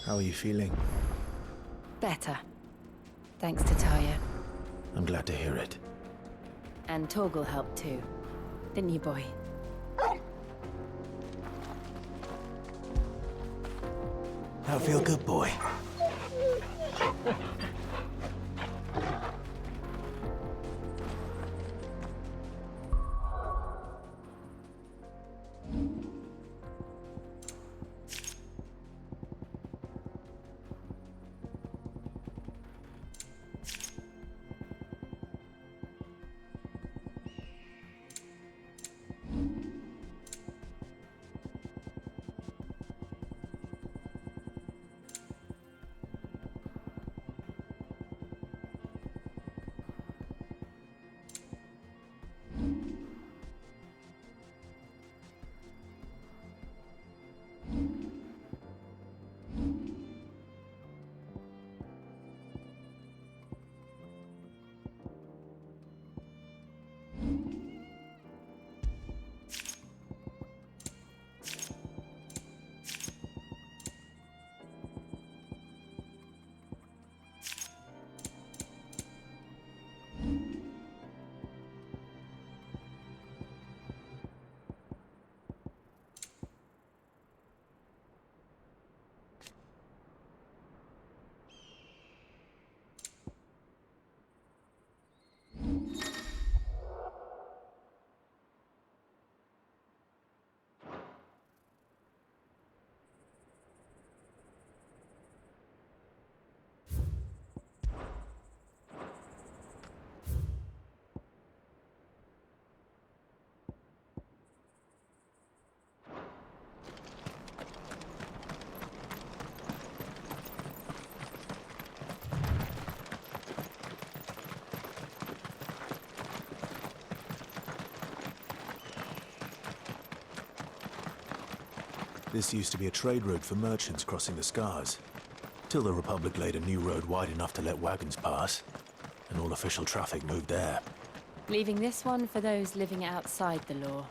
How are you feeling? Better. Thanks to Talia. I'm glad to hear it. And Torgal helped too. Didn't you, boy? That feel good, boy? This used to be a trade route for merchants crossing the Scars, till the Republic laid a new road wide enough to let wagons pass, and all official traffic moved there. Leaving this one for those living outside the law.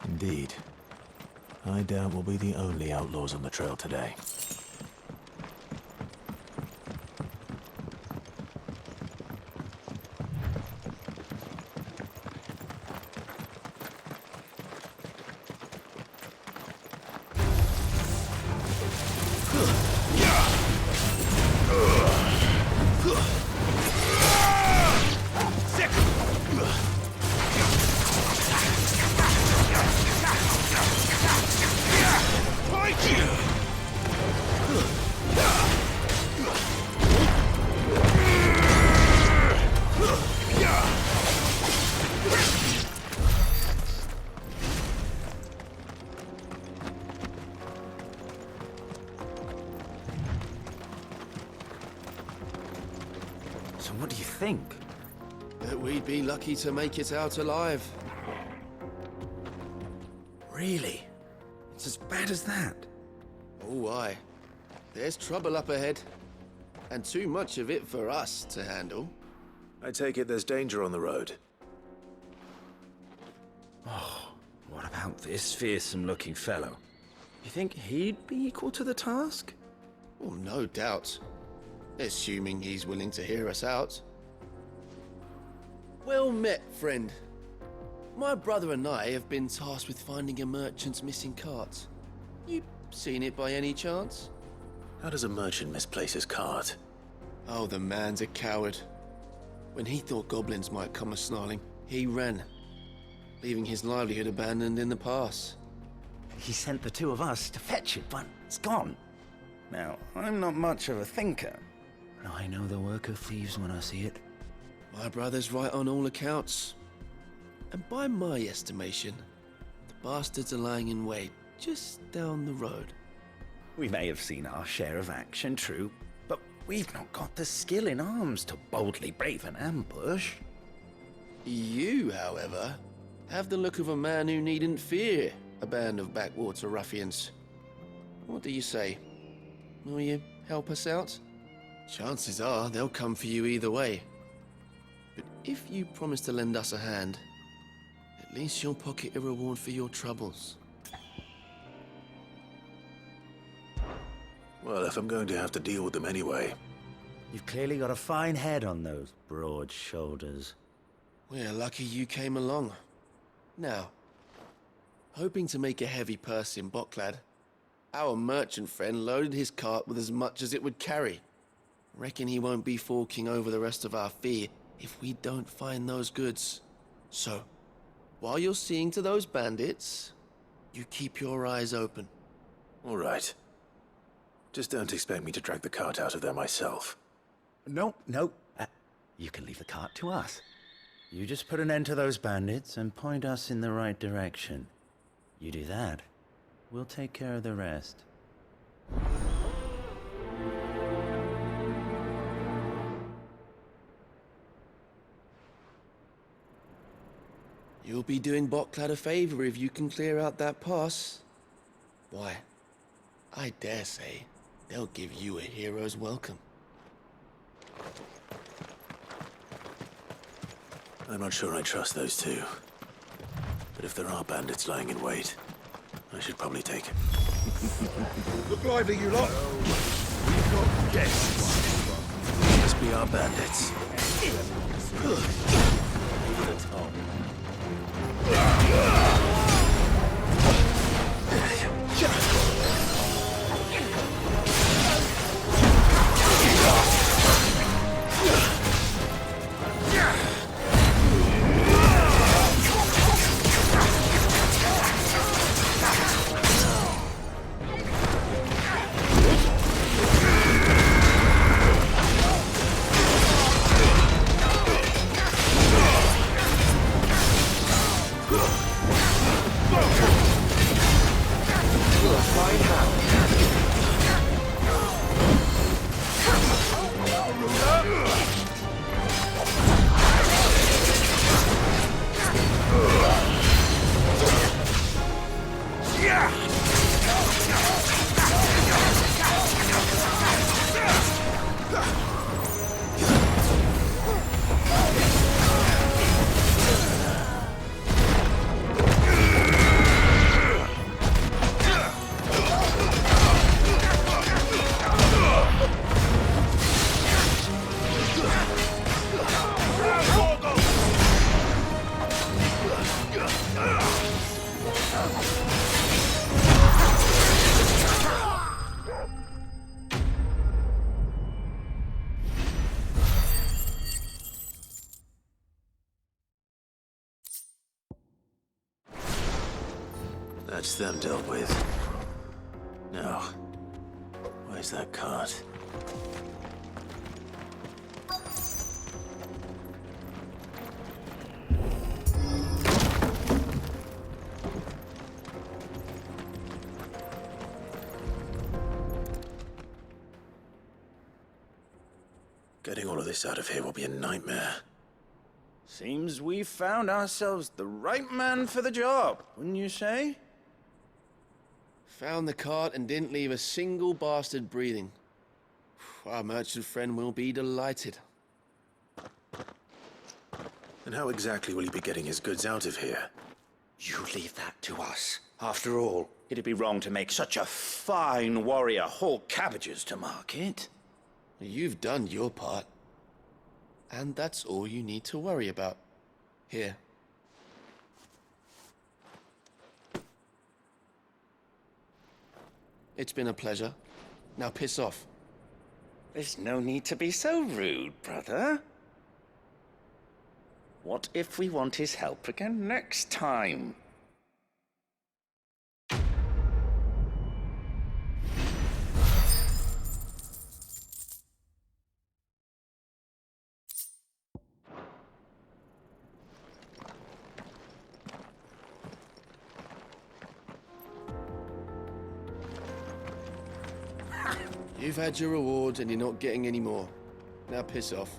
Indeed. I doubt we'll be the only outlaws on the trail today. So what do you think? That we'd be lucky to make it out alive. Really? It's as bad as that? Oh, aye. There's trouble up ahead. And too much of it for us to handle. I take it there's danger on the road. Oh, what about this fearsome-looking fellow? You think he'd be equal to the task? Oh, no doubt. Assuming he's willing to hear us out. Well met, friend. My brother and I have been tasked with finding a merchant's missing cart. You seen it by any chance? How does a merchant misplace his cart? Oh, the man's a coward. When he thought goblins might come a-snarling, he ran, leaving his livelihood abandoned in the pass. He sent the two of us to fetch it, but it's gone. Now, I'm not much of a thinker, but I know the work of thieves when I see it. My brother's right on all accounts. And by my estimation, the bastards are lying in wait just down the road. We may have seen our share of action, true, but we've not got the skill in arms to boldly brave an ambush. You, however, have the look of a man who needn't fear a band of backwater ruffians. What do you say? Will you help us out? Chances are they'll come for you either way. But if you promise to lend us a hand, at At least you'll pocket a reward for your troubles. Well, if I'm going to have to deal with them anyway. You've clearly got a fine head on those broad shoulders. We're lucky you came along. Now, hoping to make a heavy purse in Boklad, our merchant friend loaded his cart with as much as it would carry. Reckon he won't be forking over the rest of our fee if we don't find those goods. So, while you're seeing to those bandits, you keep your eyes open. All right. Just don't expect me to drag the cart out of there myself. No. You can leave the cart to us. You just put an end to those bandits and point us in the right direction. You do that, we'll take care of the rest. You'll be doing Boklad a favor if you can clear out that pass. Why, I dare say they'll give you a hero's welcome. I'm not sure I trust those two. But if there are bandits lying in wait, I should probably take him. Look lively, you lot! We've got guests. Must be our bandits. Over the top. That's them dealt with. Now, where's that cart? Getting all of this out of here will be a nightmare. Seems we've found ourselves the right man for the job, wouldn't you say? Found the cart and didn't leave a single bastard breathing. Our merchant friend will be delighted. And how exactly will he be getting his goods out of here? You leave that to us. After all, it'd be wrong to make such a fine warrior haul cabbages to market. You've done your part. And that's all you need to worry about. Here. It's been a pleasure. Now piss off. There's no need to be so rude, brother. What if we want his help again next time? You've had your rewards and you're not getting any more. Now piss off.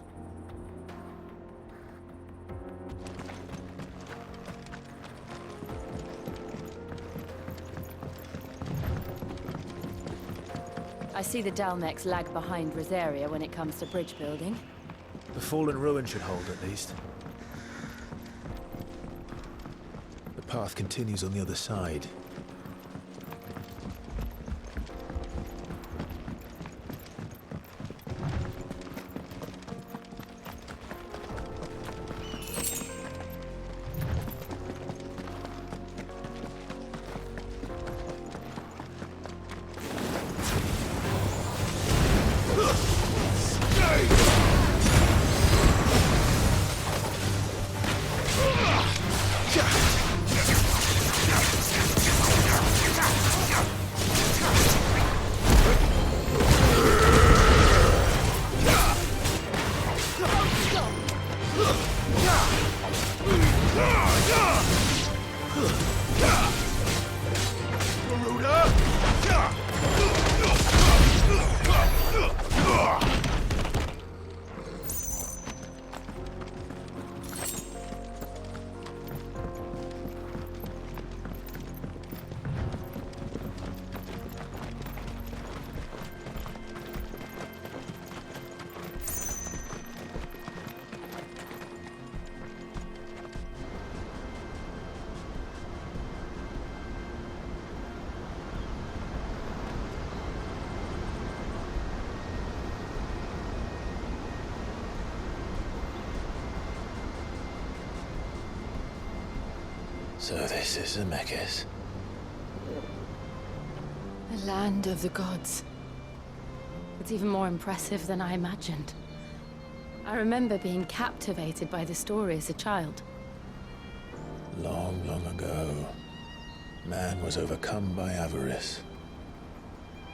I see the Dalmex lag behind Rosaria when it comes to bridge building. The fallen ruin should hold, at least. path continues on the other side. So this is Zemeckis. The land of the gods. It's even more impressive than I imagined. I remember being captivated by the story as a child. Long, long ago, man was overcome by avarice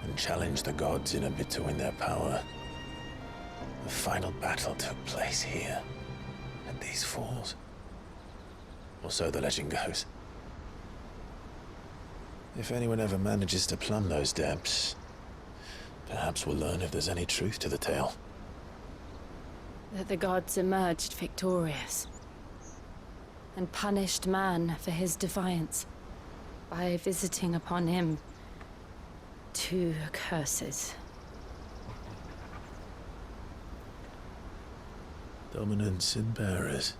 and challenged the gods in a bid to win their power. The final battle took place here, at these falls. Or so the legend goes. If anyone ever manages to plumb those depths, perhaps we'll learn if there's any truth to the tale. That the gods emerged victorious and punished man for his defiance by visiting upon him 2 curses. Dominance and bearers.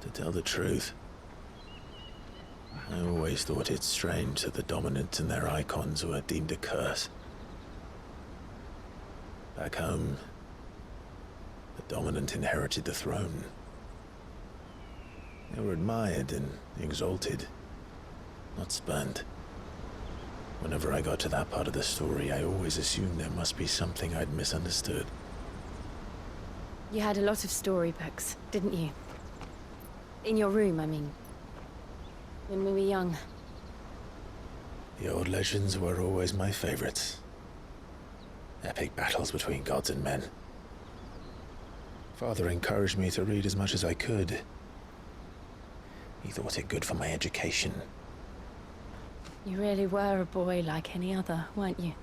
To tell the truth, I always thought it strange that the dominant and their Eikons were deemed a curse. Back home, the dominant inherited the throne. They were admired and exalted, not spurned. Whenever I got to that part of the story, I always assumed there must be something I'd misunderstood. You had a lot of storybooks, didn't you? In your room, I mean. When we were young. The old legends were always my favorites. Epic battles between gods and men. Father encouraged me to read as much as I could. He thought it good for my education. You really were a boy like any other, weren't you?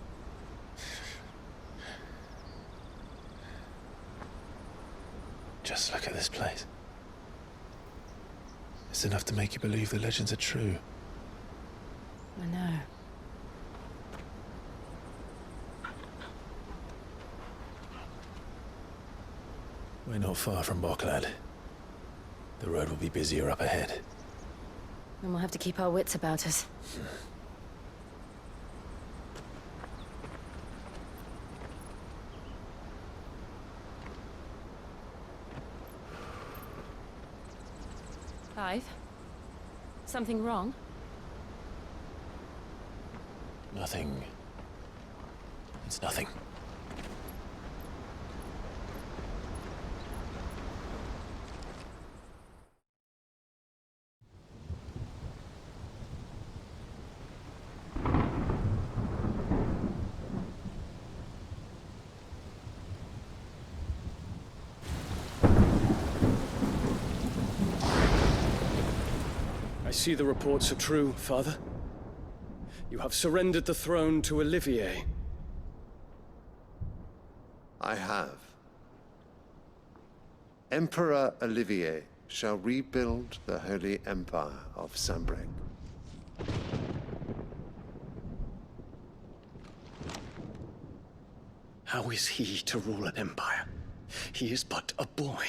Just look at this place. It's enough to make you believe the legends are true. I know. We're not far from Boklad. The road will be busier up ahead. And we'll have to keep our wits about us. Clive? Something wrong? Nothing. It's nothing. I see the reports are true, Father. You have surrendered the throne to Olivier. I have. Emperor Olivier shall rebuild the Holy Empire of Sanbreque. How is he to rule an empire? He is but a boy.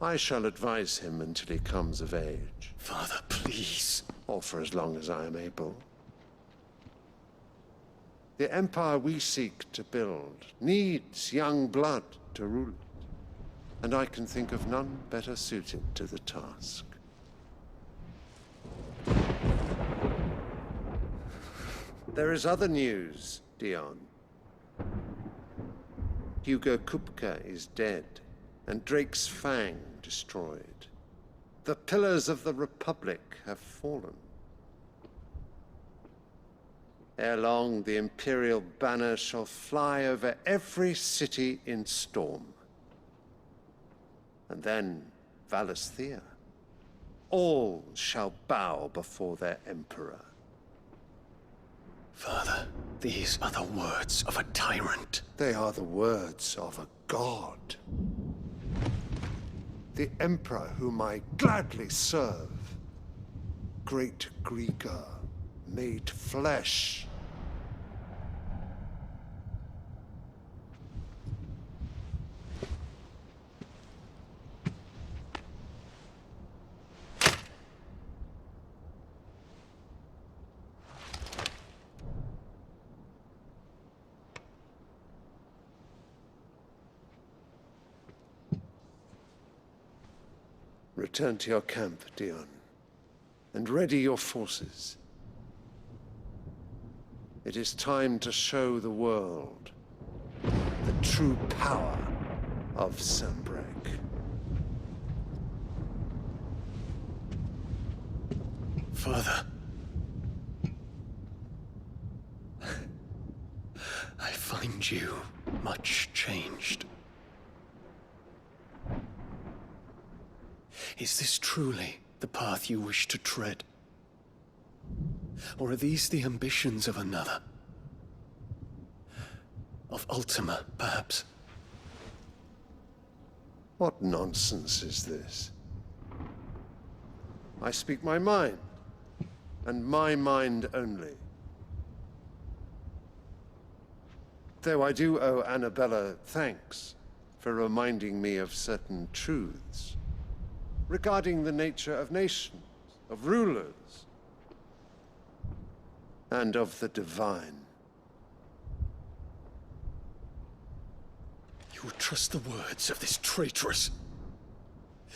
I shall advise him until he comes of age, Father, please. or for as long as I am able. The empire we seek to build needs young blood to rule it, and I can think of none better suited to the task. There is other news, Dion. Hugo Kupka is dead, and Drake's Fang destroyed. The pillars of the Republic have fallen. Ere long, the Imperial banner shall fly over every city in Storm. And then Valisthea. All shall bow before their Emperor. Father, these are the words of a tyrant. They are the words of a god. The Emperor whom I gladly serve. Great Grieger, made flesh. Return to your camp, Dion, and ready your forces. It is time to show the world the true power of Sanbreque. Father. I find you much changed. Is this truly the path you wish to tread? Or are these the ambitions of another? Of Ultima, perhaps? What nonsense is this? I speak my mind, and my mind only. Though I do owe Annabella thanks for reminding me of certain truths regarding the nature of nations, of rulers, and of the divine. You would trust the words of this traitress?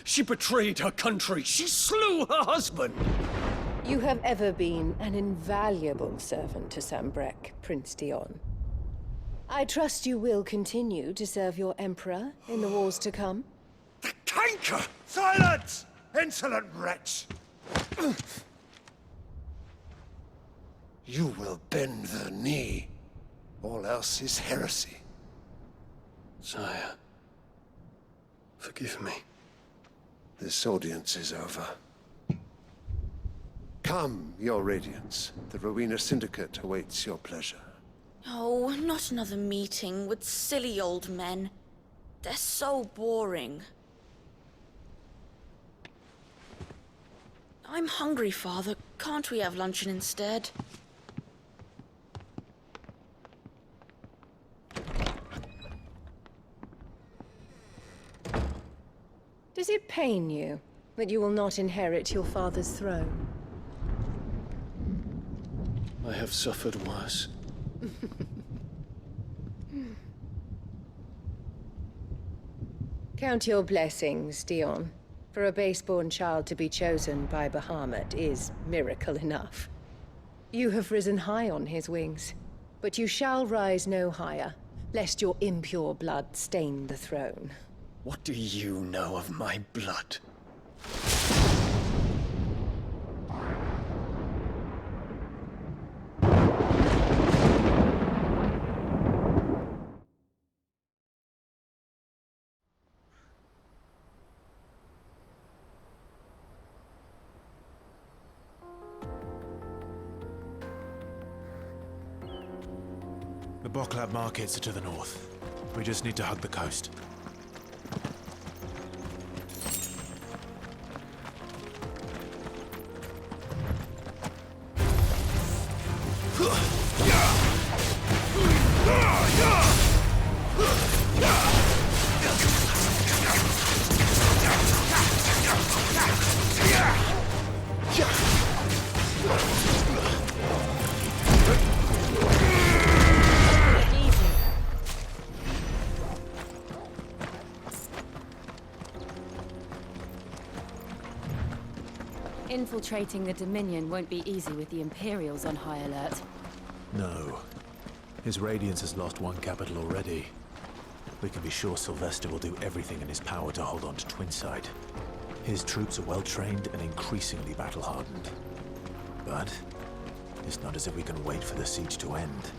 She betrayed her country! She slew her husband! You have ever been an invaluable servant to Sanbreque, Prince Dion. I trust you will continue to serve your Emperor in the wars to come. The canker! Silence! Insolent wretch! You will bend the knee. All else is heresy. Sire, forgive me. This audience is over. Come, your Radiance. The Rowena Syndicate awaits your pleasure. Oh, not another meeting with silly old men. They're so boring. I'm hungry, Father. Can't we have luncheon instead? Does it pain you that you will not inherit your father's throne? I have suffered worse. Count your blessings, Dion. For a base-born child to be chosen by Bahamut is miracle enough. You have risen high on his wings, but you shall rise no higher, lest your impure blood stain the throne. What do you know of my blood? The Boklab markets are to the north. We just need to hug the coast. Infiltrating the Dominion won't be easy with the Imperials on high alert. No. His Radiance has lost one capital already. We can be sure Sylvester will do everything in his power to hold on to Twinside. His troops are well-trained and increasingly battle-hardened. But it's not as if we can wait for the siege to end.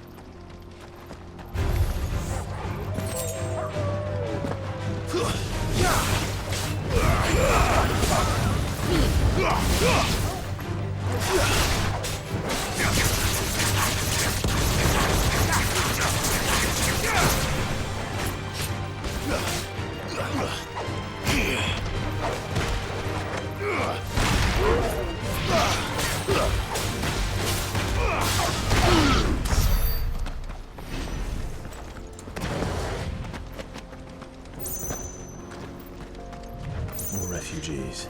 More refugees.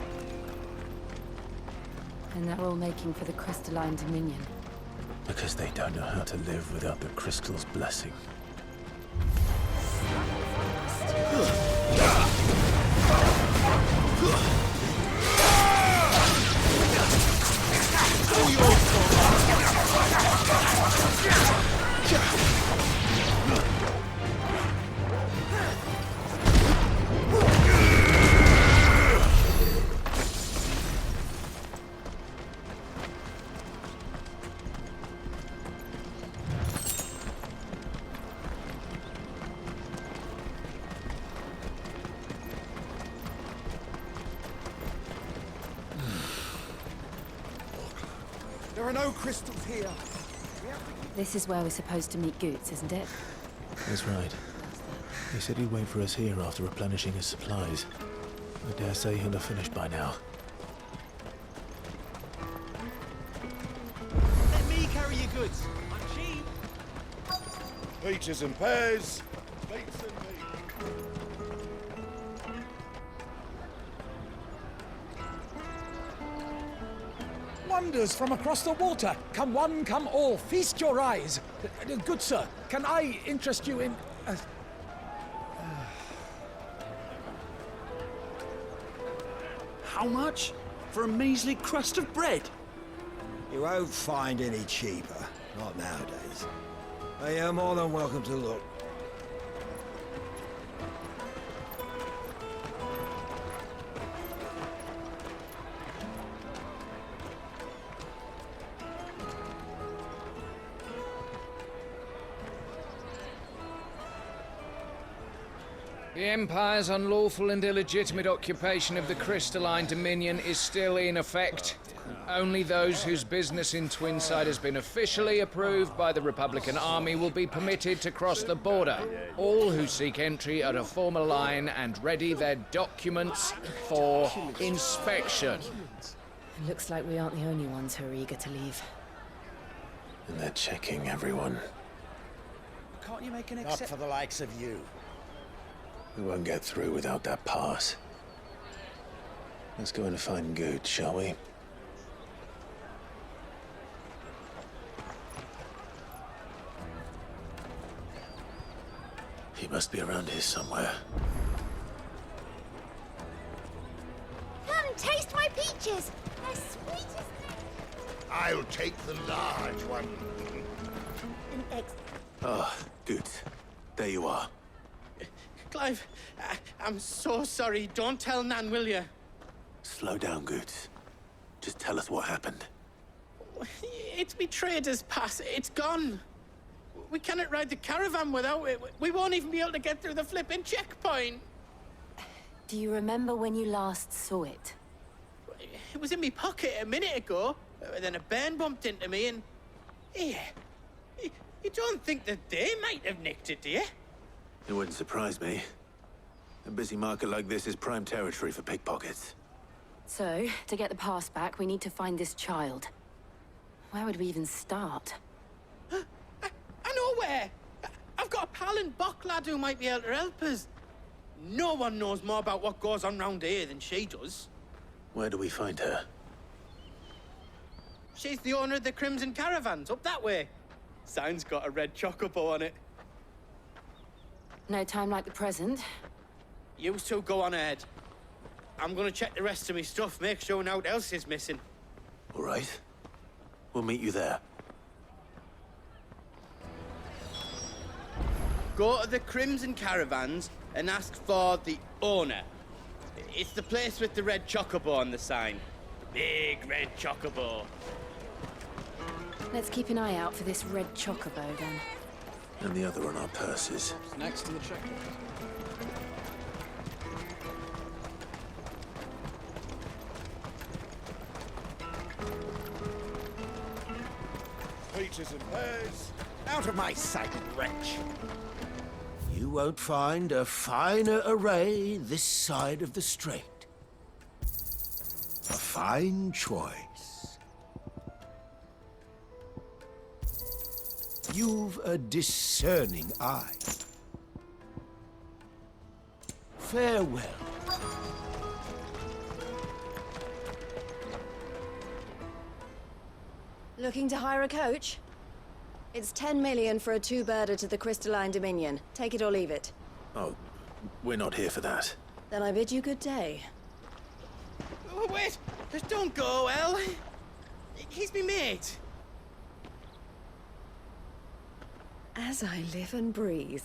And they're all making for the Crystalline Dominion. Because they don't know how to live without the crystal's blessing. There are no crystals here. This is where we're supposed to meet Goots, isn't it? That's right. He said he'd wait for us here after replenishing his supplies. I dare say he'll have finished by now. Let me carry your goods. I'm cheap. Peaches and pears. Dates and meat. Wonders from across the water. Come one, come all. Feast your eyes. Good sir, can I interest you in... How much? For a measly crust of bread? You won't find any cheaper. Not nowadays. But you're more than welcome to look. The Empire's unlawful and illegitimate occupation of the Crystalline Dominion is still in effect. Only those whose business in Twinside has been officially approved by the Republican Army will be permitted to cross the border. All who seek entry are to form a line and ready their documents for inspection. It looks like we aren't the only ones who are eager to leave. And they're checking everyone. Can't you make an Not for the likes of you. We won't get through without that pass. Let's go and find Good, shall we? He must be around here somewhere. Come, taste my peaches! They're sweet as things! I'll take the large one. Ah, Good. There you are. Clive, I'm so sorry. Don't tell Nan, will you? Slow down, Good. Just tell us what happened. It's me trader's pass. It's gone. We cannot ride the caravan without it. We won't even be able to get through the flipping checkpoint. Do you remember when you last saw it? It was in my pocket a minute ago. Then a bairn bumped into me and... Yeah. You don't think that they might have nicked it, do you? It wouldn't surprise me. A busy market like this is prime territory for pickpockets. So, to get the pass back, we need to find this child. Where would we even start? I know where! I've got a pal in Bock lad who might be able to help us. No one knows more about what goes on round here than she does. Where do we find her? She's the owner of the Crimson Caravans, up that way. Sign's got a red chocobo on it. No time like the present. You two go on ahead. I'm gonna check the rest of my stuff, make sure naught else is missing. All right. We'll meet you there. Go to the Crimson Caravans and ask for the owner. It's the place with the red chocobo on the sign. Big red chocobo. Let's keep an eye out for this red chocobo, then. And the other on our purses. Next to the checklist. Peaches and pears, out of my sight, wretch. You won't find a finer array this side of the strait. A fine choice. You've a discerning eye. Farewell. Looking to hire a coach? It's 10 million for a two-birder to the Crystalline Dominion. Take it or leave it. Oh, we're not here for that. Then I bid you good day. Oh, wait! Just don't go, El. He's me mate. As I live and breathe.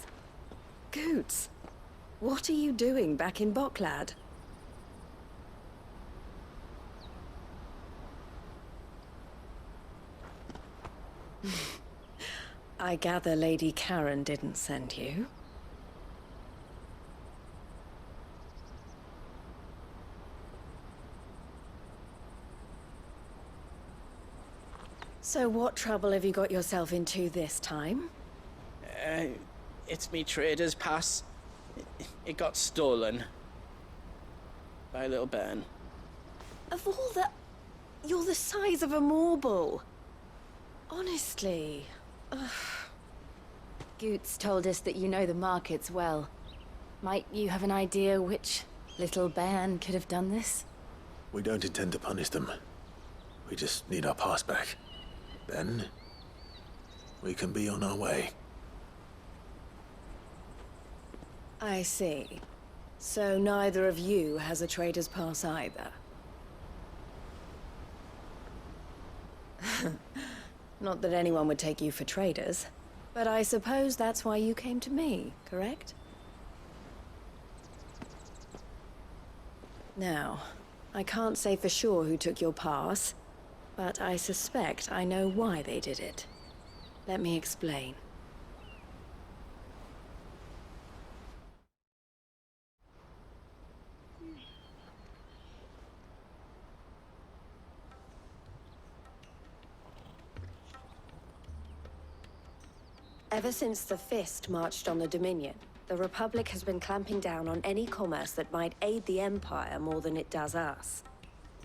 Goots, what are you doing back in Bocklad? I gather Lady Karen didn't send you. So what trouble have you got yourself into this time? It's me trader's pass. It got stolen. By a little bairn. Of all the... You're the size of a marble. Honestly. Ugh. Goots told us that you know the markets well. Might you have an idea which little bairn could have done this? We don't intend to punish them. We just need our pass back. Then, we can be on our way. I see. So neither of you has a trader's pass either. Not that anyone would take you for traders, but I suppose that's why you came to me, correct? Now, I can't say for sure who took your pass, but I suspect I know why they did it. Let me explain. Ever since the Fist marched on the Dominion, the Republic has been clamping down on any commerce that might aid the Empire more than it does us.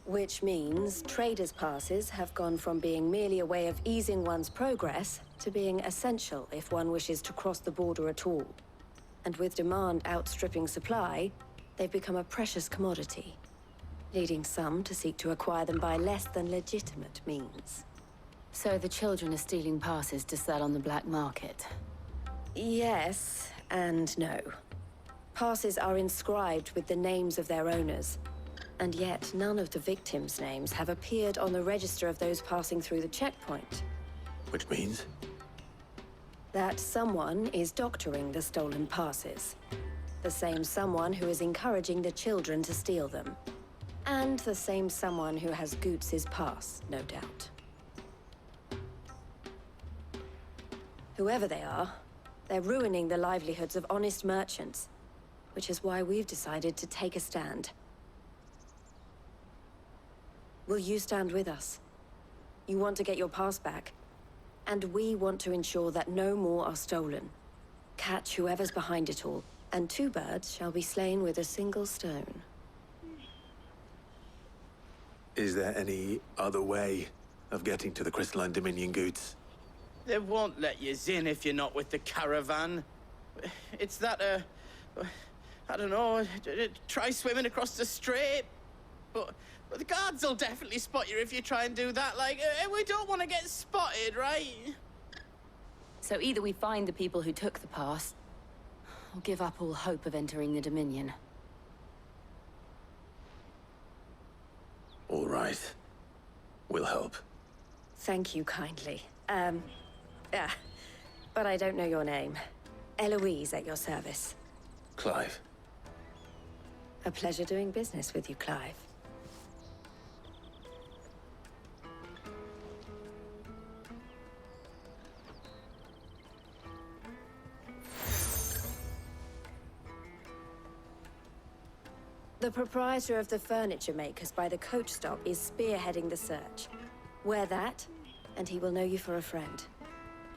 Which means traders' passes have gone from being merely a way of easing one's progress to being essential if one wishes to cross the border at all. And with demand outstripping supply, they've become a precious commodity, leading some to seek to acquire them by less than legitimate means. So the children are stealing passes to sell on the black market? Yes, and no. Passes are inscribed with the names of their owners, and yet none of the victims' names have appeared on the register of those passing through the checkpoint. Which means? That someone is doctoring the stolen passes. The same someone who is encouraging the children to steal them. And the same someone who has Goots' pass, no doubt. Whoever they are, they're ruining the livelihoods of honest merchants, which is why we've decided to take a stand. Will you stand with us? You want to get your pass back, and we want to ensure that no more are stolen. Catch whoever's behind it all, and two birds shall be slain with a single stone. Is there any other way of getting to the Crystalline Dominion, Goots? They won't let you in if you're not with the caravan. It's that, I don't know, try swimming across the strait. But But the guards will definitely spot you if you try and do that. Like, we don't want to get spotted, right? So either we find the people who took the pass, or give up all hope of entering the Dominion. All right. We'll help. Thank you kindly. But I don't know your name. Eloise at your service. Clive. A pleasure doing business with you, Clive. The proprietor of the furniture makers by the coach stop is spearheading the search. Wear that, and he will know you for a friend.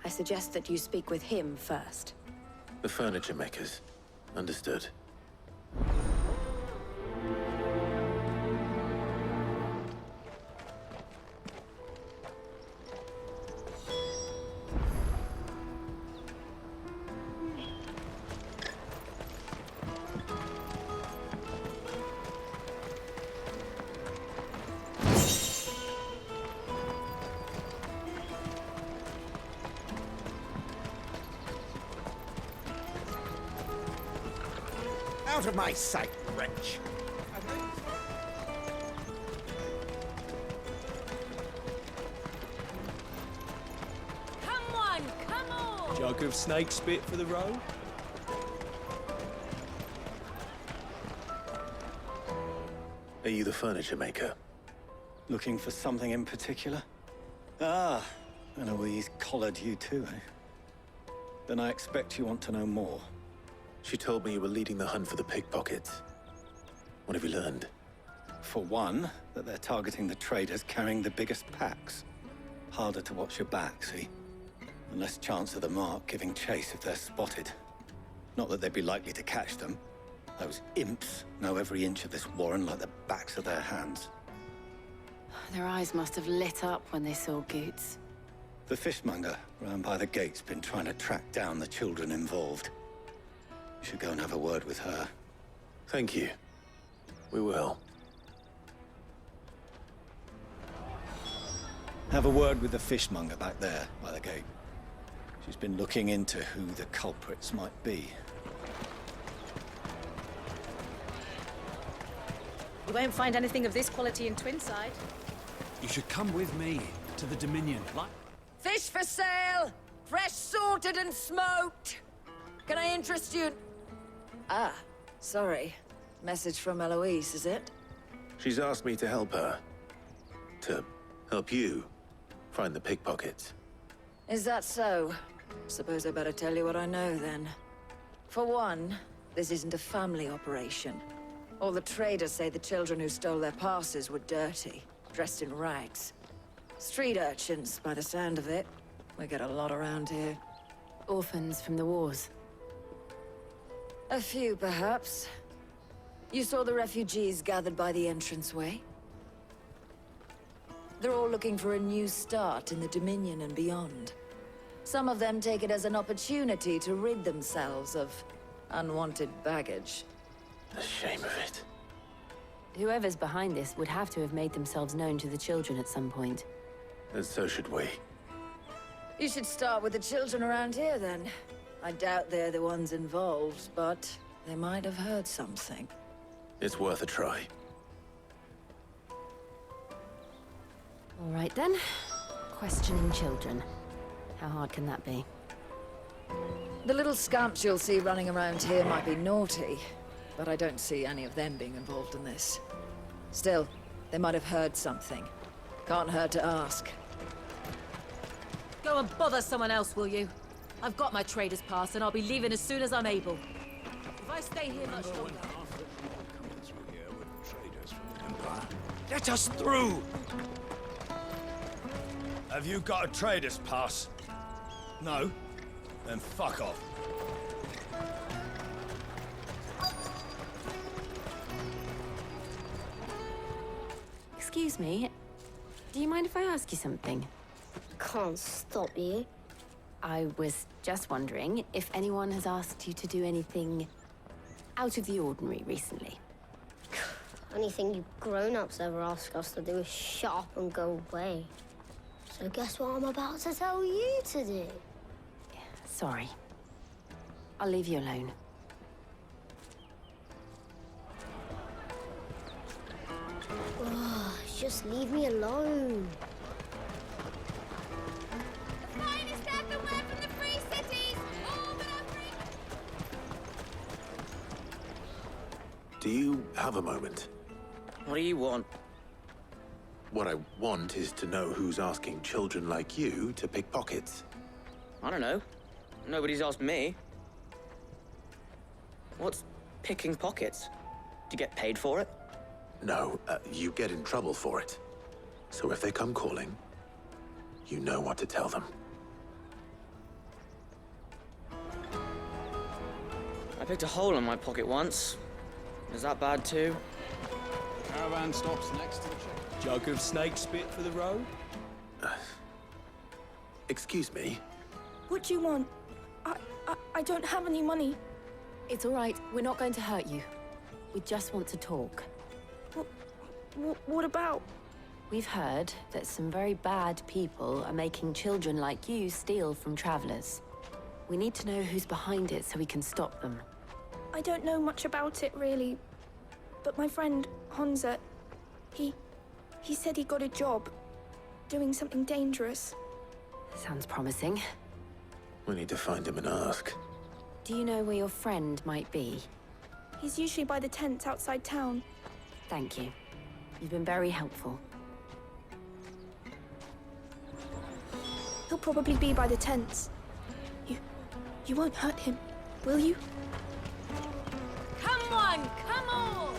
I suggest that you speak with him first. The furniture makers. Understood. Out of my sight, wretch! Come on! Jug of snake spit for the road? Are you the furniture maker? Looking for something in particular? Ah, Eloise collared you too, eh? Then I expect you want to know more. She told me you were leading the hunt for the pickpockets. What have you learned? For one, that they're targeting the traders carrying the biggest packs. Harder to watch your back, see? And less chance of the mark giving chase if they're spotted. Not that they'd be likely to catch them. Those imps know every inch of this warren like the backs of their hands. Their eyes must have lit up when they saw Goots. The fishmonger round by the gate's been trying to track down the children involved. You should go and have a word with her. Thank you. We will. Have a word with the fishmonger back there by the gate. She's been looking into who the culprits might be. You won't find anything of this quality in Twinside. You should come with me to the Dominion. Fish for sale! Fresh sorted and smoked! Can I interest you? Ah, sorry. Message from Eloise, is it? She's asked me to help her. To help you find the pickpockets. Is that so? Suppose I better tell you what I know, then. For one, this isn't a family operation. All the traders say the children who stole their passes were dirty, dressed in rags. Street urchins, by the sound of it. We get a lot around here. Orphans from the wars. A few, perhaps. You saw the refugees gathered by the entranceway? They're all looking for a new start in the Dominion and beyond. Some of them take it as an opportunity to rid themselves of unwanted baggage. The shame of it. Whoever's behind this would have to have made themselves known to the children at some point. And so should we. You should start with the children around here, then. I doubt they're the ones involved, but they might have heard something. It's worth a try. All right, then. Questioning children. How hard can that be? The little scamps you'll see running around here might be naughty, but I don't see any of them being involved in this. Still, they might have heard something. Can't hurt to ask. Go and bother someone else, will you? I've got my trader's pass and I'll be leaving as soon as I'm able. If I stay here much longer... Let us through! Have you got a trader's pass? No? Then fuck off. Excuse me. Do you mind if I ask you something? Can't stop you. I was just wondering if anyone has asked you to do anything out of the ordinary recently. Anything you grown-ups ever ask us to do is shut up and go away. So guess what I'm about to tell you to do? Sorry. I'll leave you alone. Oh, just leave me alone. Finest everywhere from the free cities! All but our free... Do you have a moment? What do you want? What I want is to know who's asking children like you to pick pockets. I don't know. Nobody's asked me. What's picking pockets? Do you get paid for it? No, you get in trouble for it. So if they come calling, you know what to tell them. I picked a hole in my pocket once. Is that bad too? Caravan stops next to the check. Jug of snake spit for the road? Excuse me? What do you want? I don't have any money. It's all right. We're not going to hurt you. We just want to talk. What about? We've heard that some very bad people are making children like you steal from travelers. We need to know who's behind it so we can stop them. I don't know much about it, really. But my friend, Honza, he said he got a job doing something dangerous. Sounds promising. We need to find him and ask. Do you know where your friend might be? He's usually by the tents outside town. Thank you. You've been very helpful. He'll probably be by the tents. You won't hurt him, will you? Come on, come on!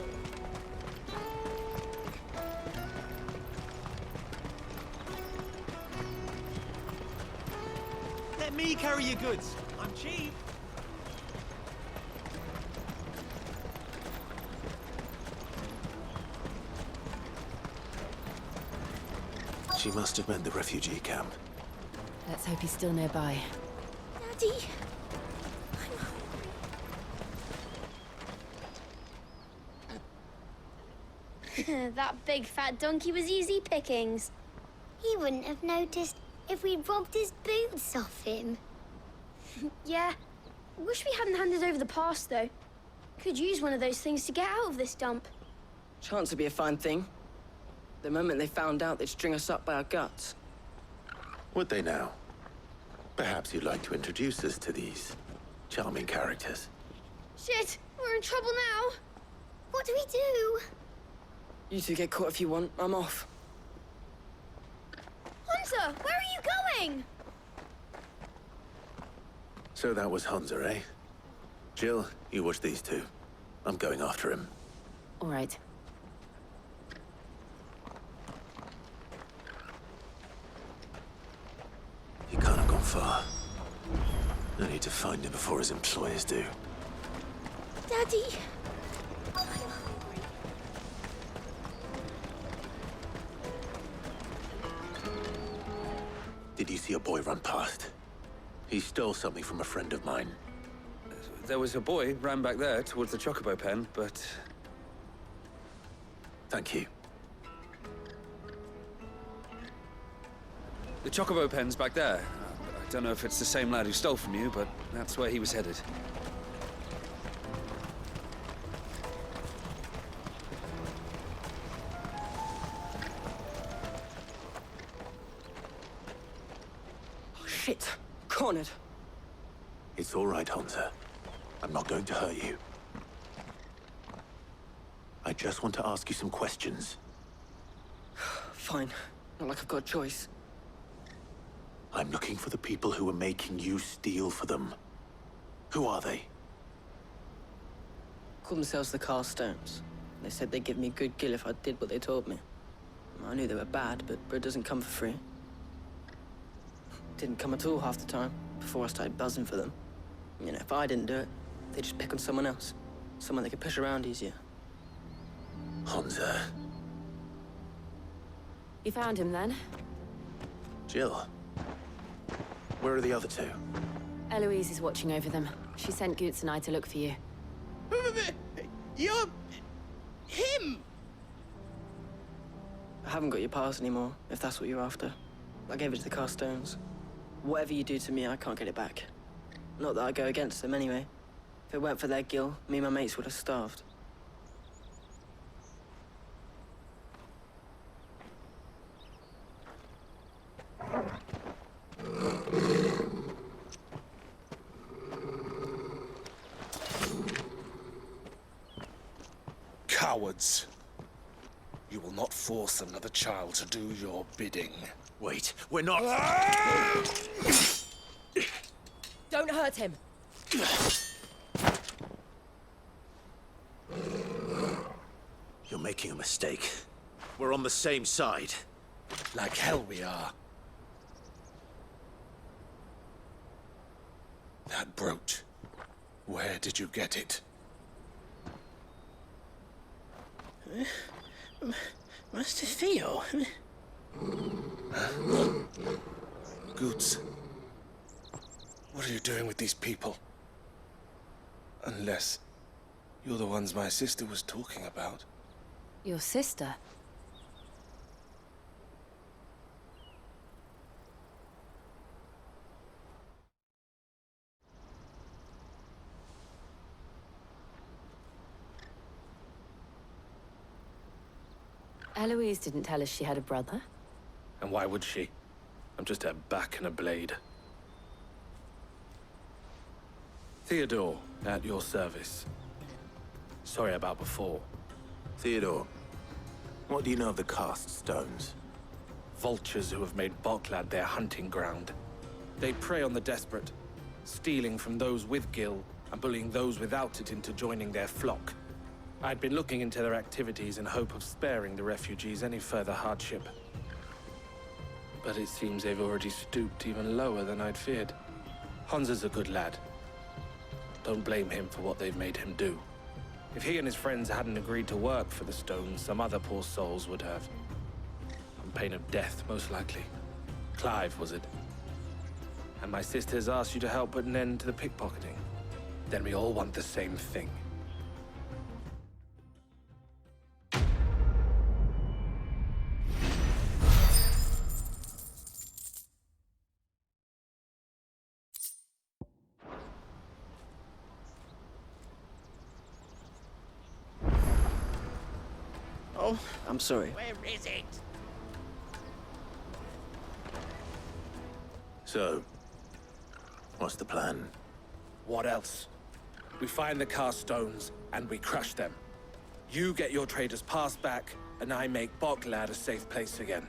Let me carry your goods. I'm cheap. She must have meant the refugee camp. Let's hope he's still nearby. Daddy! That big fat donkey was easy pickings. He wouldn't have noticed if we'd robbed his boots off him. Yeah. Wish we hadn't handed over the pass, though. Could use one of those things to get out of this dump. Chance would be a fine thing. The moment they found out, they'd string us up by our guts. Would they now? Perhaps you'd like to introduce us to these charming characters. Shit! We're in trouble now! What do we do? You two get caught if you want. I'm off. Hunter! Where are you going? So that was Hunter, eh? Jill, you watch these two. I'm going after him. All right. He can't have gone far. I need to find him before his employers do. Daddy! Did you see a boy run past? He stole something from a friend of mine. There was a boy ran back there towards the Chocobo pen, but... Thank you. The Chocobo pen's back there. I don't know if it's the same lad who stole from you, but that's where he was headed. Oh, shit. Cornered. It's all right, Hunter. I'm not going to hurt you. I just want to ask you some questions. Fine. Not like I've got a choice. I'm looking for the people who are making you steal for them. Who are they? Called themselves the Carstones. They said they'd give me good gill if I did what they told me. I knew they were bad, but bread doesn't come for free. Didn't come at all half the time, before I started buzzing for them. You know, if I didn't do it, they'd just pick on someone else. Someone they could push around easier. Hunter. You found him then? Jill. Where are the other two? Eloise is watching over them. She sent Goots and I to look for you. You're... him! haven't got your pass anymore, if that's what you're after. I gave it to the cast stones. Whatever you do to me, I can't get it back. Not that I go against them anyway. If it weren't for their guild, me and my mates would have starved. Cowards. You will not force another child to do your bidding. Wait, we're not... Don't hurt him! You're making a mistake. We're on the same side. Like hell we are. That brooch. Where did you get it? Master Theo? Goods. What are you doing with these people? Unless you're the ones my sister was talking about. Your sister? Eloise didn't tell us she had a brother. And why would she? I'm just her back and a blade. Theodore, at your service. Sorry about before. Theodore, what do you know of the cast stones? Vultures who have made Boklad their hunting ground. They prey on the desperate, stealing from those with gil and bullying those without it into joining their flock. I'd been looking into their activities in hope of sparing the refugees any further hardship. But it seems they've already stooped even lower than I'd feared. Hansa's a good lad. Don't blame him for what they've made him do. If he and his friends hadn't agreed to work for the stones, some other poor souls would have. On pain of death, most likely. Clive, was it? And my sisters asked you to help put an end to the pickpocketing. Then we all want the same thing. Oh, I'm sorry. Where is it? So, what's the plan? What else? We find the cast stones, and we crush them. You get your trader's pass back, and I make Boklad a safe place again.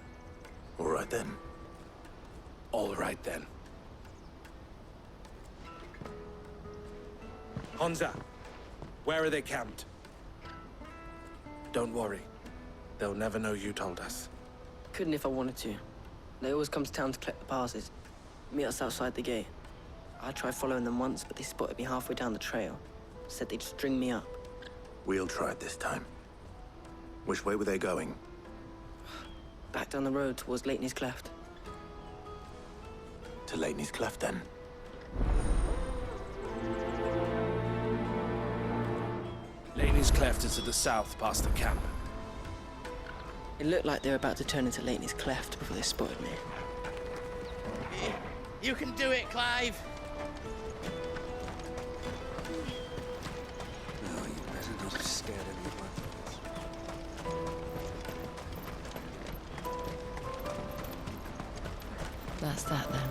All right then. All right then. Hansa, where are they camped? Don't worry. They'll never know you told us. Couldn't if I wanted to. They always come to town to collect the passes. Meet us outside the gate. I tried following them once, but they spotted me halfway down the trail. Said they'd string me up. We'll try it this time. Which way were they going? Back down the road towards Leitney's Cleft. To Leitney's Cleft, then? Leitney's Cleft is to the south, past the camp. It looked like they were about to turn into Leitney's Cleft before they spotted me. You can do it, Clive! No, you better not have scared anyone. That's that then.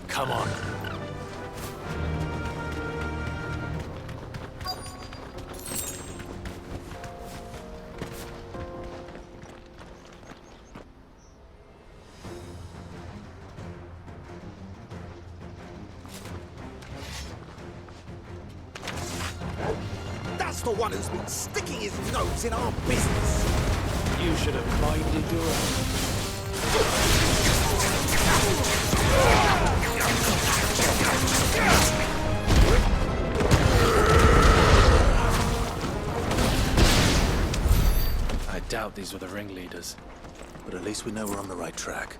Come on. That's the one who's been sticking his nose in our business. You should have minded your own. doubt these were the ringleaders. But at least we know we're on the right track.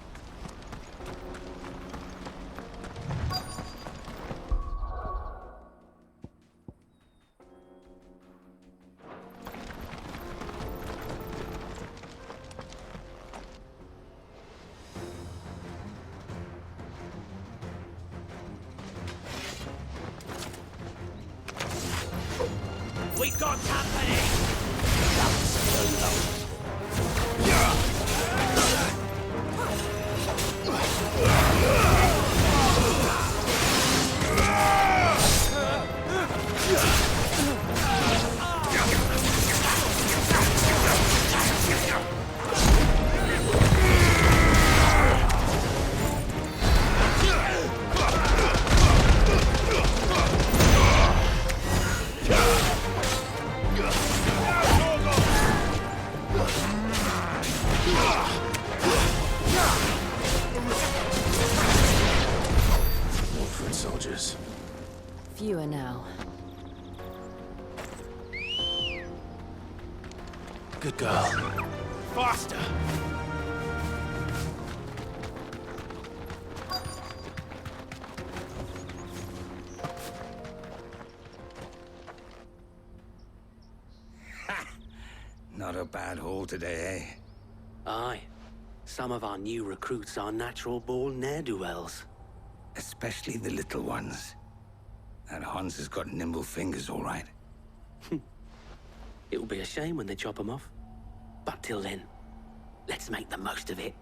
We got company! Soldiers. Fewer now. Good girl. Faster! Not a bad haul today, eh? Aye. Some of our new recruits are natural-born ne'er-do-wells. Especially the little ones. That Hans has got nimble fingers, all right. It'll be a shame when they chop them off. But till then, let's make the most of it.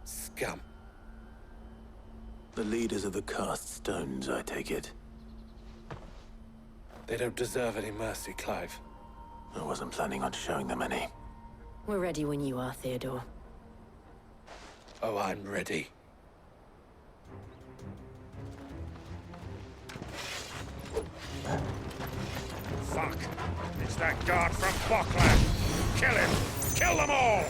Scum. The leaders of the cast stones, I take it. They don't deserve any mercy, Clive. I wasn't planning on showing them any. We're ready when you are, Theodore. Oh, I'm ready. Fuck! It's that guard from Bockland! Kill him! Kill them all!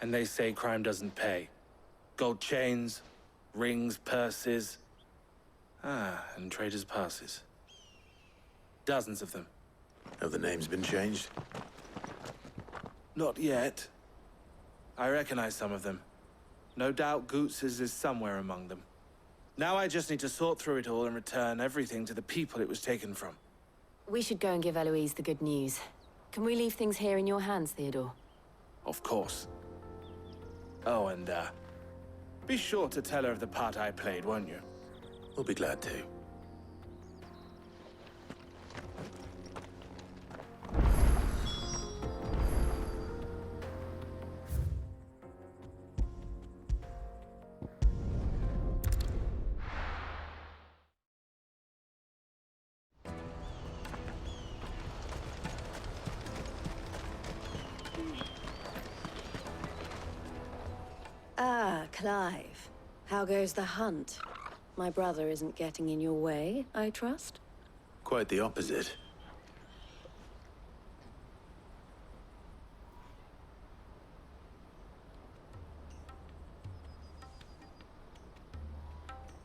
And they say crime doesn't pay. Gold chains, rings, purses. And traders' passes. Dozens of them. Have the names been changed? Not yet. I recognize some of them. No doubt Goots's is somewhere among them. Now I just need to sort through it all and return everything to the people it was taken from. We should go and give Eloise the good news. Can we leave things here in your hands, Theodore? Of course. Oh, and, be sure to tell her of the part I played, won't you? We'll be glad to. Ah, Clive. How goes the hunt? My brother isn't getting in your way, I trust? Quite the opposite.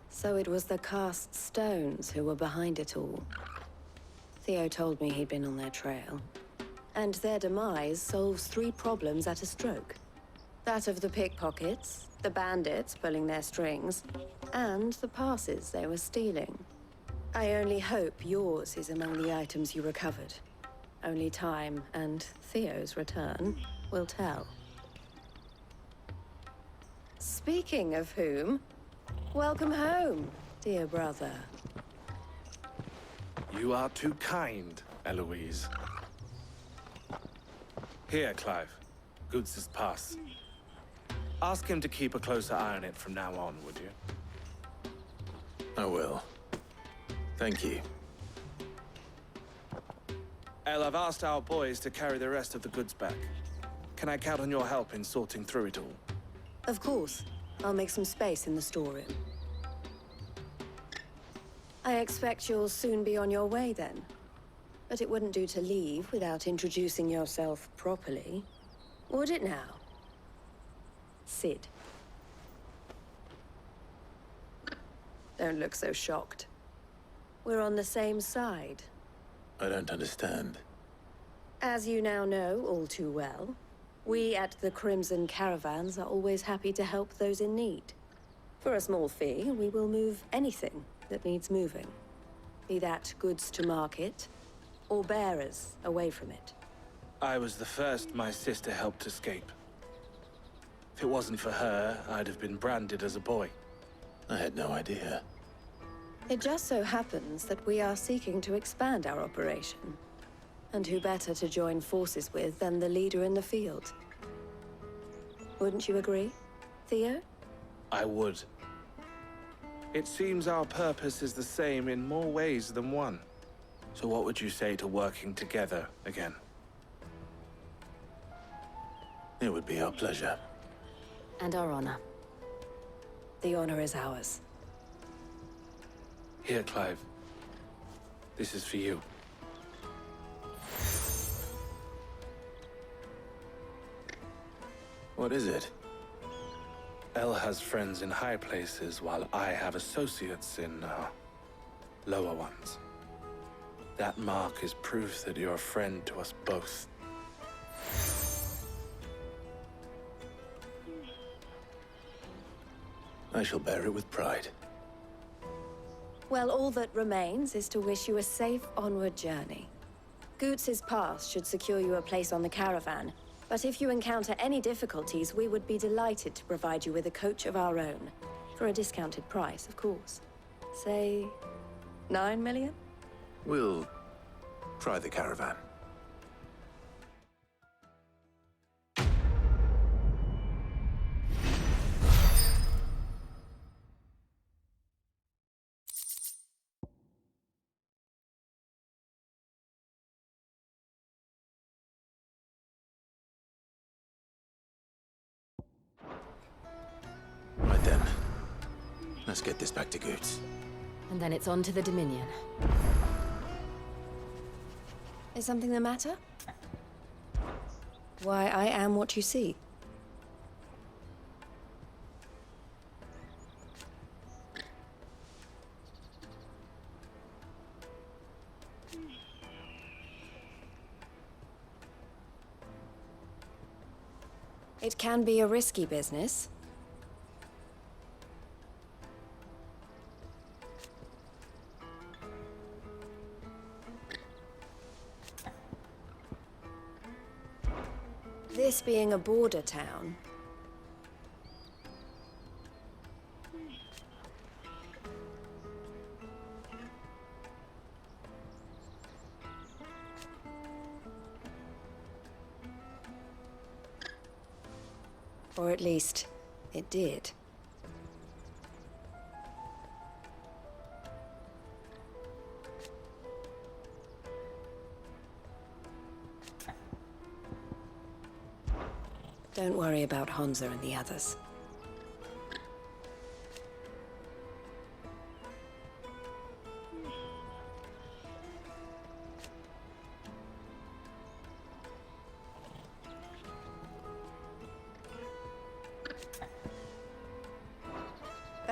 So it was the cast stones who were behind it all. Theo told me he'd been on their trail. And their demise solves 3 problems at a stroke. That of the pickpockets, the bandits pulling their strings, and the passes they were stealing. I only hope yours is among the items you recovered. Only time and Theo's return will tell. Speaking of whom, welcome home, dear brother. You are too kind, Eloise. Here, Clive. Goots' pass. Ask him to keep a closer eye on it from now on, would you? I will. Thank you. El, I've asked our boys to carry the rest of the goods back. Can I count on your help in sorting through it all? Of course. I'll make some space in the storeroom. I expect you'll soon be on your way then. But it wouldn't do to leave without introducing yourself properly. Would it now? Sid. Don't look so shocked. We're on the same side. I don't understand. As you now know all too well, we at the Crimson Caravans are always happy to help those in need. For a small fee, we will move anything that needs moving. Be that goods to market, or bearers away from it. I was the first my sister helped escape. If it wasn't for her, I'd have been branded as a boy. I had no idea. It just so happens that we are seeking to expand our operation. And who better to join forces with than the leader in the field? Wouldn't you agree, Theo? I would. It seems our purpose is the same in more ways than one. So what would you say to working together again? It would be our pleasure. And our honor. The honor is ours. Here, Clive. This is for you. What is it? El has friends in high places, while I have associates in, lower ones. That mark is proof that you're a friend to us both. I shall bear it with pride. Well, all that remains is to wish you a safe onward journey. Goots' pass should secure you a place on the caravan, but if you encounter any difficulties, we would be delighted to provide you with a coach of our own. For a discounted price, of course. Say, 9 million? We'll try the caravan. Right then. Let's get this back to Goots. And then it's on to the Dominion. Is something the matter? Why, I am what you see. It can be a risky business. This being a border town. Or at least, it did. Don't worry about Hansa and the others.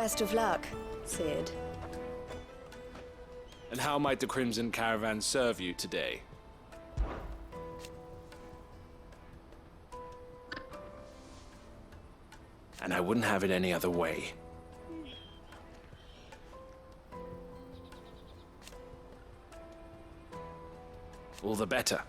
Best of luck, Sid. And how might the Crimson Caravan serve you today? And I wouldn't have it any other way. All the better.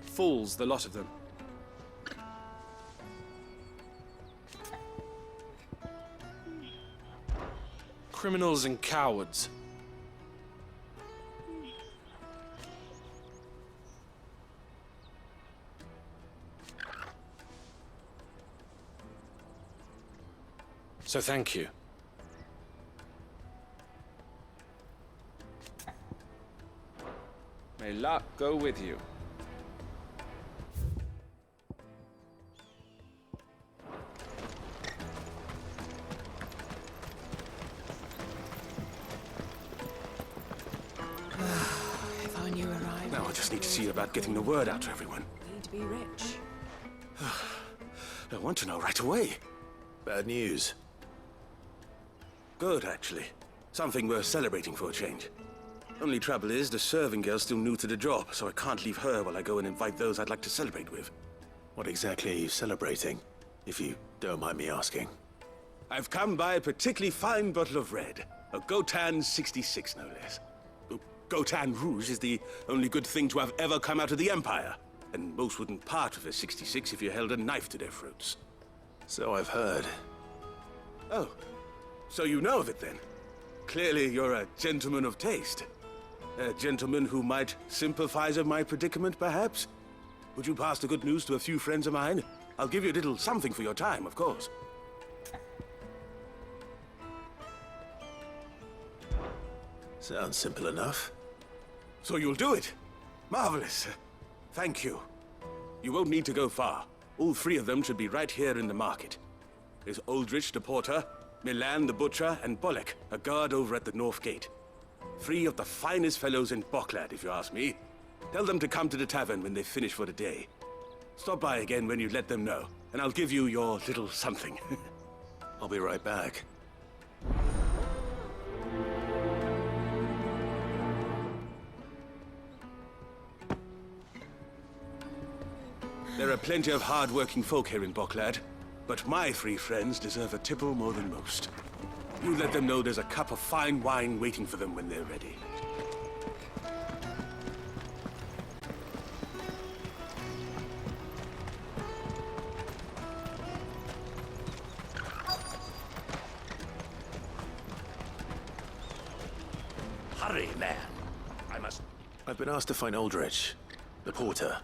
Fools, the lot of them. Criminals and cowards. So thank you. May luck go with you. If I knew where I Now I just need to see about getting the word out to everyone. need to be rich. I want to know right away. Bad news. Good, actually. Something worth celebrating for a change. Only trouble is, the serving girl's still new to the job, so I can't leave her while I go and invite those I'd like to celebrate with. What exactly are you celebrating, if you don't mind me asking? I've come by a particularly fine bottle of red. A Gotan 66, no less. Gotan Rouge is the only good thing to have ever come out of the Empire. And most wouldn't part with a 66 if you held a knife to their throats. So I've heard. Oh, so you know of it then? Clearly you're a gentleman of taste. A gentleman who might sympathize with my predicament, perhaps? Would you pass the good news to a few friends of mine? I'll give you a little something for your time, of course. Sounds simple enough. So you'll do it? Marvelous. Thank you. You won't need to go far. All three of them should be right here in the market. There's Aldrich the porter, Milan the butcher, and Bolek, a guard over at the north gate. Three of the finest fellows in Boklad, if you ask me. Tell them to come to the tavern when they finish for the day. Stop by again when you let them know, and I'll give you your little something. I'll be right back. There are plenty of hard-working folk here in Boklad, but my three friends deserve a tipple more than most. You let them know there's a cup of fine wine waiting for them when they're ready. Hurry, man. I've been asked to find Aldrich, the porter.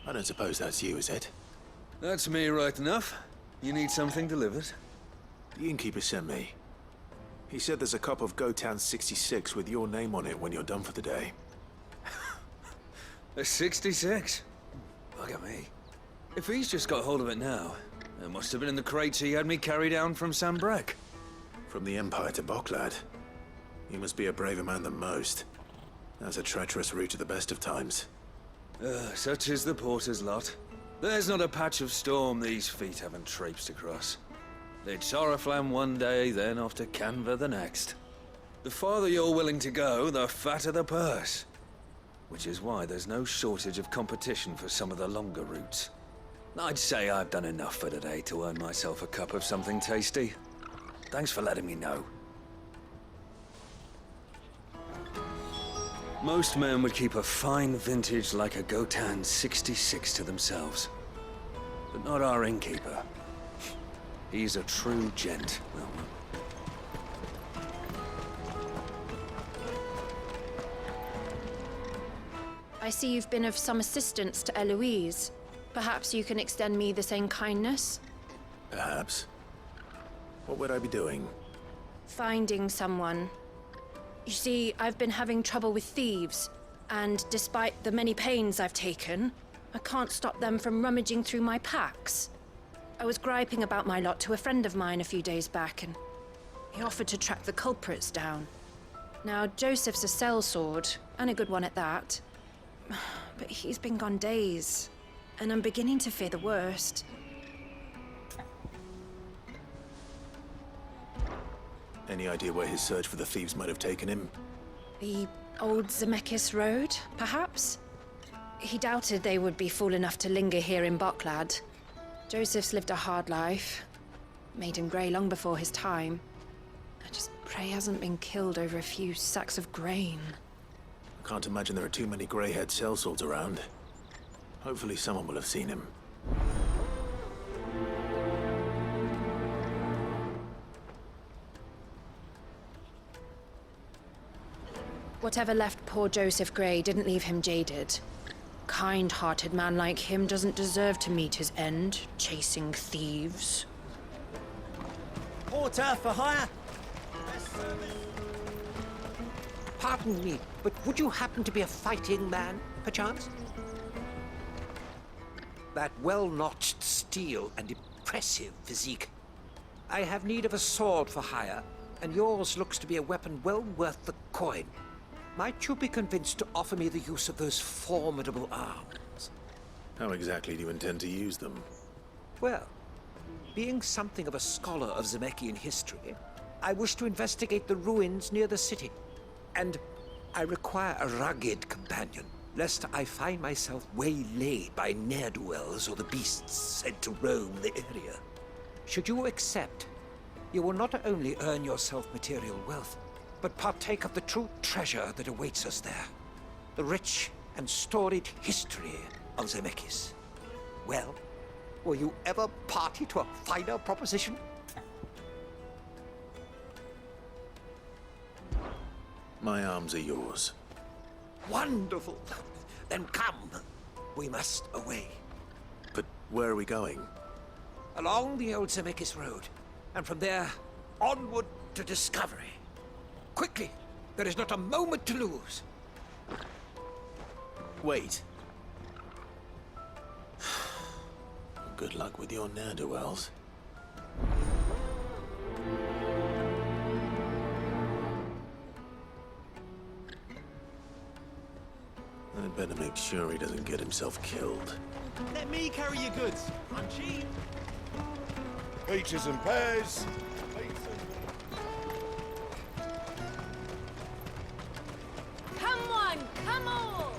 I don't suppose that's you, is it? That's me right enough. You need something delivered? The innkeeper sent me. He said there's a cup of Gotan 66 with your name on it when you're done for the day. A 66? Look at me. If he's just got hold of it now, it must have been in the crates he had me carry down from Sanbreque. From the Empire to Boklad. You must be a braver man than most. That's a treacherous route at the best of times. Such is the porter's lot. There's not a patch of storm these feet haven't traipsed across. They'd Soraflam one day, then off to Canva the next. The farther you're willing to go, the fatter the purse. Which is why there's no shortage of competition for some of the longer routes. I'd say I've done enough for today to earn myself a cup of something tasty. Thanks for letting me know. Most men would keep a fine vintage like a Gotan 66 to themselves. But not our innkeeper. He's a true gent. I see you've been of some assistance to Eloise. Perhaps you can extend me the same kindness? Perhaps. What would I be doing? Finding someone. You see, I've been having trouble with thieves, and despite the many pains I've taken, I can't stop them from rummaging through my packs. I was griping about my lot to a friend of mine a few days back, and he offered to track the culprits down. Now, Joseph's a sellsword, and a good one at that. But he's been gone days, and I'm beginning to fear the worst. Any idea where his search for the thieves might have taken him? The old Zemeckis Road, perhaps? He doubted they would be fool enough to linger here in Boklad. Joseph's lived a hard life. Made him grey long before his time. I just pray he hasn't been killed over a few sacks of grain. I can't imagine there are too many grey-haired sellswords around. Hopefully someone will have seen him. Whatever left poor Joseph Grey didn't leave him jaded. Kind-hearted man like him doesn't deserve to meet his end, chasing thieves. Porter for hire! Pardon me, but would you happen to be a fighting man, perchance? That well-notched steel and impressive physique. I have need of a sword for hire, and yours looks to be a weapon well worth the coin. Might you be convinced to offer me the use of those formidable arms? How exactly do you intend to use them? Well, being something of a scholar of Zemeckis history, I wish to investigate the ruins near the city. And I require a rugged companion, lest I find myself waylaid by ne'er-do-wells or the beasts said to roam the area. Should you accept, you will not only earn yourself material wealth, but partake of the true treasure that awaits us there. The rich and storied history of Zemeckis. Well, were you ever party to a finer proposition? My arms are yours. Wonderful! Then come. We must away. But where are we going? Along the old Zemeckis Road, and from there, onward to discovery. Quickly! There is not a moment to lose. Wait. Good luck with your ne'er-do-wells. I'd better make sure he doesn't get himself killed. Let me carry your goods. I'm cheap. Peaches and pears. Come one, come all!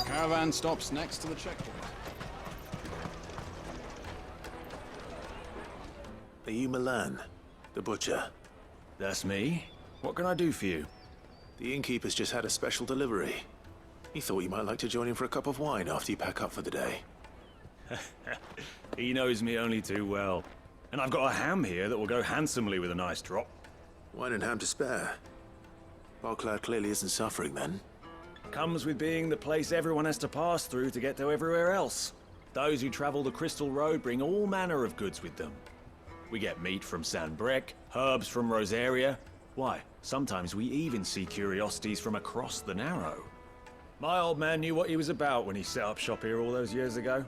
Caravan stops next to the checkpoint. Are you Milan, the butcher? That's me. What can I do for you? The innkeeper's just had a special delivery. He thought you might like to join him for a cup of wine after you pack up for the day. He knows me only too well. And I've got a ham here that will go handsomely with a nice drop. Wine and ham to spare. Boklad clearly isn't suffering then. Comes with being the place everyone has to pass through to get to everywhere else. Those who travel the Crystal Road bring all manner of goods with them. We get meat from Sanbreque, herbs from Rosaria. Why, sometimes we even see curiosities from across the Narrow. My old man knew what he was about when he set up shop here all those years ago.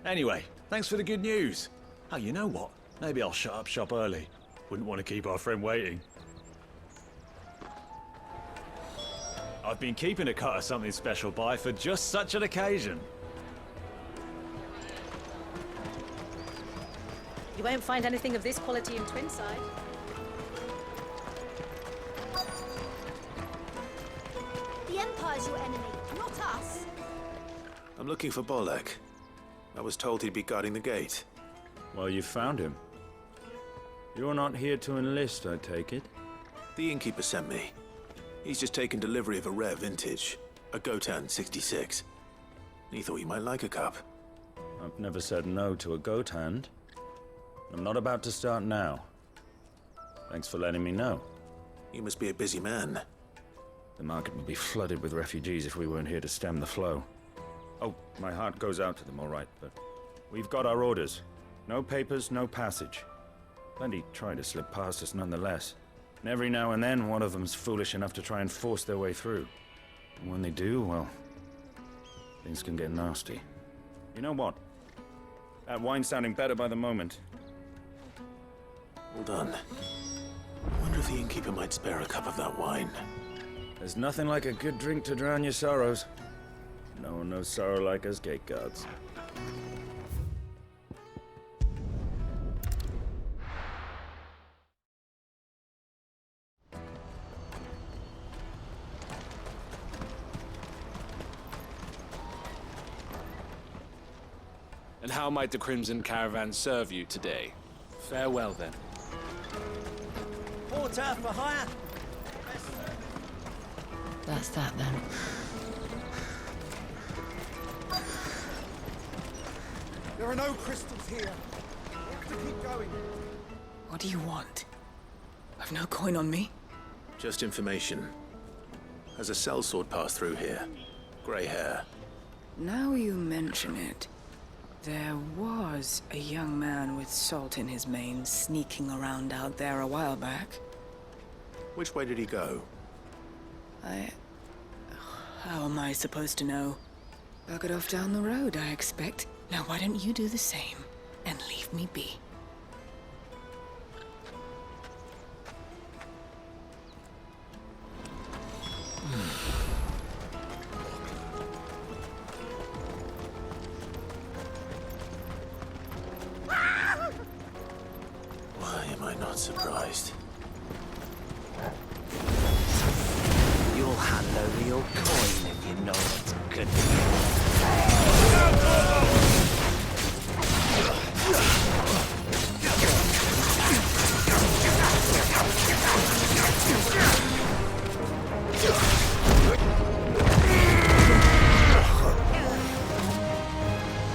Anyway, thanks for the good news. Oh, you know what? Maybe I'll shut up shop early. Wouldn't want to keep our friend waiting. I've been keeping a cut of something special by for just such an occasion. You won't find anything of this quality in Twinside. The Empire's your enemy, not us. I'm looking for Bolek. I was told he'd be guarding the gate. Well, you found him. You're not here to enlist, I take it? The innkeeper sent me. He's just taken delivery of a rare vintage, a Gotan 66. He thought you might like a cup. I've never said no to a goat hand. I'm not about to start now. Thanks for letting me know. You must be a busy man. The market would be flooded with refugees if we weren't here to stem the flow. Oh, my heart goes out to them, all right, but we've got our orders. No papers, no passage. Plenty try to slip past us nonetheless. And every now and then, one of them's foolish enough to try and force their way through. And when they do, well, Things can get nasty. You know what? That wine's sounding better by the moment. Well done. I wonder if the innkeeper might spare a cup of that wine. There's nothing like a good drink to drown your sorrows. No one knows sorrow like us gate guards. And how might the Crimson Caravan serve you today? Farewell, then. Porter for hire! That's that, then. There are no crystals here. We have to keep going. What do you want? I've no coin on me. Just information. Has a sellsword passed through here? Grey hair. Now you mention it. There was a young man with salt in his mane sneaking around out there a while back. Which way did he go? How am I supposed to know? Bucket off down the road, I expect. Now why don't you do the same and leave me be? Why am I not surprised? You'll hand over your coin if you know what's good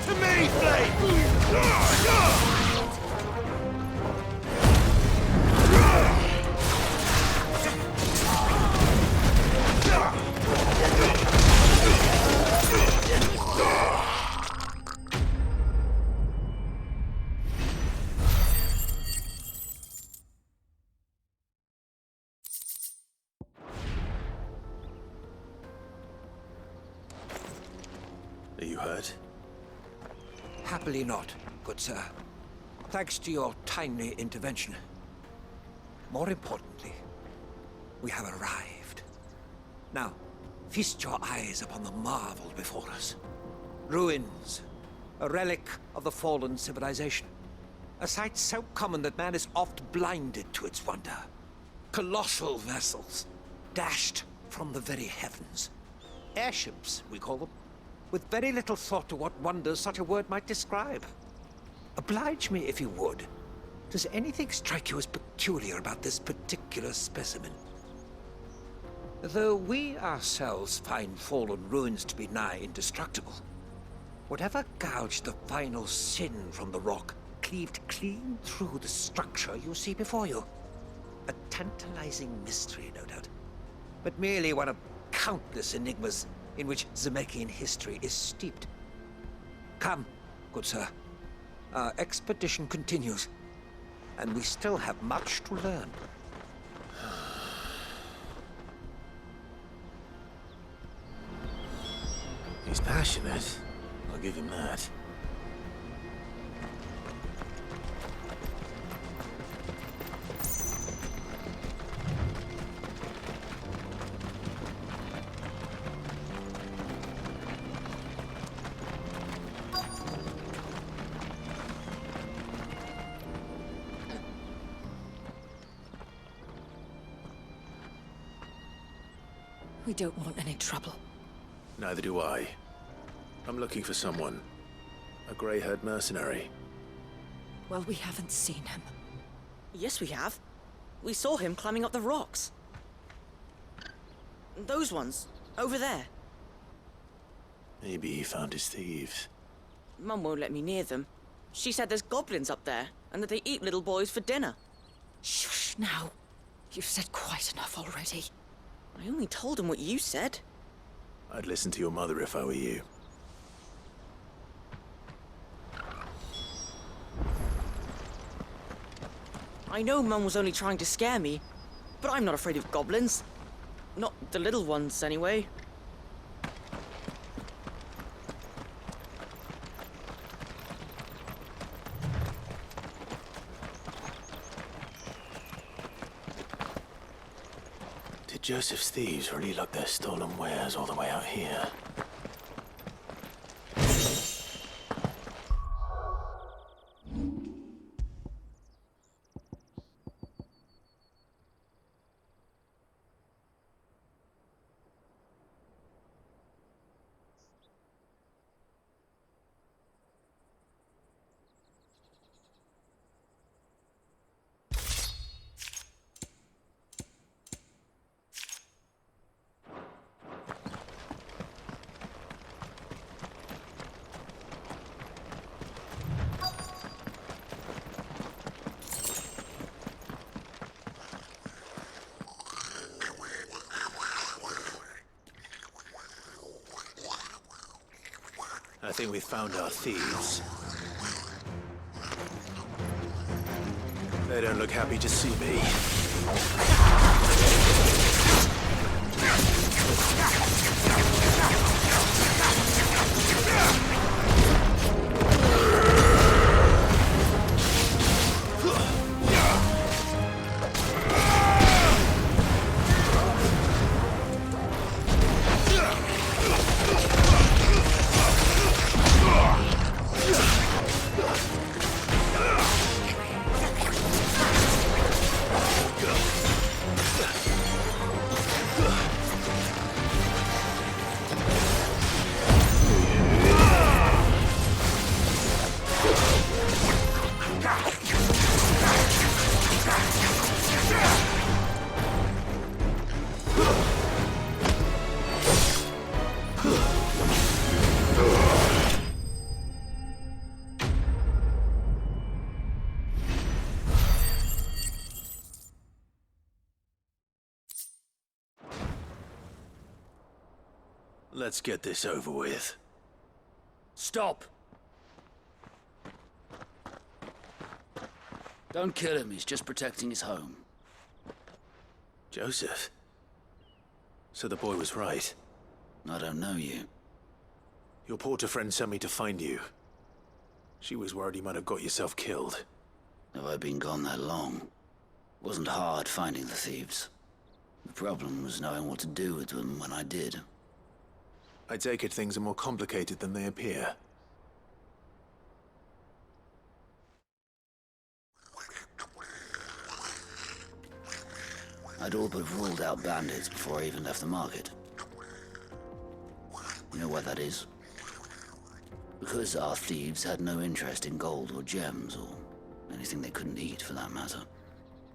To me, Blade! Are you hurt? Happily not, good sir. Thanks to your timely intervention. More importantly, we have arrived. Now, feast your eyes upon the marvel before us. Ruins, a relic of the fallen civilization. A sight so common that man is oft blinded to its wonder. Colossal vessels, dashed from the very heavens. Airships, we call them, with very little thought to what wonders such a word might describe. Oblige me if you would. Does anything strike you as peculiar about this particular specimen? Though we ourselves find fallen ruins to be nigh indestructible, whatever gouged the final sin from the rock cleaved clean through the structure you see before you. A tantalizing mystery, no doubt, but merely one of countless enigmas in which Zemeckyan history is steeped. Come, good sir. Our expedition continues, and we still have much to learn. He's passionate. I'll give him that. We don't want any trouble. Neither do I. I'm looking for someone. A grey-haired mercenary. Well, we haven't seen him. Yes, we have. We saw him climbing up the rocks. Those ones, over there. Maybe he found his thieves. Mum won't let me near them. She said there's goblins up there, and that they eat little boys for dinner. Shush now. You've said quite enough already. I only told him what you said. I'd listen to your mother if I were you. I know Mum was only trying to scare me, but I'm not afraid of goblins. Not the little ones, anyway. Joseph's thieves really lugged their stolen wares all the way out here. I think we found our thieves. They don't look happy to see me. Let's get this over with. Stop! Don't kill him, he's just protecting his home. Joseph? So the boy was right. I don't know you. Your porter friend sent me to find you. She was worried you might have got yourself killed. Have I been gone that long? Wasn't hard finding the thieves. The problem was knowing what to do with them when I did. I take it things are more complicated than they appear. I'd all but ruled out bandits before I even left the market. You know why that is? Because our thieves had no interest in gold or gems, or anything they couldn't eat for that matter.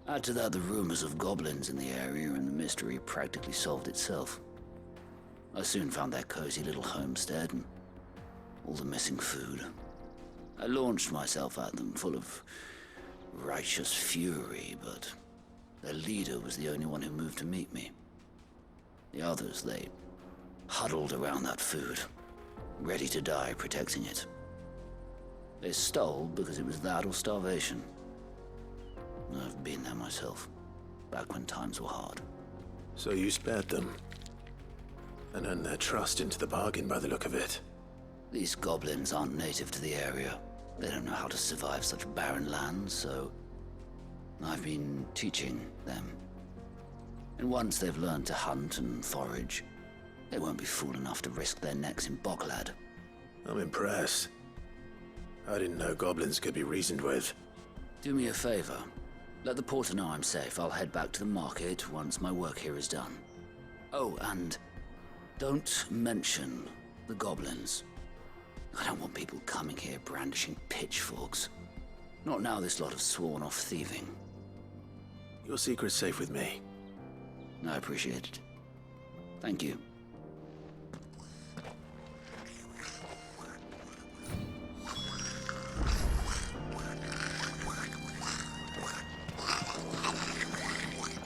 Add to that the rumors of goblins in the area, and the mystery practically solved itself. I soon found their cozy little homestead and all the missing food. I launched myself at them, full of righteous fury, but their leader was the only one who moved to meet me. The others, they huddled around that food, ready to die protecting it. They stole because it was that or starvation. I've been there myself, back when times were hard. So you spared them? And earned their trust into the bargain by the look of it. These goblins aren't native to the area. They don't know how to survive such barren lands, so I've been teaching them. And once they've learned to hunt and forage, they won't be fool enough to risk their necks in Boklad. I'm impressed. I didn't know goblins could be reasoned with. Do me a favor. Let the porter know I'm safe. I'll head back to the market once my work here is done. Oh, and don't mention the goblins. I don't want people coming here brandishing pitchforks. Not now this lot have sworn off thieving. Your secret's safe with me. I appreciate it. Thank you.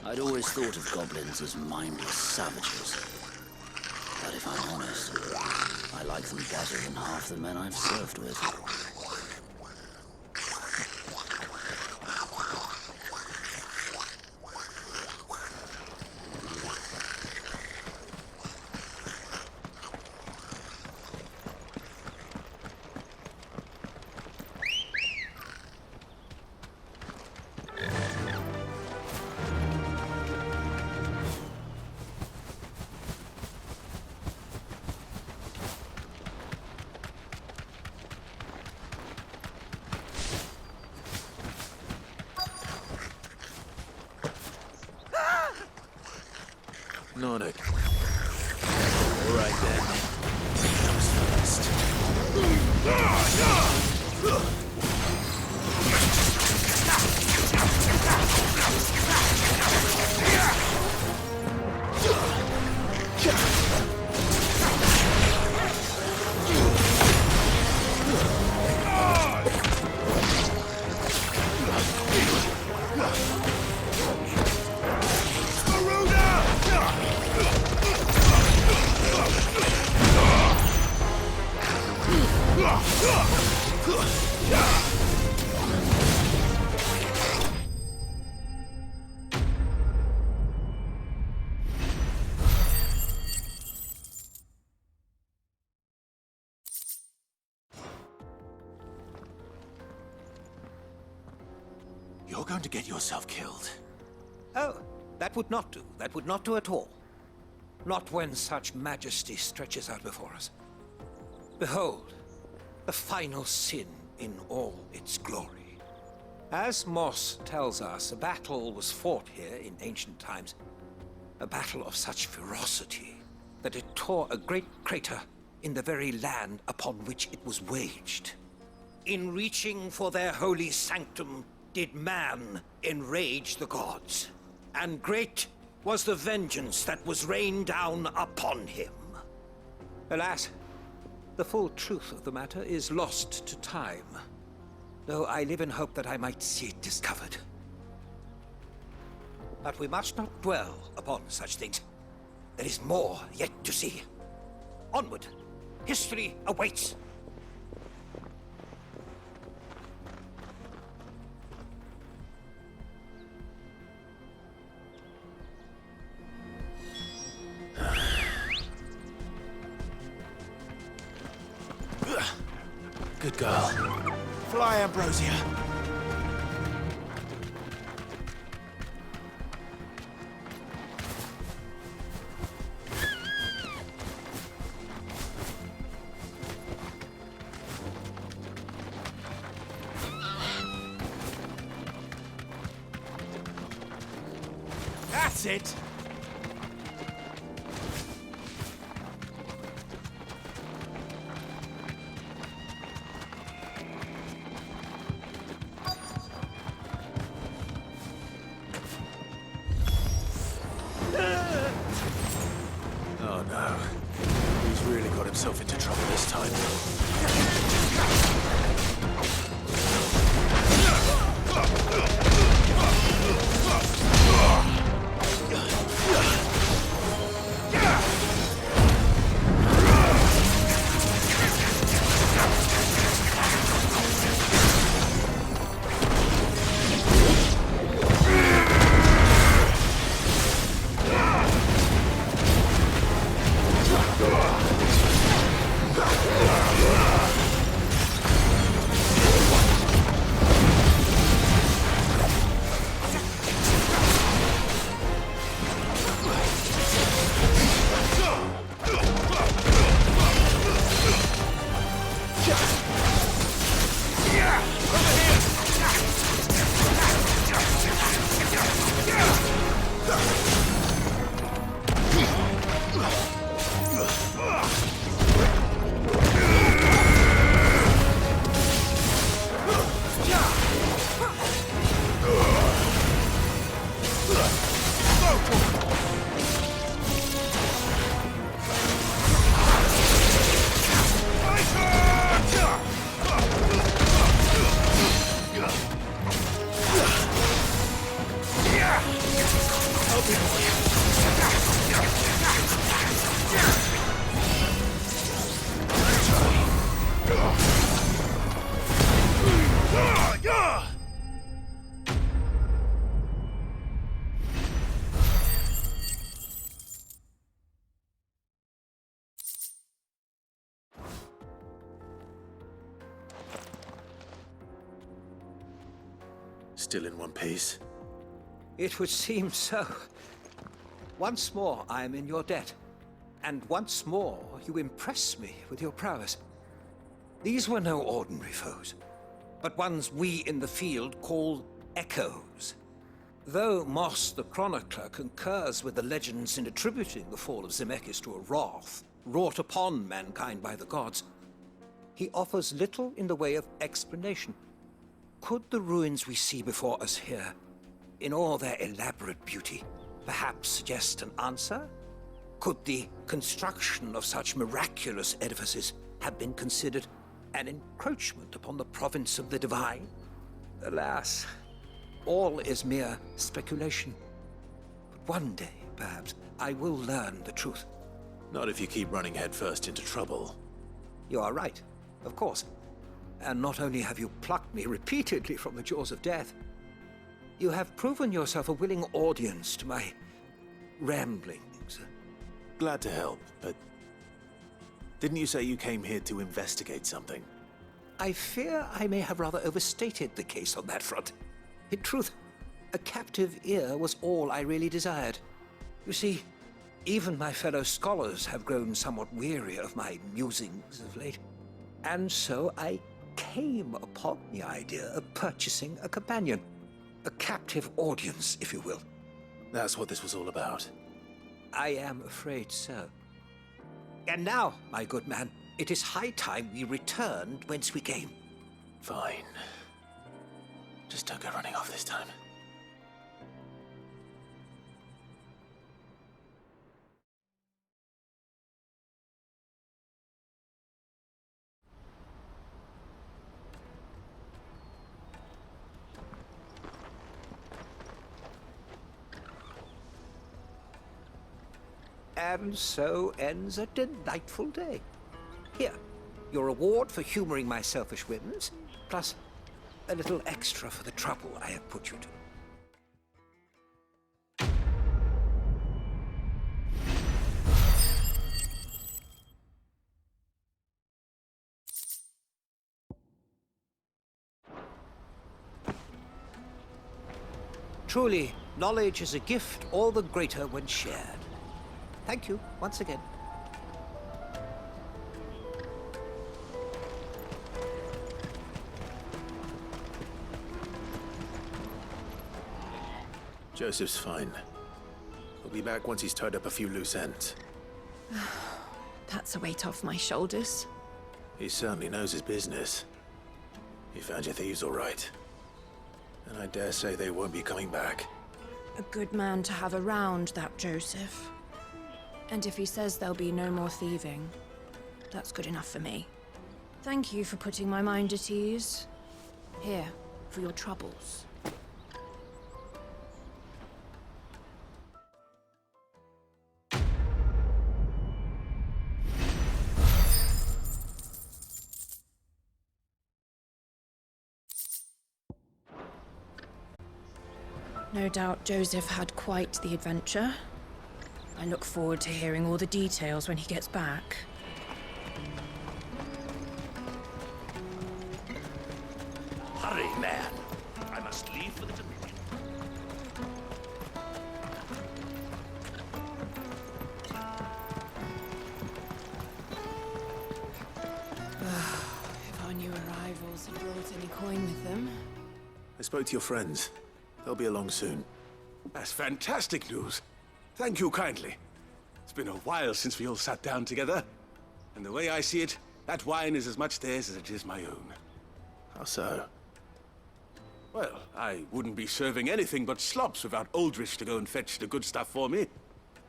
I'd always thought of goblins as mindless savages. But if I'm honest, I like them better than half the men I've served with. on it. All right then. Comes first. You're going to get yourself killed. Oh, that would not do. That would not do at all. Not when such majesty stretches out before us. Behold, the final sin in all its glory. As Moss tells us, a battle was fought here in ancient times. A battle of such ferocity that it tore a great crater in the very land upon which it was waged. In reaching for their holy sanctum, did man enrage the gods, and great was the vengeance that was rained down upon him. Alas, the full truth of the matter is lost to time, though I live in hope that I might see it discovered. But we must not dwell upon such things. There is more yet to see. Onward! History awaits! Good girl. Fly, Ambrosia. That's it. Oh no. He's really got himself into trouble this time. Still in one piece? It would seem so. Once more I am in your debt, and once more you impress me with your prowess. These were no ordinary foes, but ones we in the field call echoes. Though Moss the Chronicler concurs with the legends in attributing the fall of Zemeckis to a wrath wrought upon mankind by the gods, he offers little in the way of explanation. Could the ruins we see before us here, in all their elaborate beauty, perhaps suggest an answer? Could the construction of such miraculous edifices have been considered an encroachment upon the province of the divine? Alas, all is mere speculation. But one day, perhaps, I will learn the truth. Not if you keep running headfirst into trouble. You are right, of course. And not only have you plucked me repeatedly from the jaws of death, you have proven yourself a willing audience to my ramblings. Glad to help, but didn't you say you came here to investigate something? I fear I may have rather overstated the case on that front. In truth, a captive ear was all I really desired. You see, even my fellow scholars have grown somewhat weary of my musings of late. And so I came upon the idea of purchasing a companion. A captive audience, if you will. That's what this was all about. I am afraid so. And now, my good man, it is high time we returned whence we came. Fine. Just don't go running off this time. And so ends a delightful day. Here, your reward for humoring my selfish whims, plus a little extra for the trouble I have put you to. Truly, knowledge is a gift all the greater when shared. Thank you, once again. Joseph's fine. He'll be back once he's tied up a few loose ends. That's a weight off my shoulders. He certainly knows his business. He found your thieves all right. And I dare say they won't be coming back. A good man to have around, that Joseph. And if he says there'll be no more thieving, that's good enough for me. Thank you for putting my mind at ease. Here, for your troubles. No doubt Joseph had quite the adventure. I look forward to hearing all the details when he gets back. Hurry, man! I must leave for the Dominion. If our new arrivals had brought any coin with them. I spoke to your friends. They'll be along soon. That's fantastic news. Thank you kindly. It's been a while since we all sat down together. And the way I see it, that wine is as much theirs as it is my own. How so? Well, I wouldn't be serving anything but slops without Aldrich to go and fetch the good stuff for me.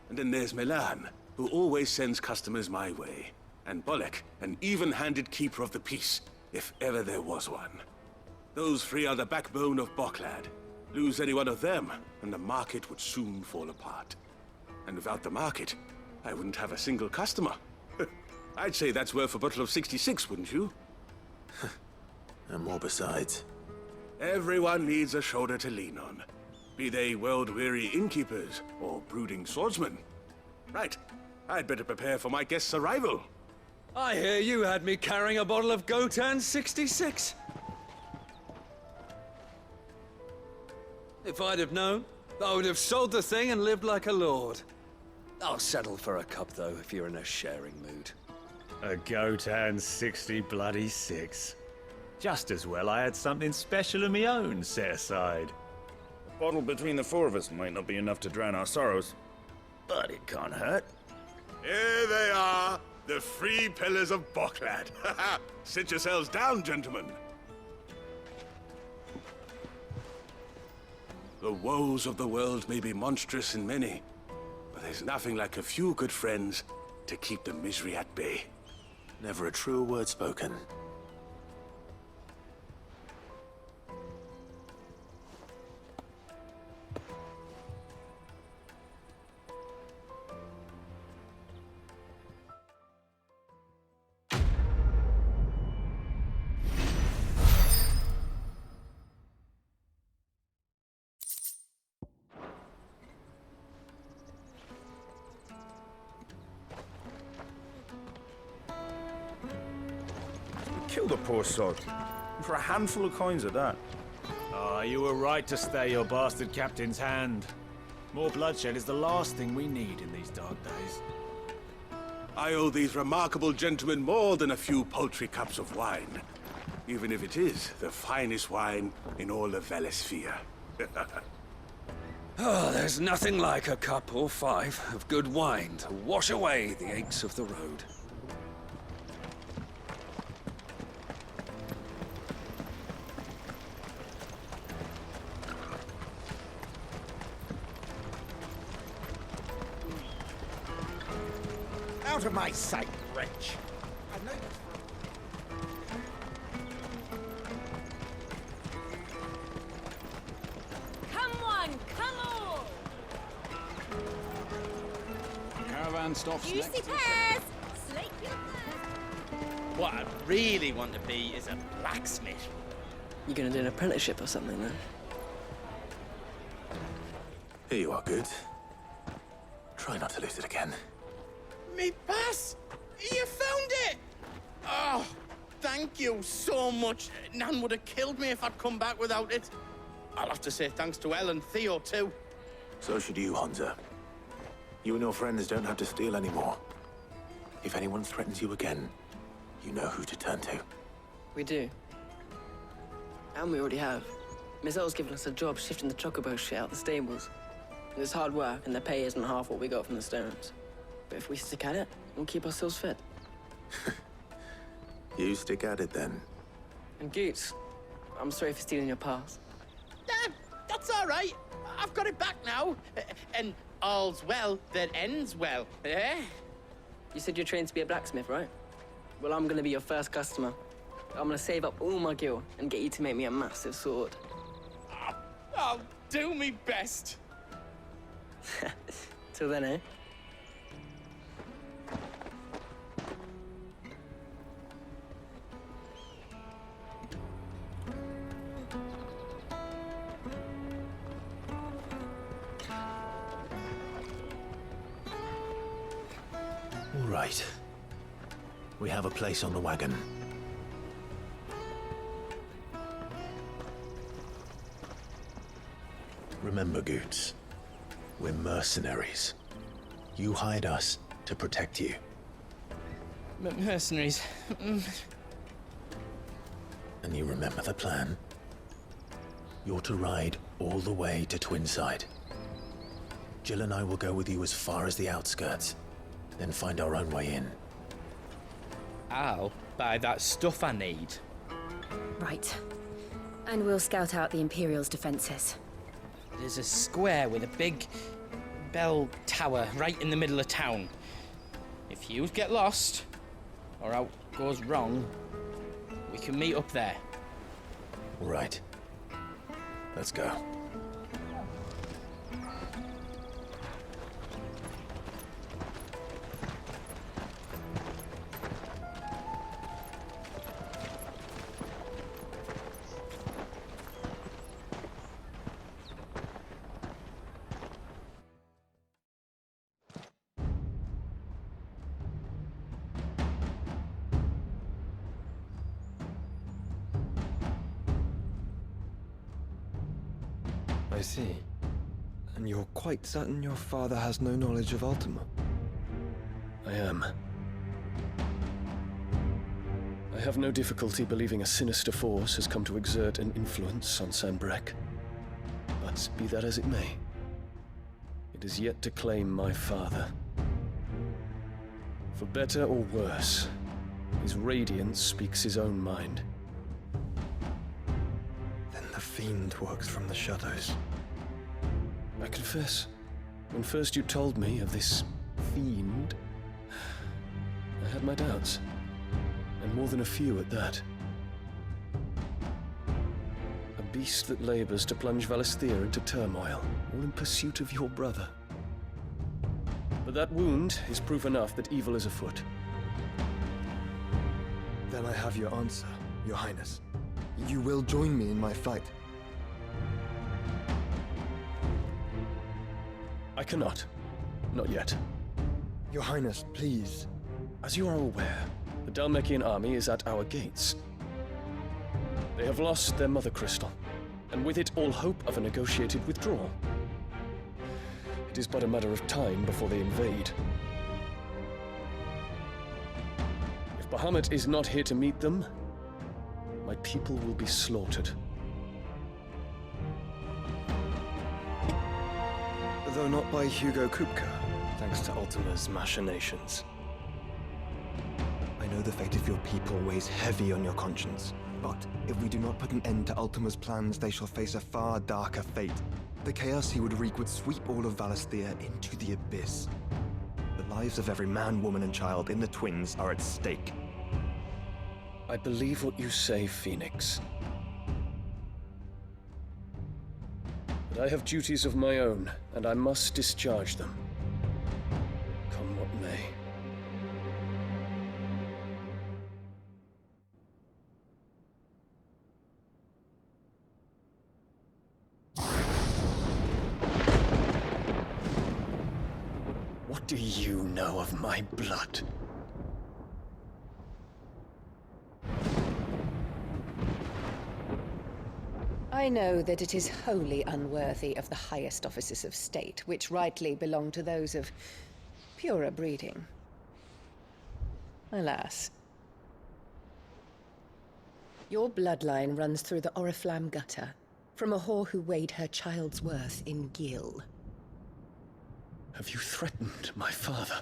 And then there's Milan, who always sends customers my way. And Bolek, an even-handed keeper of the peace, if ever there was one. Those three are the backbone of Boklad. Lose any one of them, and the market would soon fall apart. And without the market, I wouldn't have a single customer. I'd say that's worth a bottle of 66, wouldn't you? And more besides. Everyone needs a shoulder to lean on. Be they world-weary innkeepers or brooding swordsmen. Right, I'd better prepare for my guest's arrival. I hear you had me carrying a bottle of Gotan 66. If I'd have known, I would have sold the thing and lived like a lord. I'll settle for a cup, though, if you're in a sharing mood. A Gotan 60 bloody 6. Just as well I had something special of my own set aside. Bottle between the four of us might not be enough to drown our sorrows, but it can't hurt. Here they are, the free pillars of Boklad. Sit yourselves down, gentlemen. The woes of the world may be monstrous in many, but there's nothing like a few good friends to keep the misery at bay. Never a truer word spoken. Kill the poor sod. For a handful of coins at that. Ah, you were right to stay your bastard captain's hand. More bloodshed is the last thing we need in these dark days. I owe these remarkable gentlemen more than a few paltry cups of wine, even if it is the finest wine in all of Valisphere. Oh, there's nothing like a cup or five of good wine to wash away the aches of the road. Out of my sight, wretch! Come on, come on! Caravan stops Juicy next. pears! Slake your thirst! What I really want to be is a blacksmith. You gonna do an apprenticeship or something, then? Here you are, good. Try not to lose it again. Me pass! You found it! Oh, thank you so much. Nan would have killed me if I'd come back without it. I'll have to say thanks to Elle and Theo, too. So should you, Hansa. You and your friends don't have to steal anymore. If anyone threatens you again, you know who to turn to. We do. And we already have. Miss Elle's given us a job shifting the chocobo shit out the stables. It's hard work, and the pay isn't half what we got from the stones. But if we stick at it, we'll keep ourselves fit. You stick at it, then. And Goots, I'm sorry for stealing your pass. That's all right. I've got it back now. And all's well that ends well, eh? You said you're trained to be a blacksmith, right? Well, I'm gonna be your first customer. I'm gonna save up all my gil and get you to make me a massive sword. I'll do me best. Till then, eh? All right. We have a place on the wagon. Remember, Goots, we're mercenaries. You hired us to protect you. Mercenaries. And you remember the plan? You're to ride all the way to Twinside. Jill and I will go with you as far as the outskirts, then find our own way in. I'll buy that stuff I need. Right. And we'll scout out the Imperial's defenses. There's a square with a big bell tower right in the middle of town. If you get lost, or out goes wrong, we can meet up there. All right. Let's go. I see. And you're quite certain your father has no knowledge of Ultima? I am. I have no difficulty believing a sinister force has come to exert an influence on Sanbreque. But But be that as it may, it is yet to claim my father. For better or worse, his radiance speaks his own mind. Then the fiend works from the shadows. I confess, when first you told me of this fiend, I had my doubts, and more than a few at that. A beast that labors to plunge Valisthea into turmoil, all in pursuit of your brother. But that wound is proof enough that evil is afoot. Then I have your answer, Your Highness. You will join me in my fight. I cannot. Not yet. Your Highness, please. As you are aware, the Dhalmekian army is at our gates. They have lost their Mothercrystal, and with it all hope of a negotiated withdrawal. It is but a matter of time before they invade. If Bahamut is not here to meet them, my people will be slaughtered. Though not by Hugo Kupka, thanks to Ultima's machinations. I know the fate of your people weighs heavy on your conscience, but if we do not put an end to Ultima's plans, they shall face a far darker fate. The chaos he would wreak would sweep all of Valisthea into the abyss. The lives of every man, woman, and child in the Twins are at stake. I believe what you say, Phoenix. But I have duties of my own, and I must discharge them. Come what may. What do you know of my blood? I know that it is wholly unworthy of the highest offices of state, which rightly belong to those of purer breeding. Alas. Your bloodline runs through the Oriflamme gutter, from a whore who weighed her child's worth in gil. Have you threatened my father?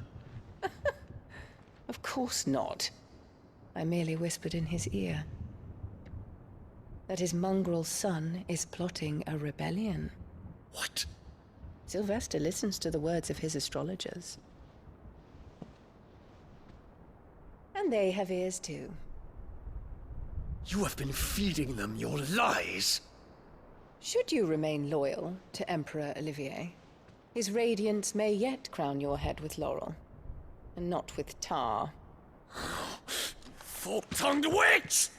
Of course not. I merely whispered in his ear that his mongrel son is plotting a rebellion. What? Sylvester listens to the words of his astrologers. And they have ears too. You have been feeding them your lies! Should you remain loyal to Emperor Olivier, his radiance may yet crown your head with laurel, and not with tar. Fork-tongued witch!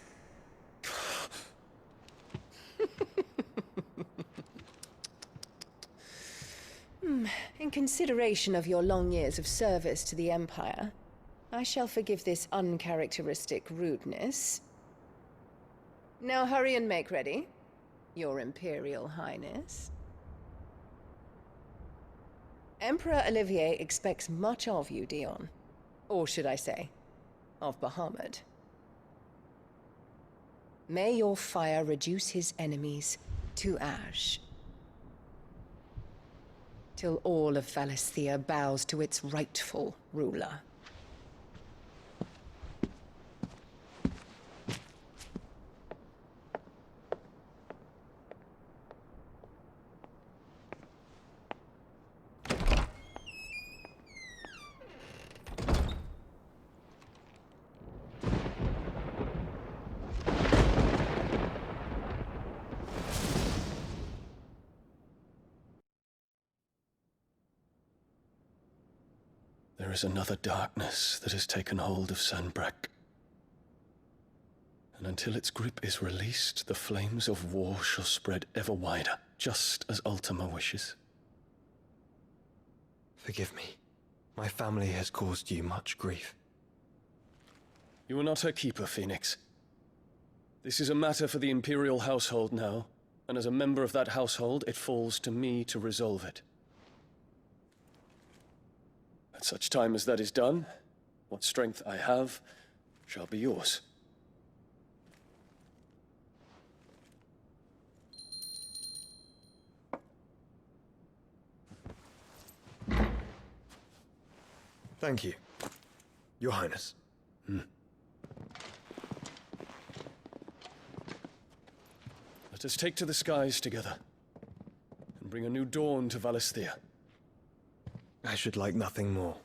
In consideration of your long years of service to the Empire, I shall forgive this uncharacteristic rudeness. Now hurry and make ready, Your Imperial Highness. Emperor Olivier expects much of you, Dion. Or should I say, of Bahamut. May your fire reduce his enemies to ash, till all of Valisthea bows to its rightful ruler. There is another darkness that has taken hold of Sanbreque. And until its grip is released, the flames of war shall spread ever wider, just as Ultima wishes. Forgive me. My family has caused you much grief. You are not her keeper, Phoenix. This is a matter for the Imperial household now, and as a member of that household, it falls to me to resolve it. At such time as that is done, what strength I have shall be yours. Thank you, Your Highness. Let us take to the skies together, and bring a new dawn to Valisthea. I should like nothing more.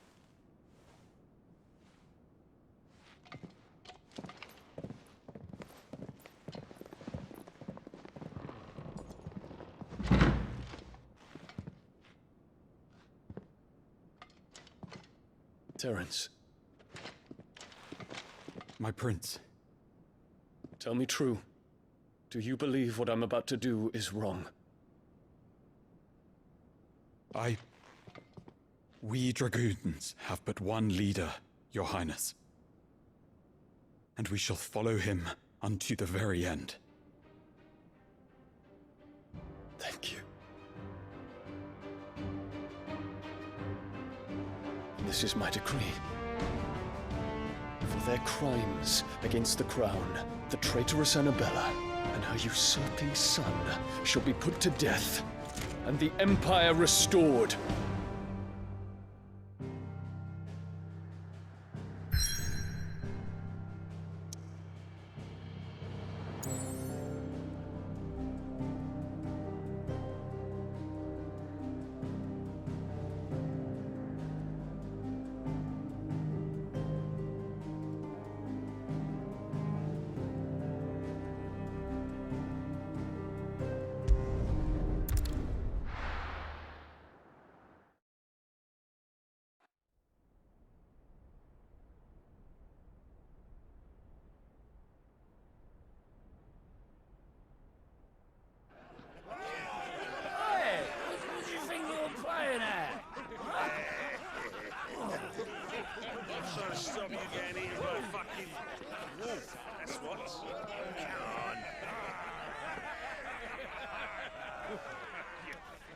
Terence. My prince. Tell me true. Do you believe what I'm about to do is wrong? We dragoons have but one leader, Your Highness. And we shall follow him unto the very end. Thank you. This is my decree. For their crimes against the crown, the traitorous Annabella and her usurping son shall be put to death, and the Empire restored.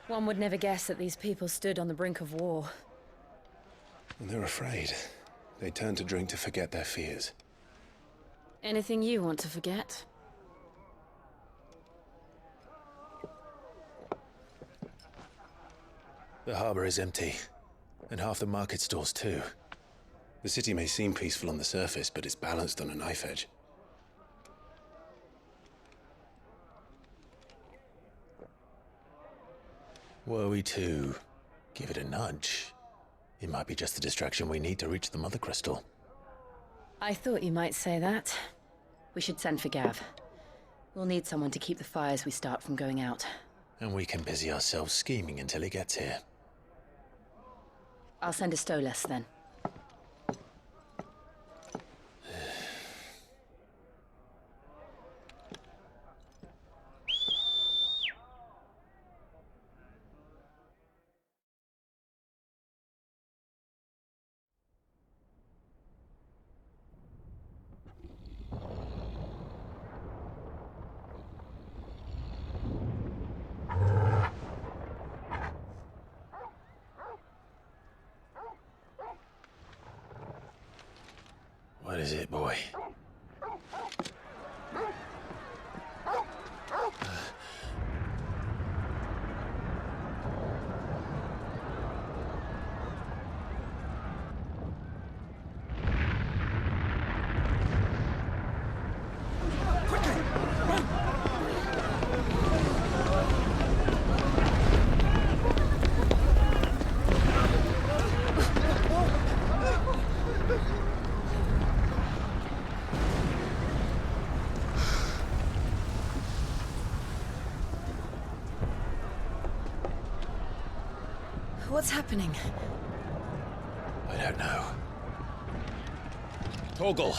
One would never guess that these people stood on the brink of war. And they're afraid. They turn to drink to forget their fears. Anything you want to forget? The harbor is empty, and half the market stalls too. The city may seem peaceful on the surface, but it's balanced on a knife edge. Were we to give it a nudge, it might be just the distraction we need to reach the Mothercrystal. I thought you might say that. We should send for Gav. We'll need someone to keep the fires we start from going out. And we can busy ourselves scheming until he gets here. I'll send a Stolas then. What is it, boy? What's happening? I don't know. Torgal!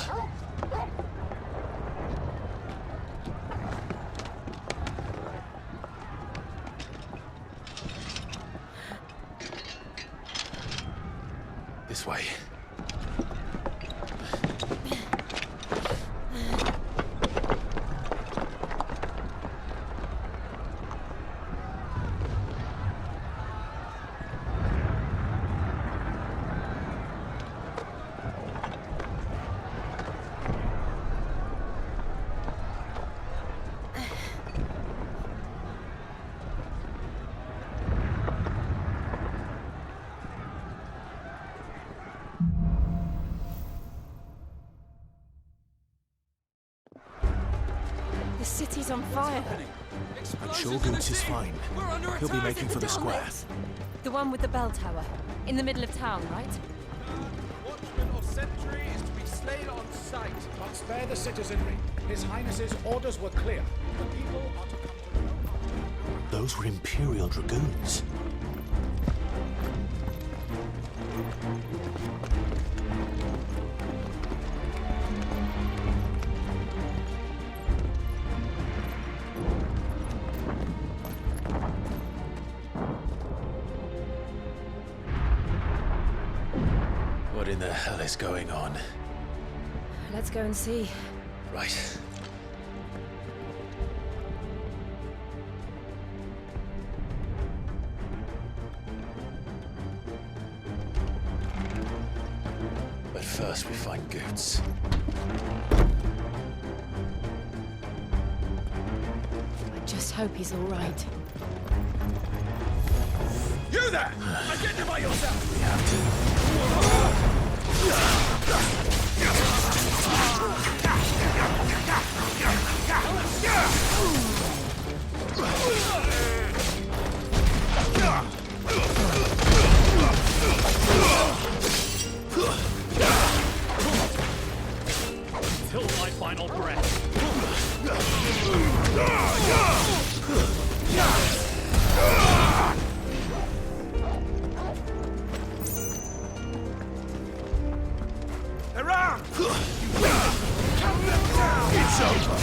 This way. The city's on fire. I'm sure Goots is fine. He'll be making for the square. The one with the bell tower. In the middle of town, right? Watchman or sentry is to be slain on sight. But spare the citizenry. His Highness's orders were clear. The people are to come to no harm. Those were Imperial Dragoons. What in the hell is going on? Let's go and see. Right. But first we find Goots. I just hope he's all right. You there! Identify yourself! We have to. Till my final breath. Hurrah! Cut them down! It's over!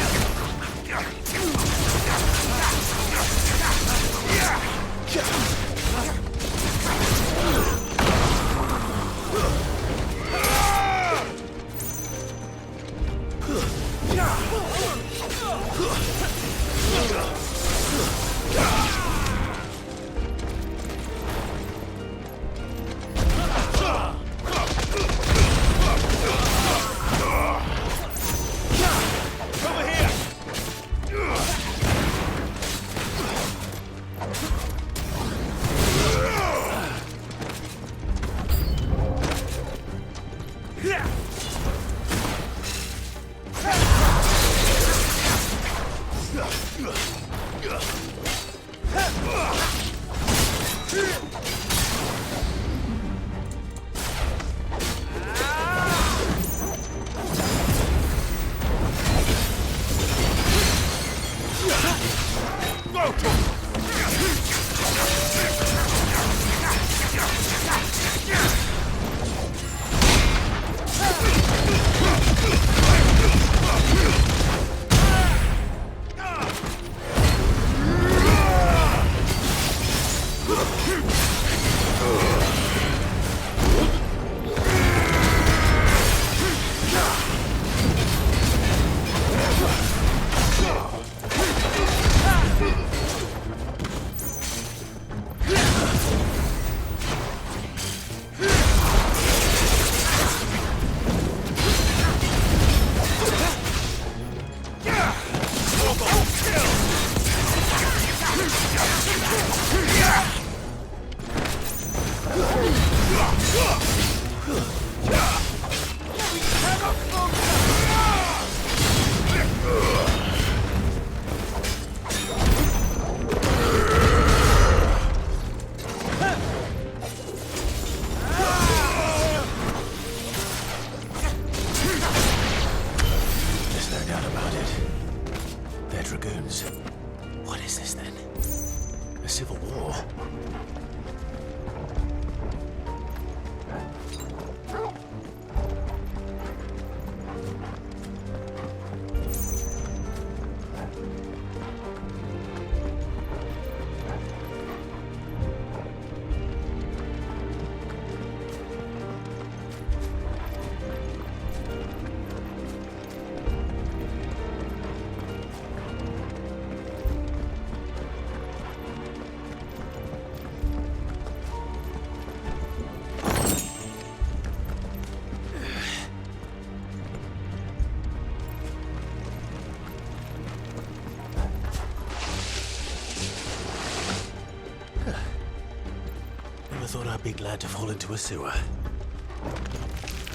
Thought I'd be glad to fall into a sewer.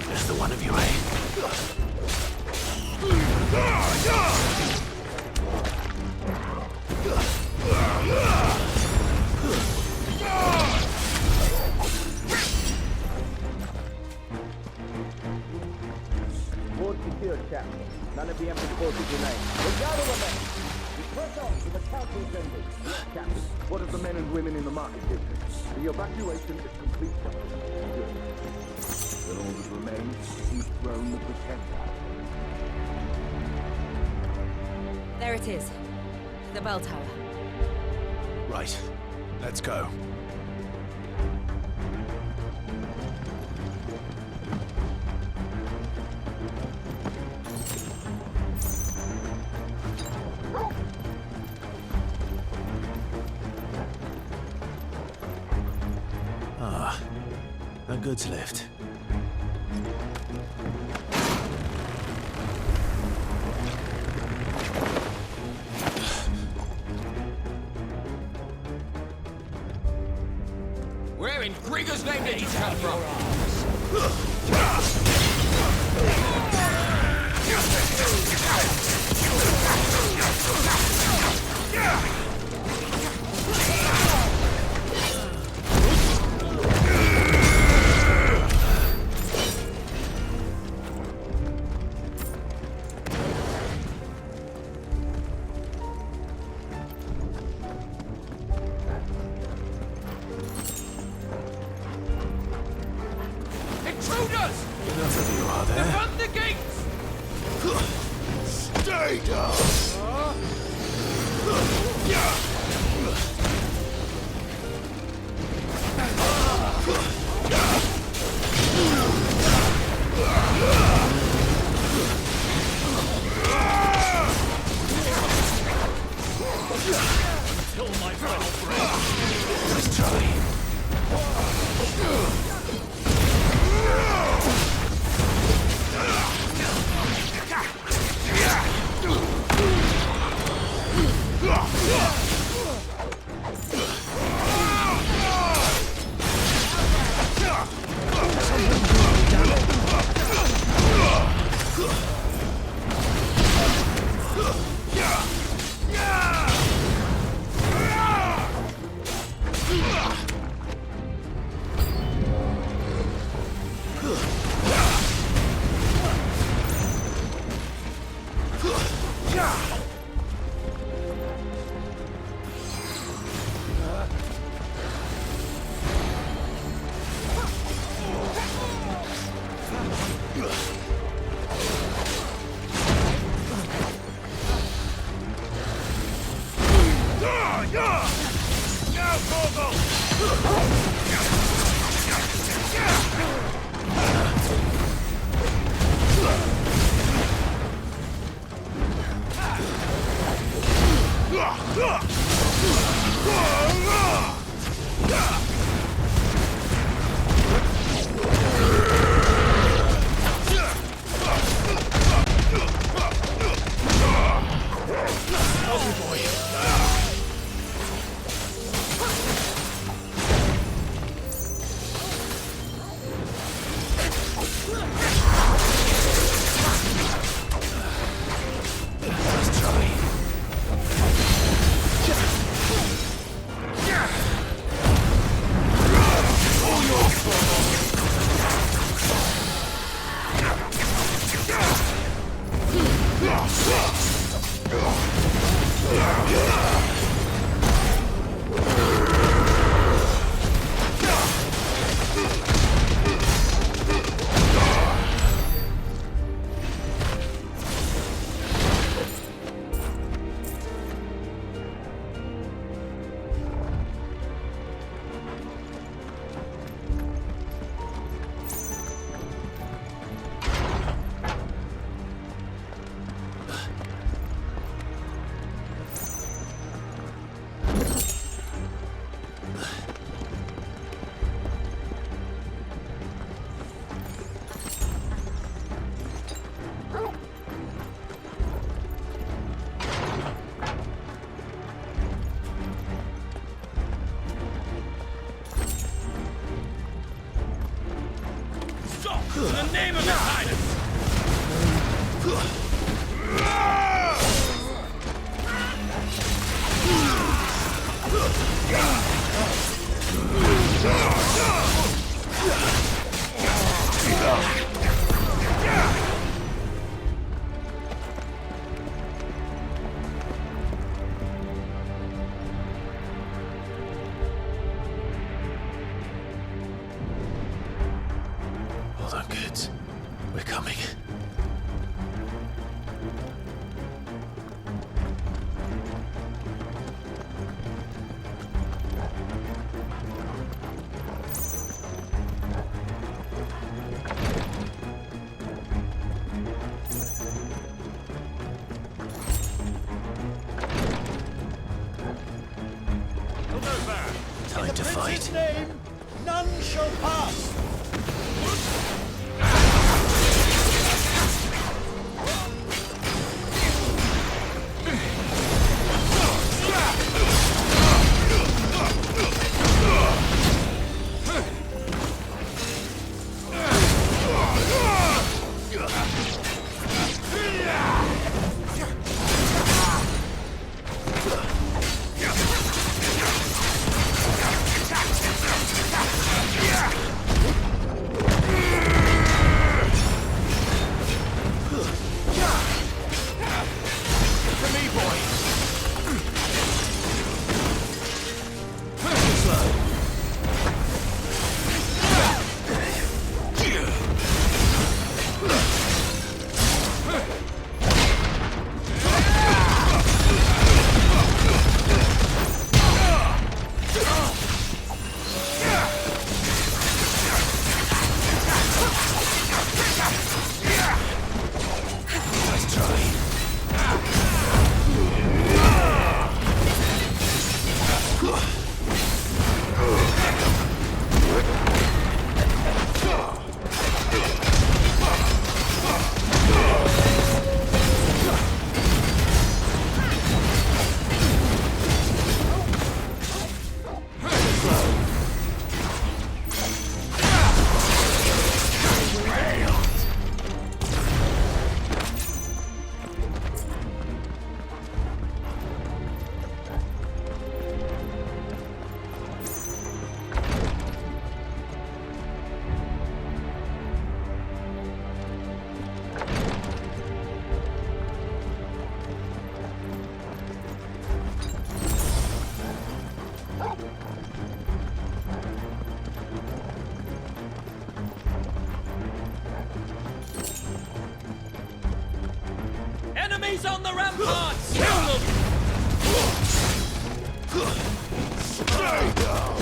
Just the one of you, eh? Gather the men. We press on to the council chambers. Captain, what of the men and women in the market district? The evacuation is complete. Good. Then all that remains is to dethrone the pretender. There it is. The bell tower. Right. Let's go. Ah, a goods lift. Where in Grigger's name did he come from? Intruders! Enough of you, are there? Defend the gates! Stay down! Until my final breath! Let's try. In the name of His Highness! to fight. Name, none shall pass. Enemies on the ramparts! Kill them! Stay down!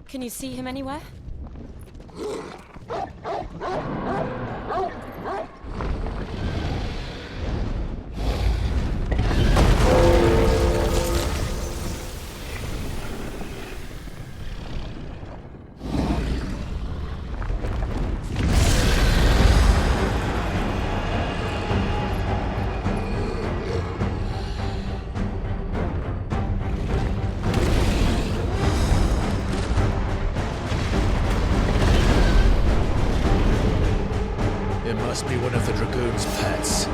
Can you see him anywhere? Must be one of the Dragoon's pets.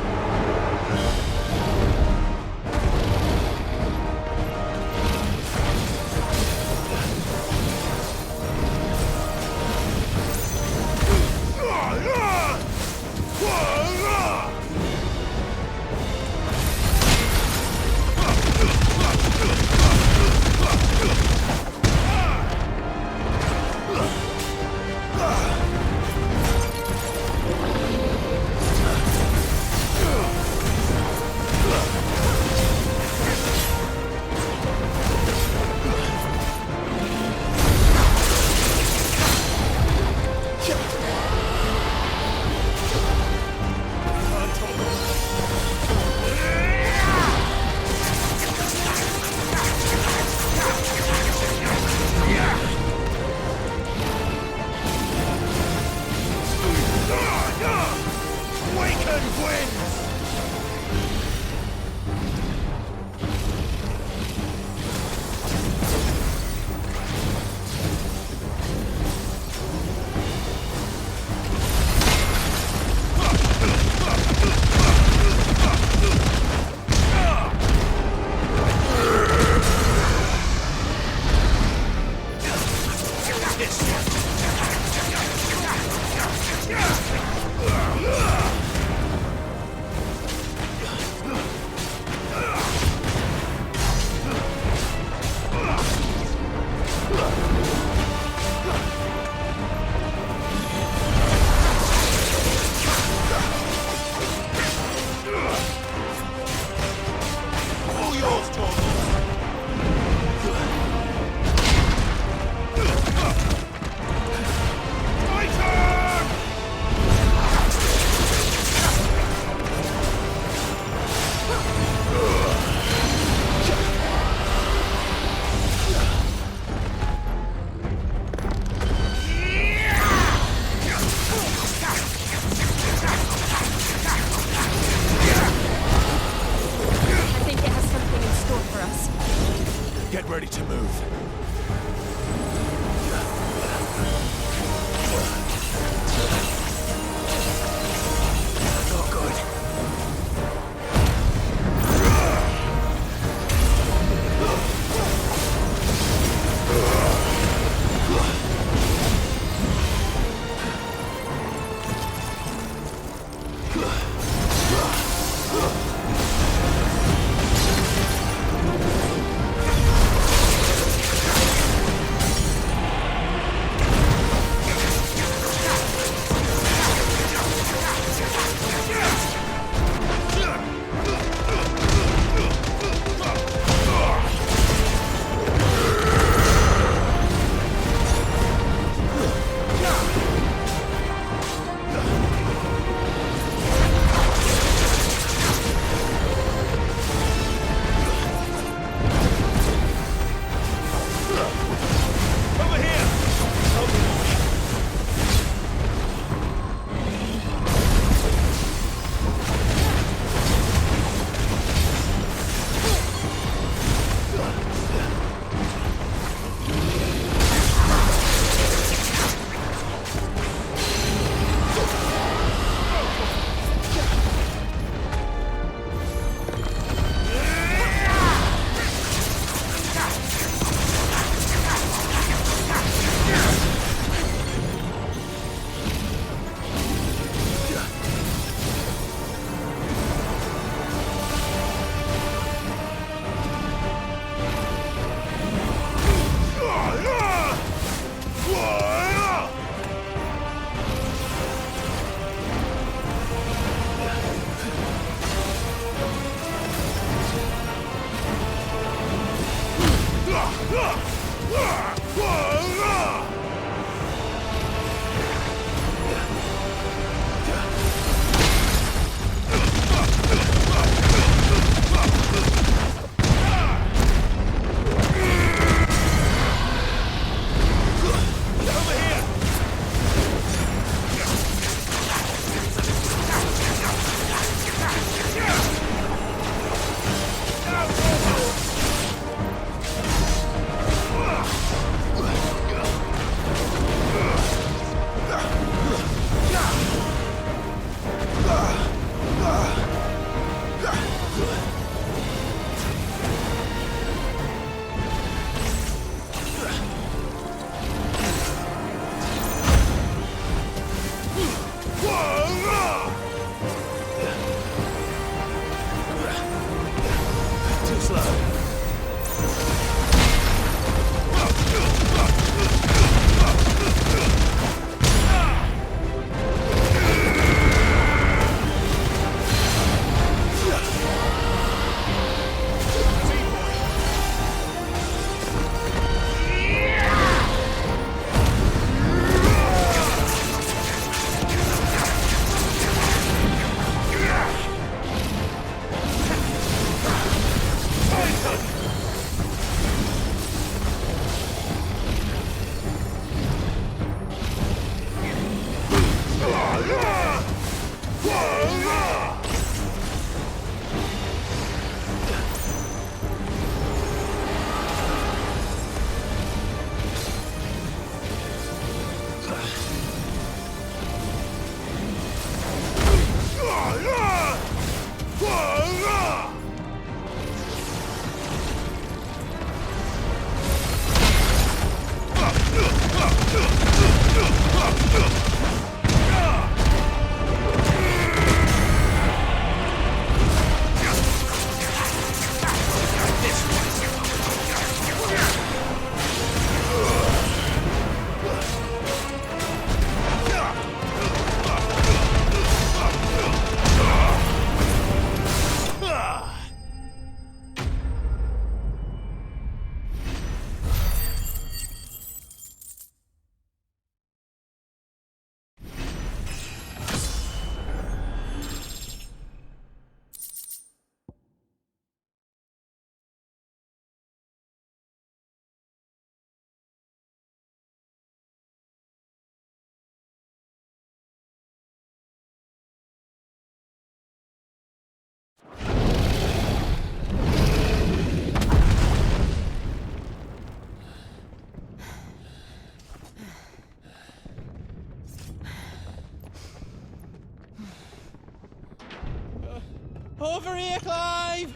Over here, Clive!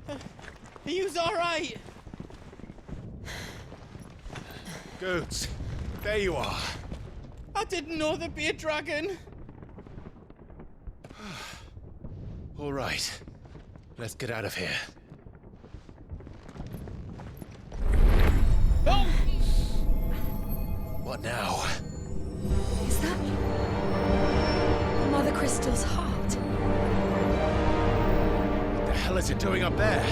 Are you alright? Goods, there you are. I didn't know there'd be a dragon. All right, let's get out of here. Oh! What now? Is that Mothercrystal's heart? What the hell is it doing up there?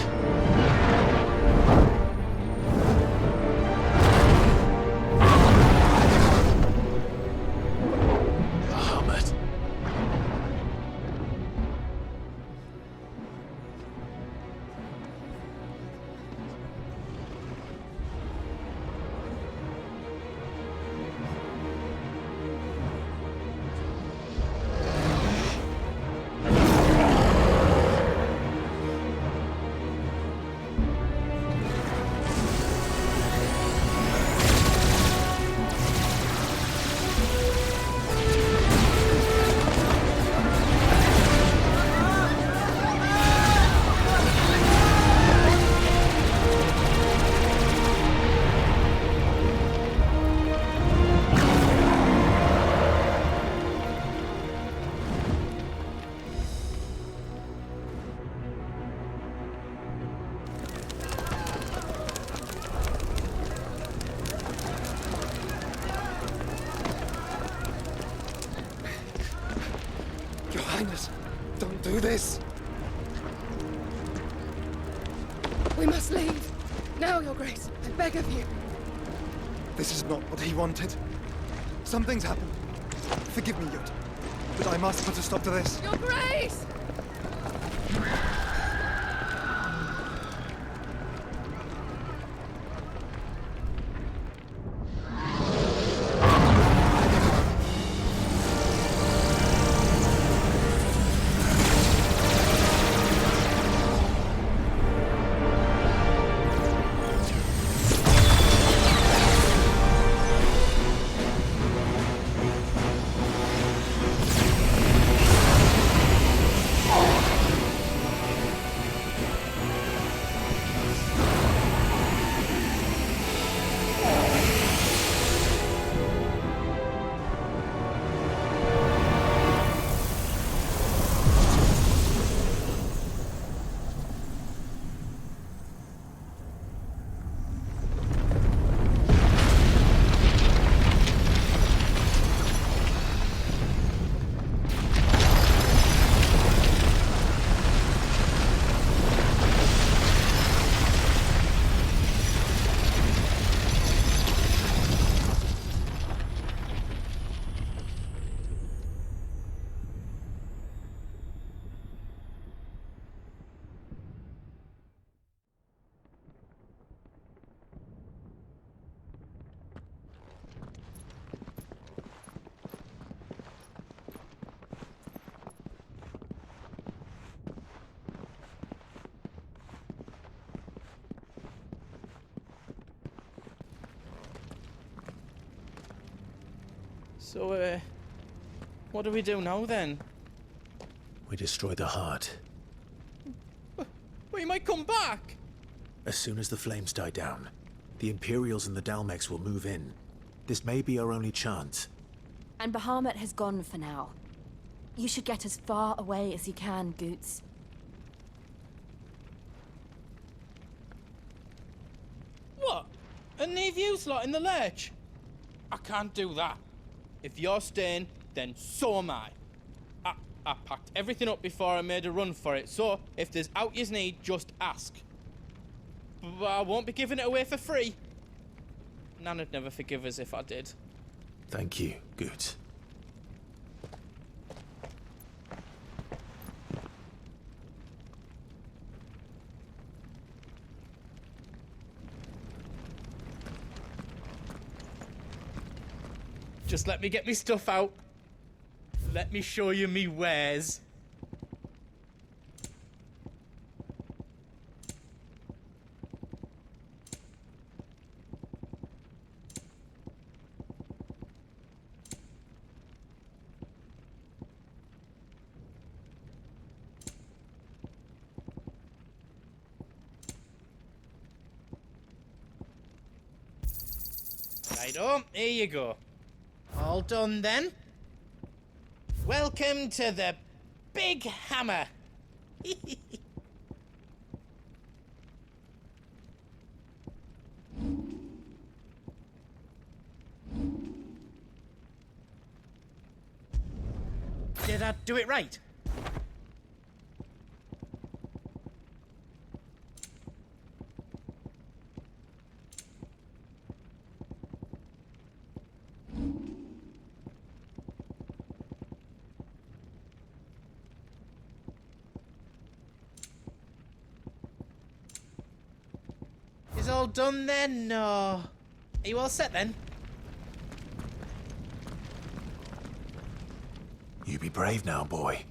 Bahamut. Your Highness, don't do this! We must leave. Now, Your Grace. I beg of you. This is not what he wanted. Something's happened. Forgive me, Yut, but I must put a stop to this. Your Grace! So, what do we do now then? We destroy the heart. We might come back! As soon as the flames die down, the Imperials and the Dalmex will move in. This may be our only chance. And Bahamut has gone for now. You should get as far away as you can, Goots. What? And leave you lot in the lurch? I can't do that. If you're staying, then so am I. I packed everything up before I made a run for it, so if there's out you need, just ask. But I won't be giving it away for free. Nana'd never forgive us if I did. Thank you, Goots. Just let me get me stuff out. Let me show you me wares. Righto, here you go. All done then. Welcome to the Big Hammer. Did I do it right? Is all done then? No. Are you all set then? You be brave now, boy.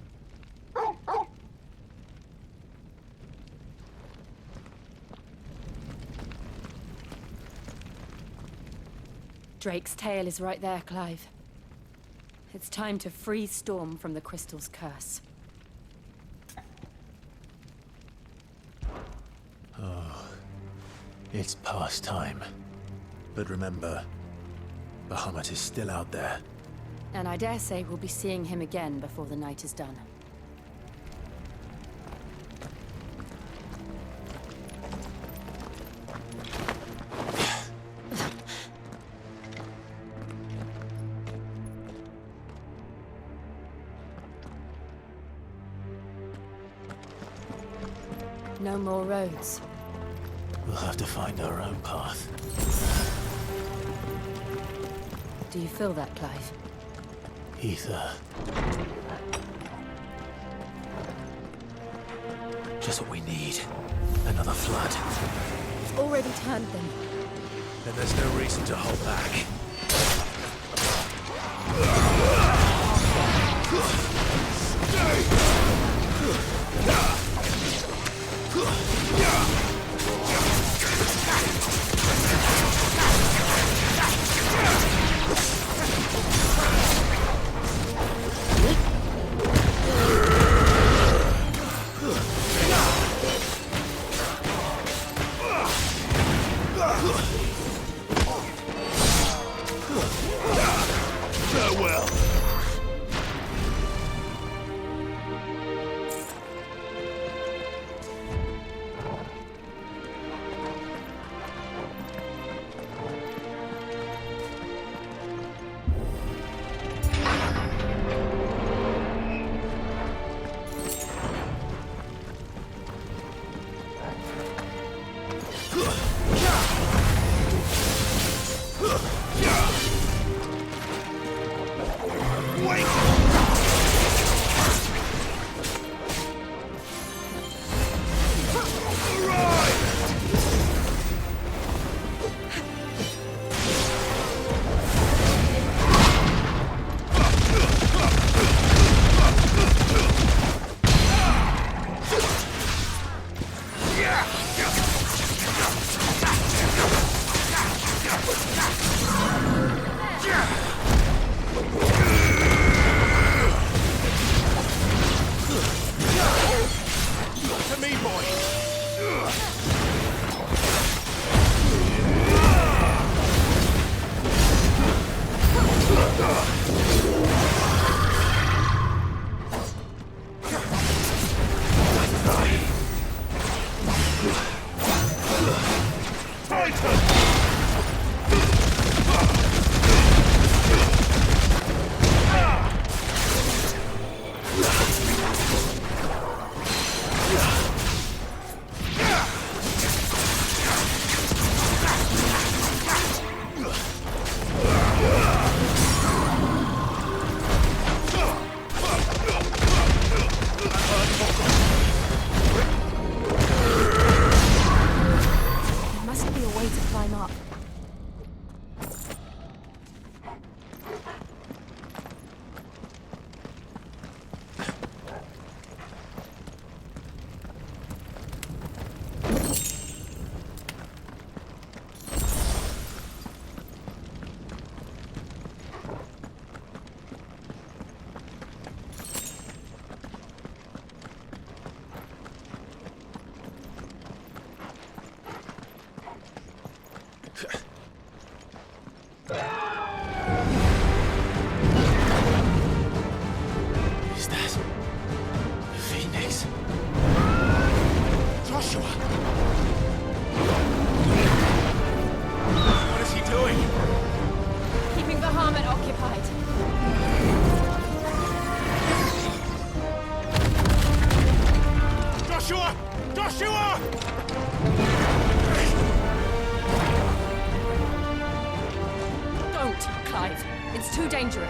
Drake's tail is right there, Clive. It's time to free Storm from the Crystal's curse. Oh, it's past time. But remember, Bahamut is still out there. And I dare say we'll be seeing him again before the night is done. No more roads. We'll have to find our own path. Do you feel that, Clive? Ether. Just what we need. Another flood. It's already turned them. Then there's no reason to hold back. Farewell.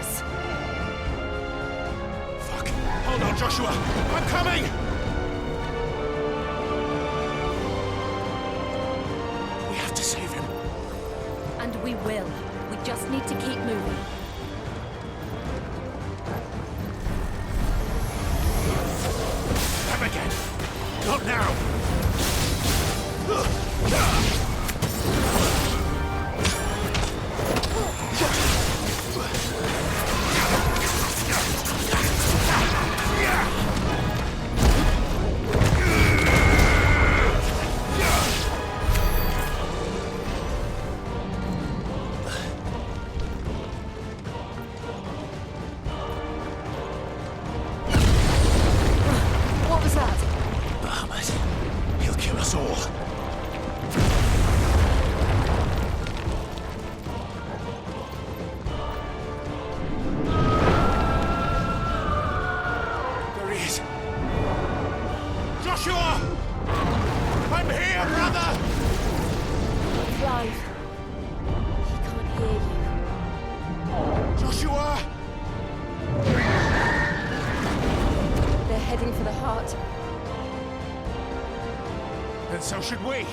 us. Fuck! Hold on, Joshua! I'm coming! We have to save him. And we will. We just need to keep moving. Them again! Not now! What was that? Bahamut. He'll kill us all. There he is. Joshua! I'm here, brother! Clive. He can't hear you. Joshua! They're heading for the heart. And so should we.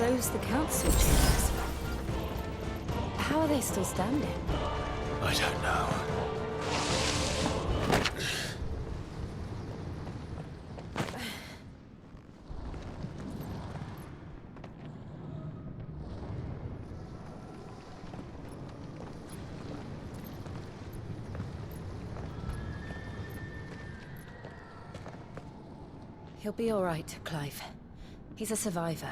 those the council chambers? How are they still standing? I don't know. He'll be all right, Clive. He's a survivor.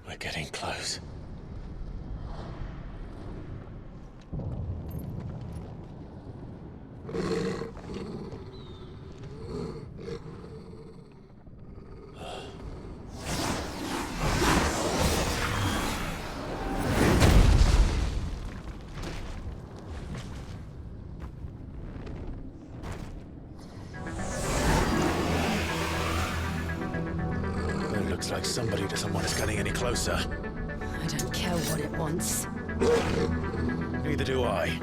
We're getting close. Looks like somebody doesn't want us getting any closer. I don't care what it wants. Neither do I.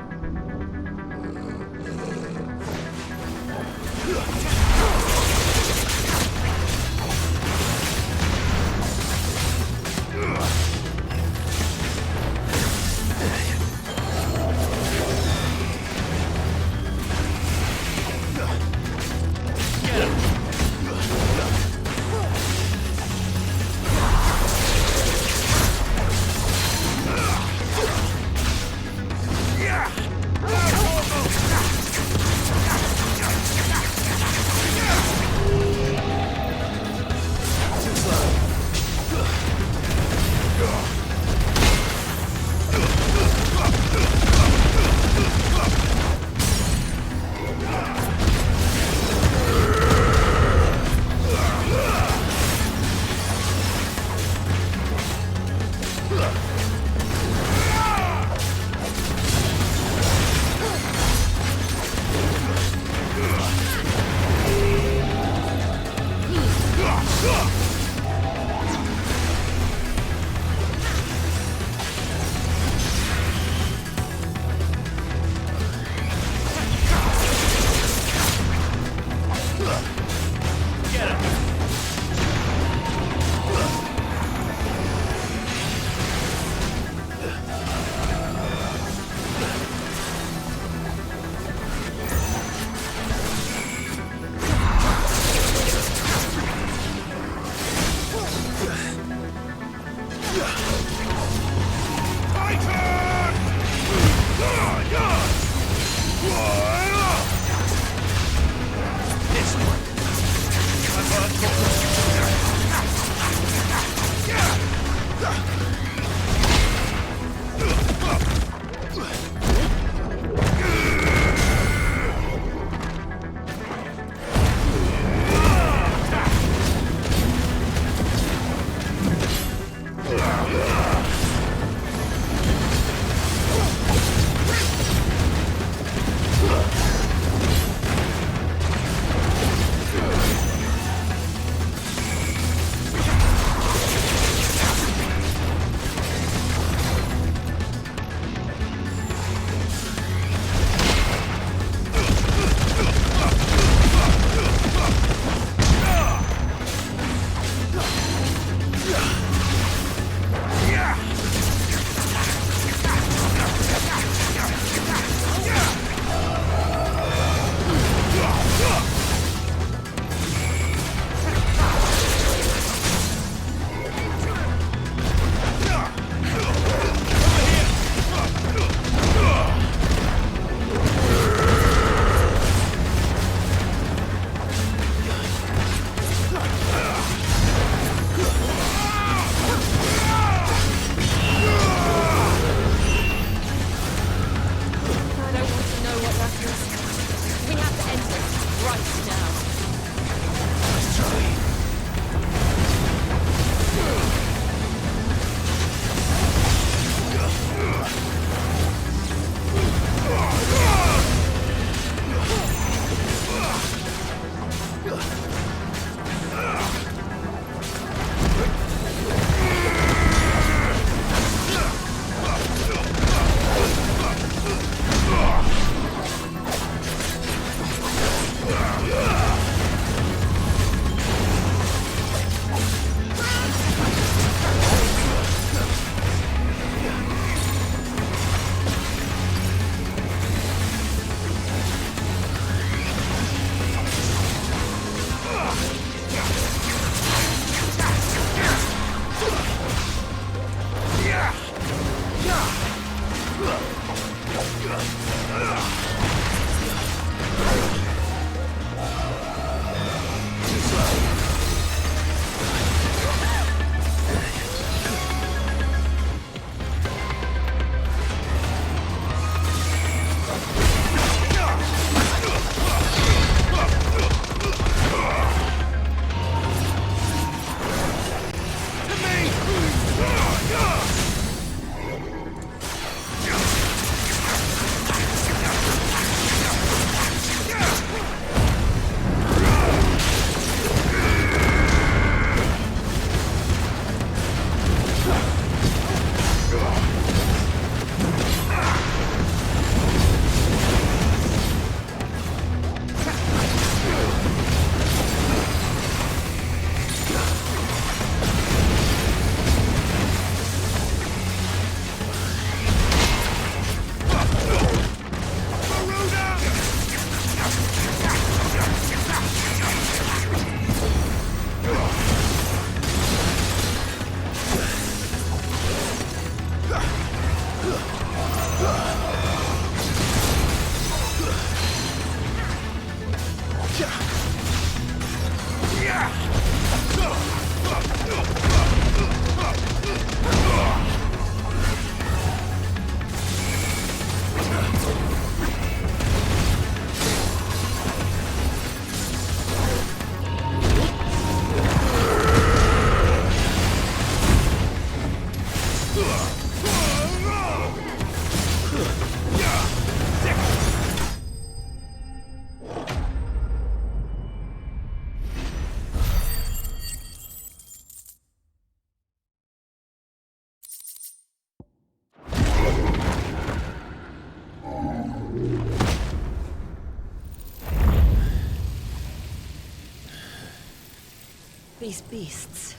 These beasts,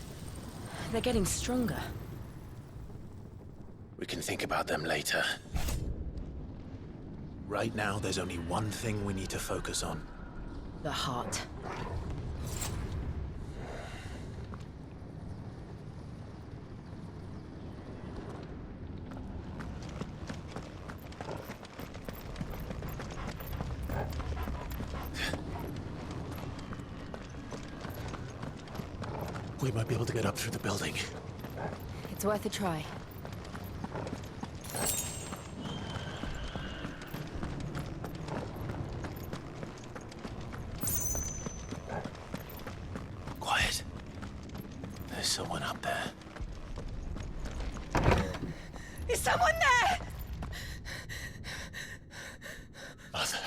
they're getting stronger. We can think about them later. Right now, there's only one thing we need to focus on. The heart. We might be able to get up through the building. It's worth a try. Quiet. There's someone up there. Is someone there? Mother.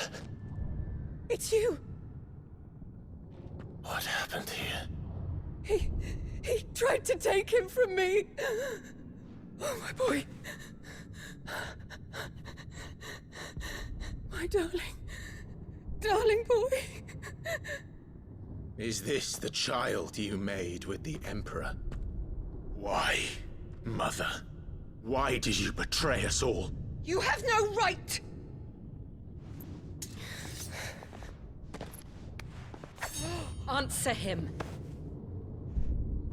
It's you. What happened here? He tried to take him from me. Oh, my boy. My darling boy. Is this the child you made with the Emperor? Why, Mother? Why did you betray us all? You have no right! Answer him.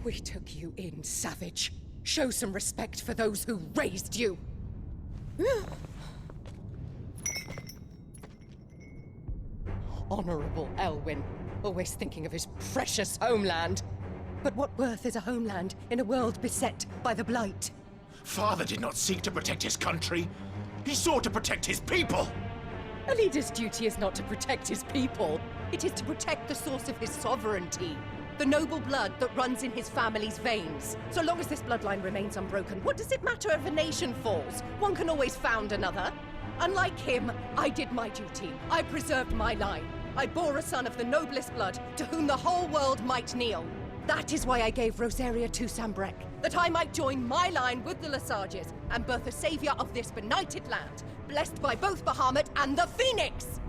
We took you in, savage. Show some respect for those who raised you. Honorable Elwyn, always thinking of his precious homeland. But what worth is a homeland in a world beset by the Blight? Father did not seek to protect his country. He sought to protect his people. A leader's duty is not to protect his people. It is to protect the source of his sovereignty. The noble blood that runs in his family's veins. So long as this bloodline remains unbroken, what does it matter if a nation falls? One can always found another. Unlike him, I did my duty. I preserved my line. I bore a son of the noblest blood, to whom the whole world might kneel. That is why I gave Rosaria to Sanbreque, that I might join my line with the Lesages and birth a savior of this benighted land, blessed by both Bahamut and the Phoenix!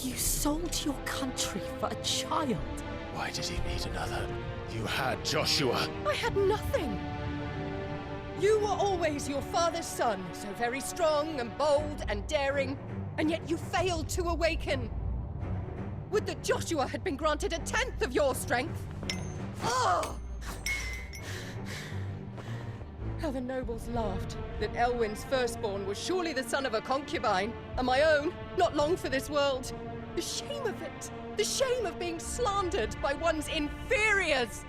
You sold your country for a child. Why did he need another? You had Joshua. I had nothing. You were always your father's son, so very strong and bold and daring, and yet you failed to awaken. Would that Joshua had been granted 1/10 of your strength? Oh! How the nobles laughed that Elwyn's firstborn was surely the son of a concubine, and my own, not long for this world. The shame of it! The shame of being slandered by one's inferiors!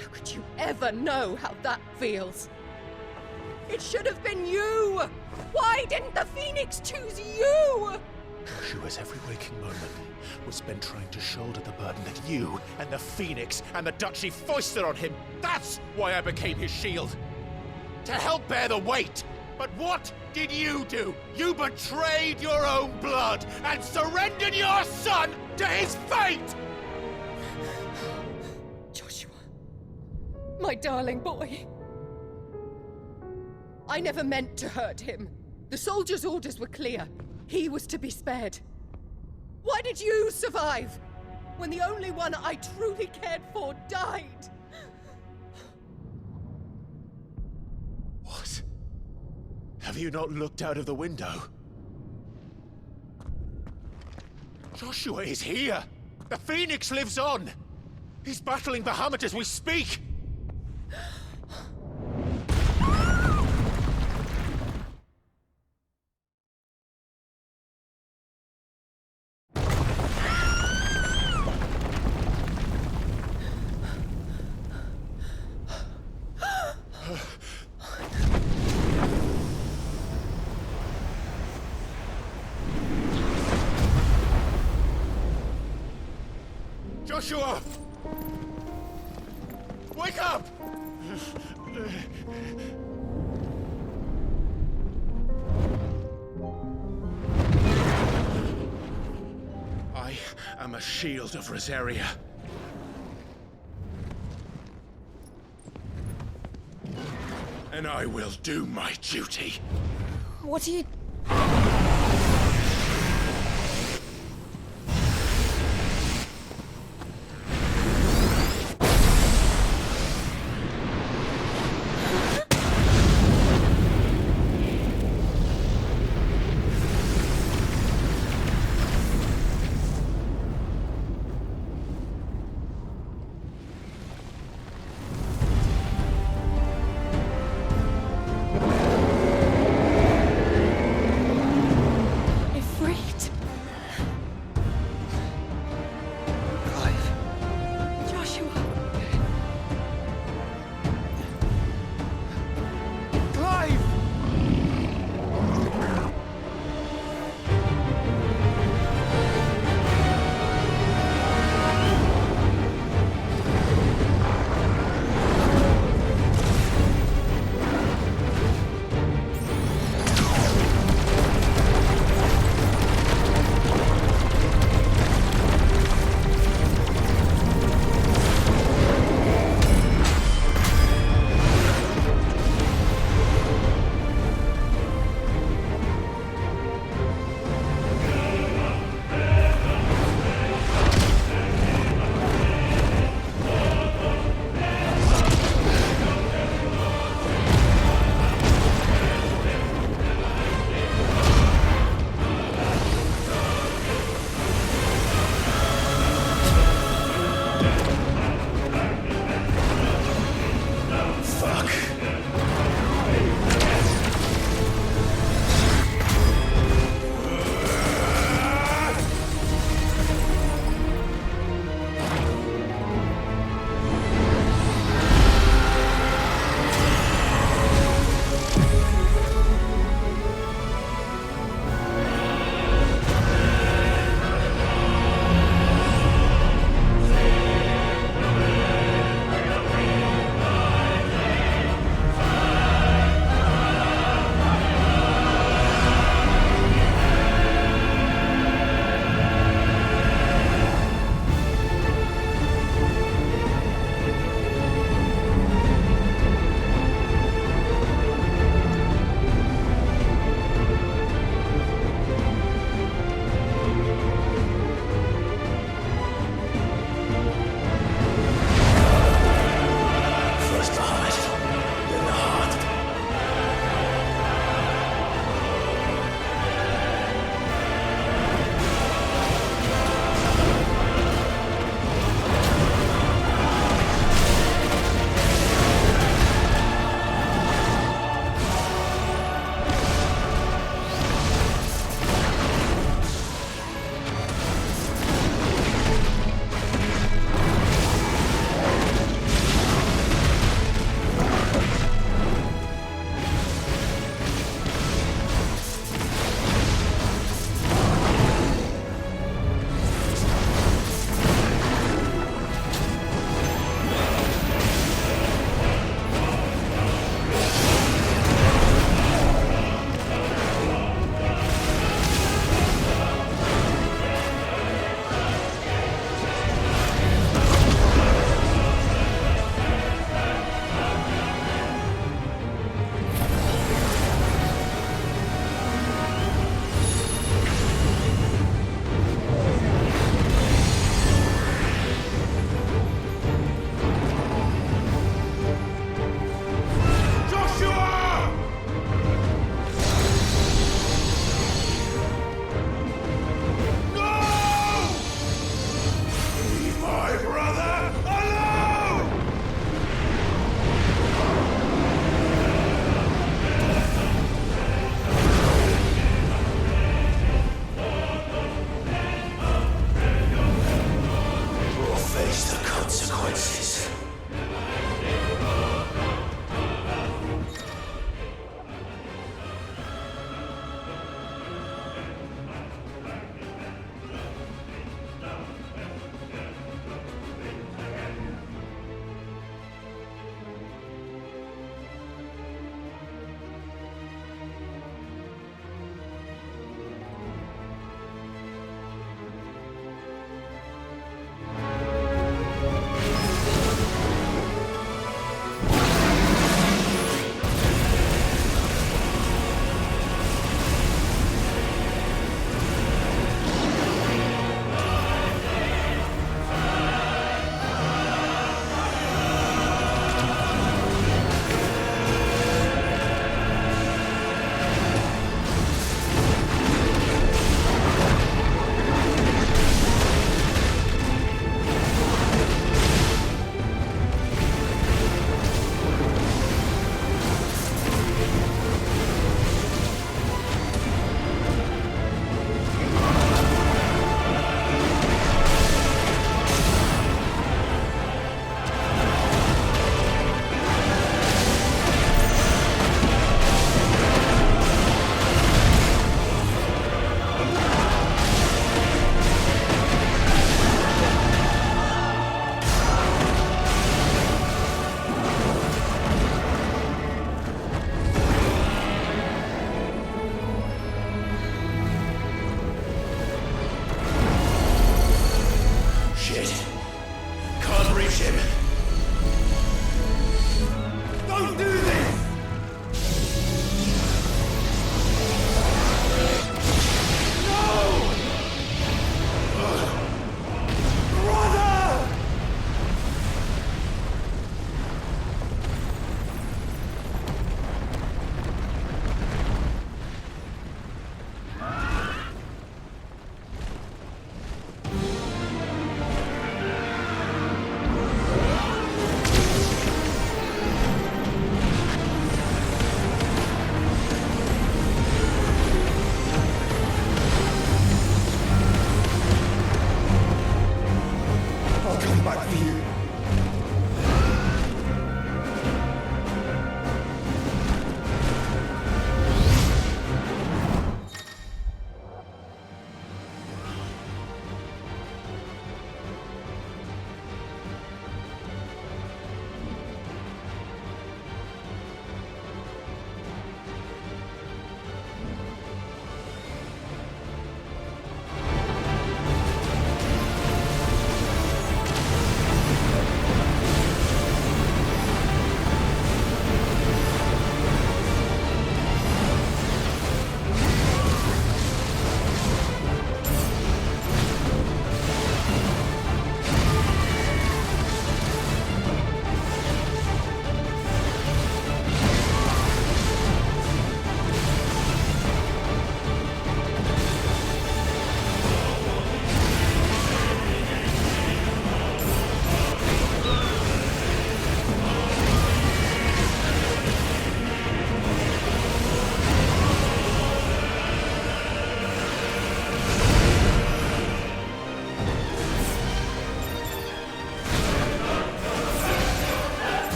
How could you ever know how that feels? It should have been you! Why didn't the Phoenix choose you? Joshua's every waking moment was spent trying to shoulder the burden that you and the Phoenix and the Duchy foisted on him. That's why I became his shield. To help bear the weight. But what did you do? You betrayed your own blood and surrendered your son to his fate! Joshua. My darling boy. I never meant to hurt him. The soldiers' orders were clear. He was to be spared. Why did you survive? When the only one I truly cared for died? What? Have you not looked out of the window? Joshua is here! The Phoenix lives on! He's battling Bahamut as we speak! Joshua! Wake up! I am a shield of Rosaria. And I will do my duty. What are you...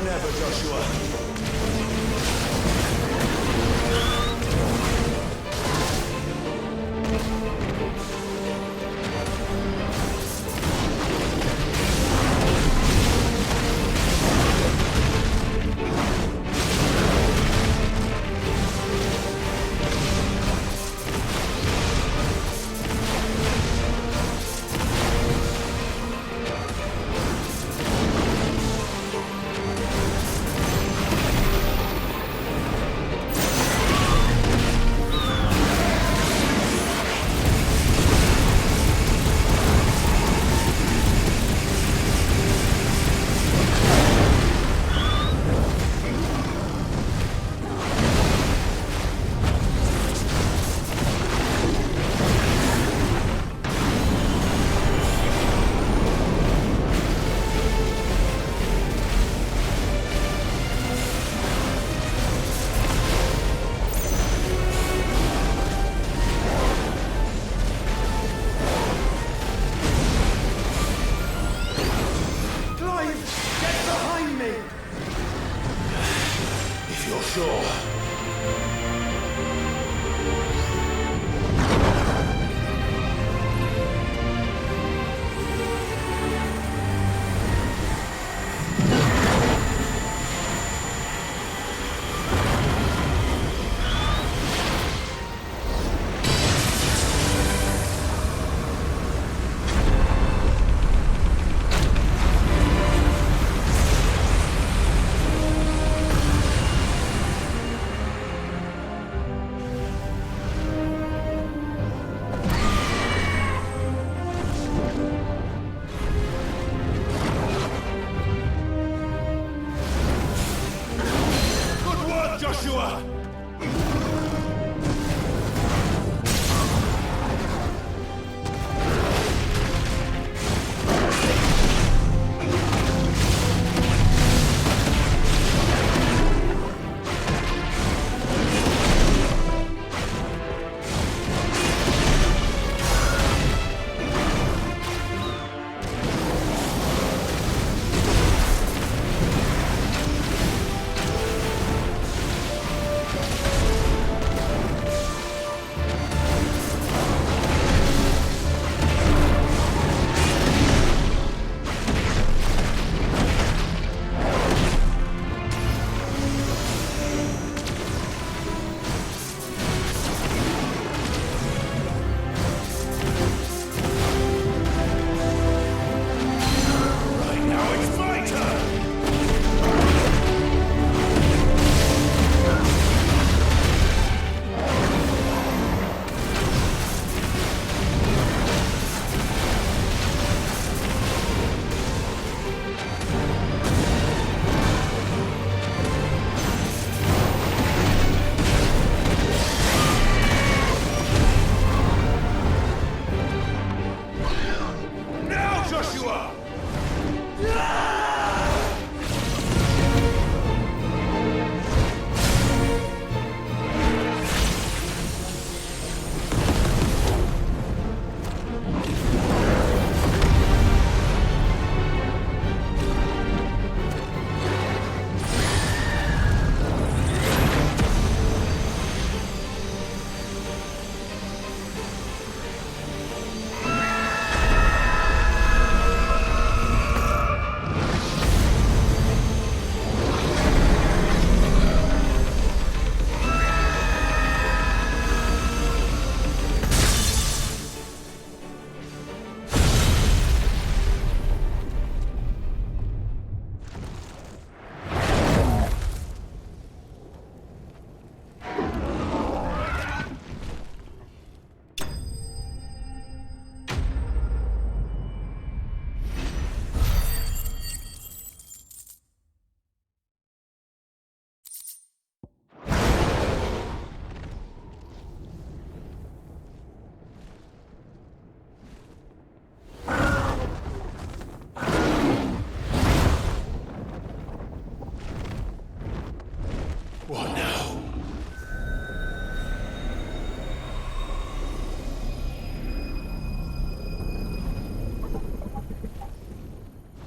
never, Joshua.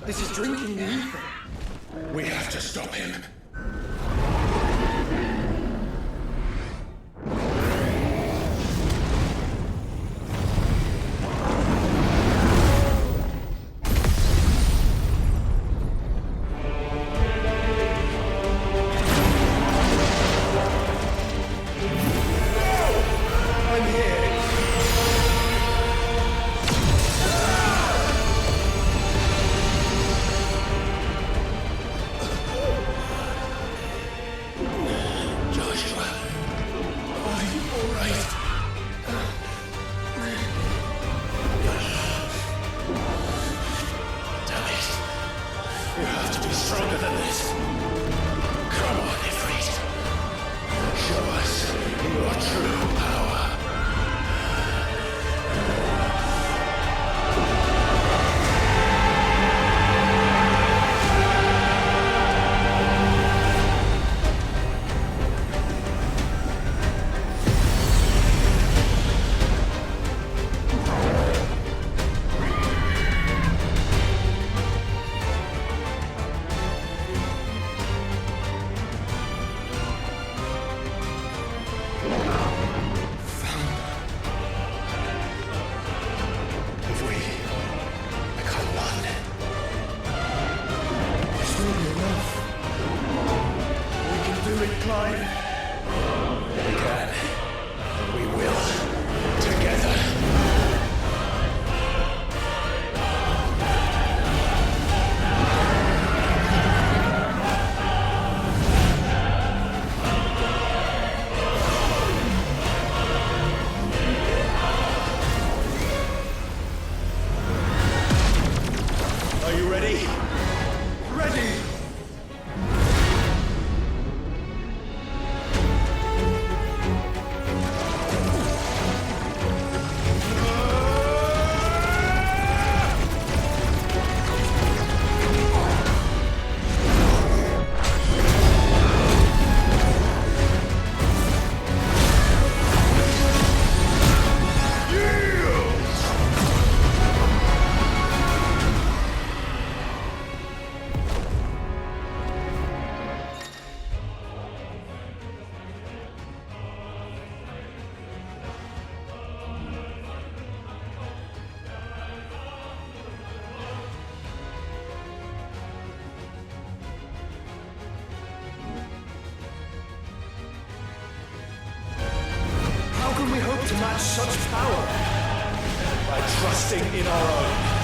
This is drinking the ether. We have to stop him. To match such power by trusting in our own.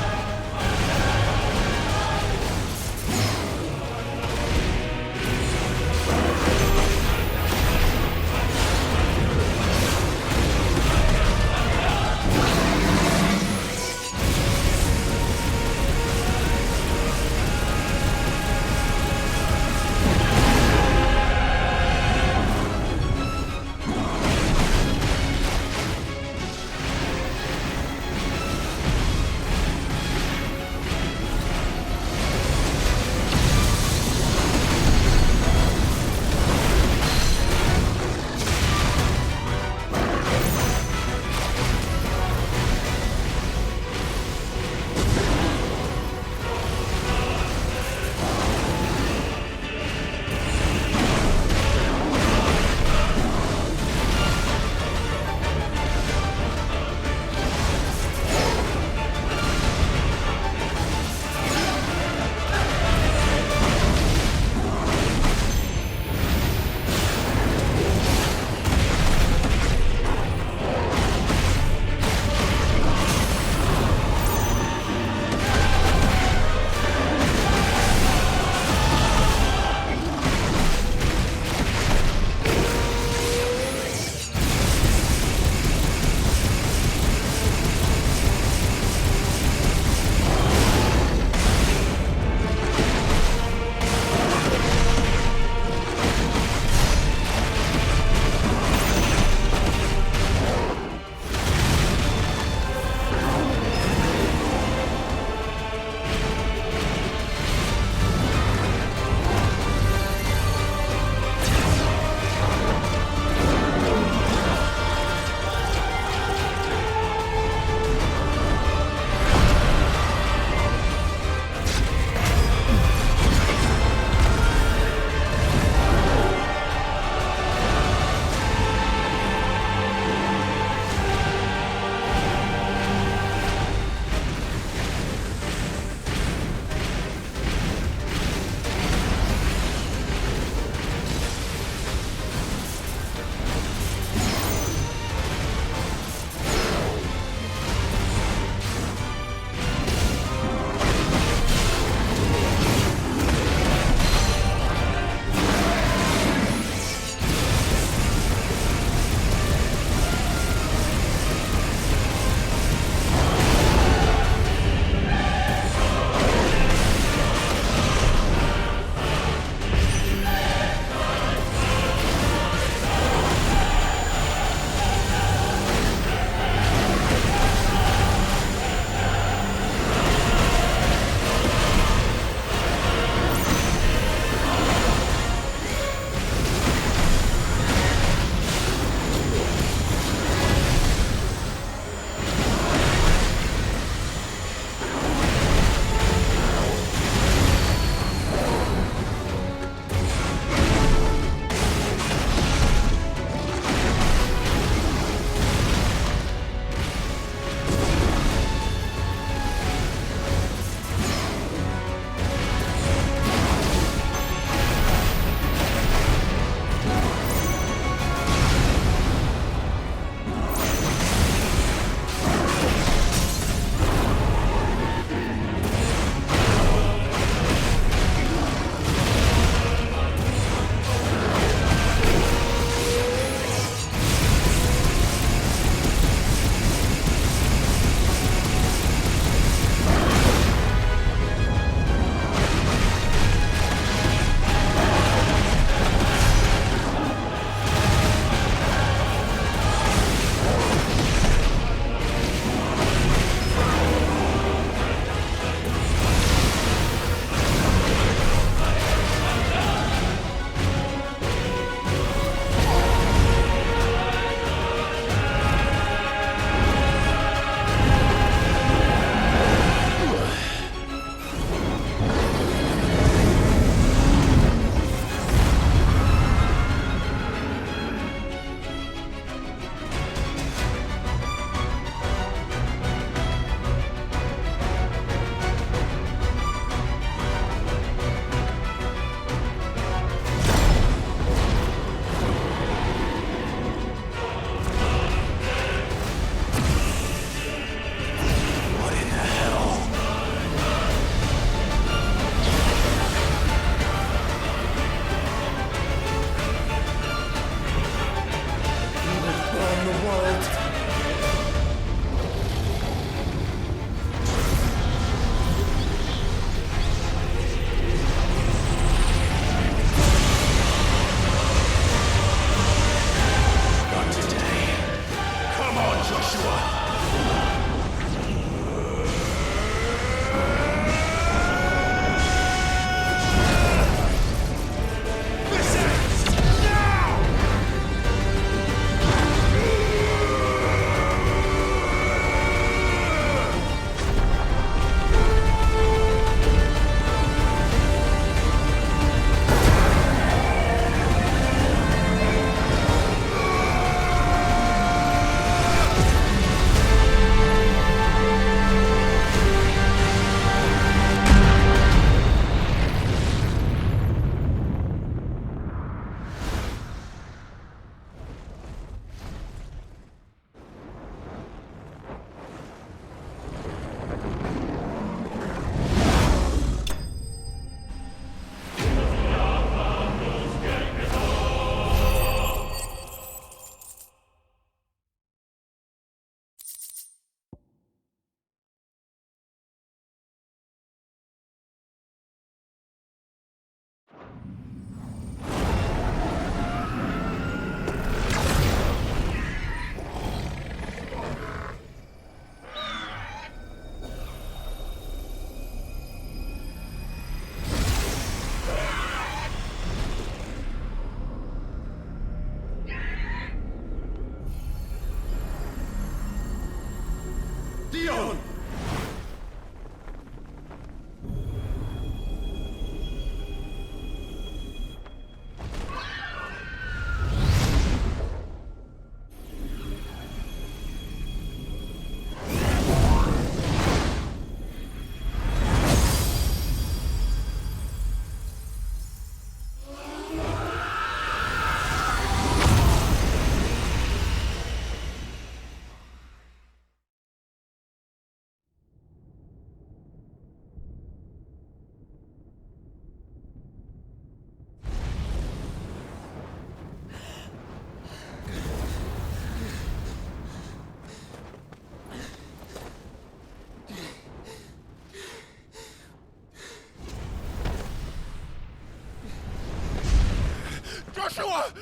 Joshua!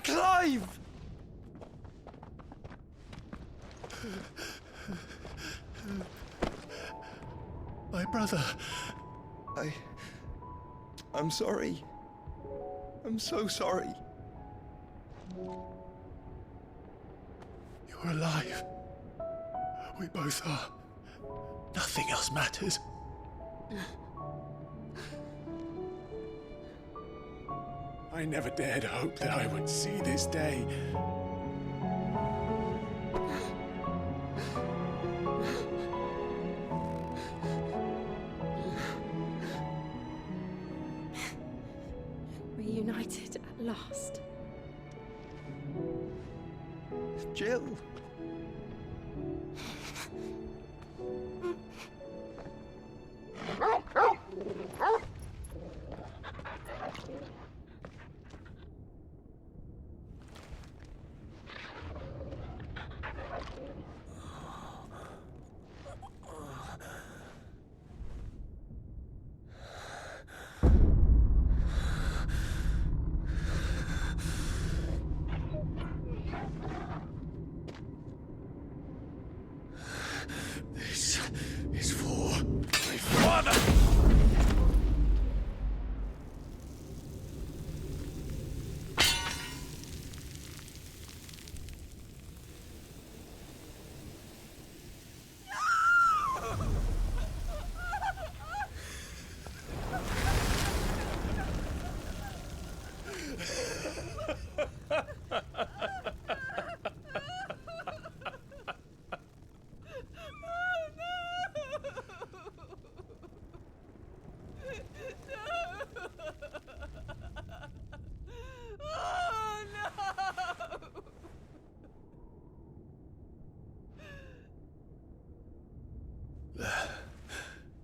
Clive! My brother. I'm sorry. I'm so sorry. You're alive. We both are. Nothing else matters. I never dared hope that I would see this day. Reunited at last. Jill. This is for my father!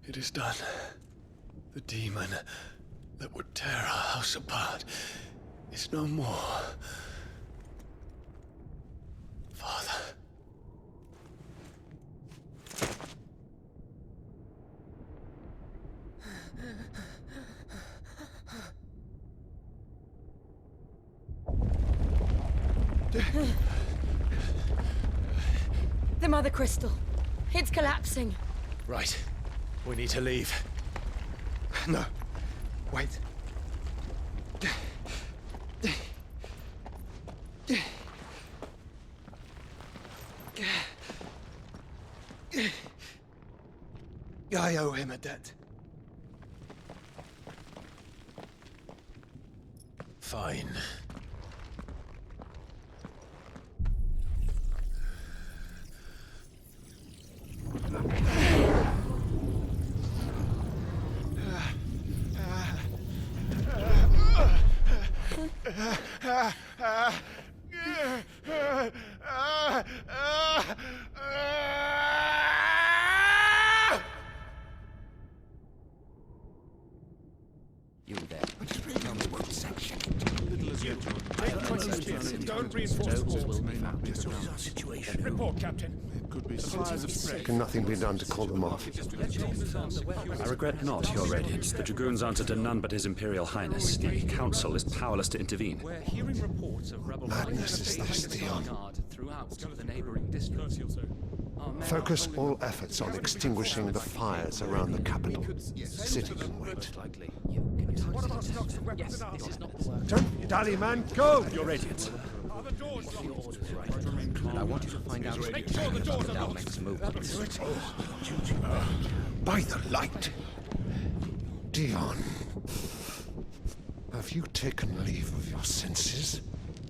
It is done. The demon that would tear our house apart is no more. Father. The Mothercrystal. It's collapsing. Right. We need to leave. No. Wait. I owe him a debt. Fine. You there. Tell me what section. Don't reinforce the walls. Situation. Report, Captain. It could be Can nothing be done to call them off? I regret not, Your Radiance. The Dragoons answer to none but His Imperial Highness. The Council is powerless to intervene. We're hearing reports of rebel Madness is this, Theon. throughout the neighboring districts. Focus all efforts on extinguishing the fires around the capital. The city can wait. Don't you dally, man, go! Your Radiance. And I want you to find out Make sure the doors are locked. next move. By the light! Dion. Have you taken leave of your senses?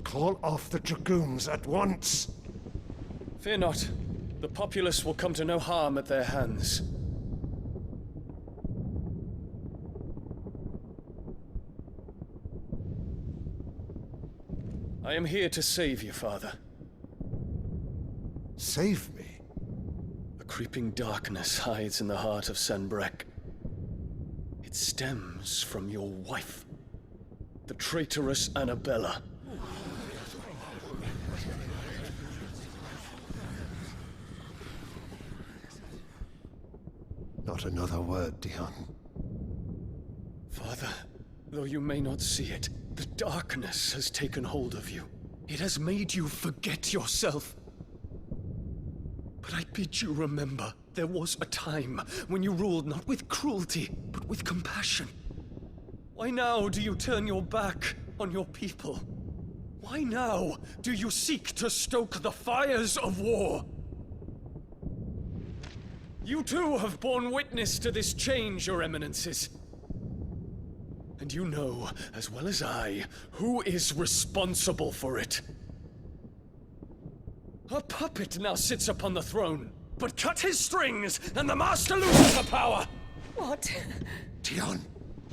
Call off the Dragoons at once! Fear not. The populace will come to no harm at their hands. I am here to save you, Father. Save me? A creeping darkness hides in the heart of Sanbreque. It stems from your wife, the traitorous Annabella. Not another word, Dion. Father, though you may not see it, The darkness has taken hold of you. It has made you forget yourself. But I bid you remember, there was a time when you ruled not with cruelty, but with compassion. Why now do you turn your back on your people? Why now do you seek to stoke the fires of war? You too have borne witness to this change, Your Eminences. And you know, as well as I, who is responsible for it. A puppet now sits upon the throne, but cut his strings, and the master loses the power! What? Dion,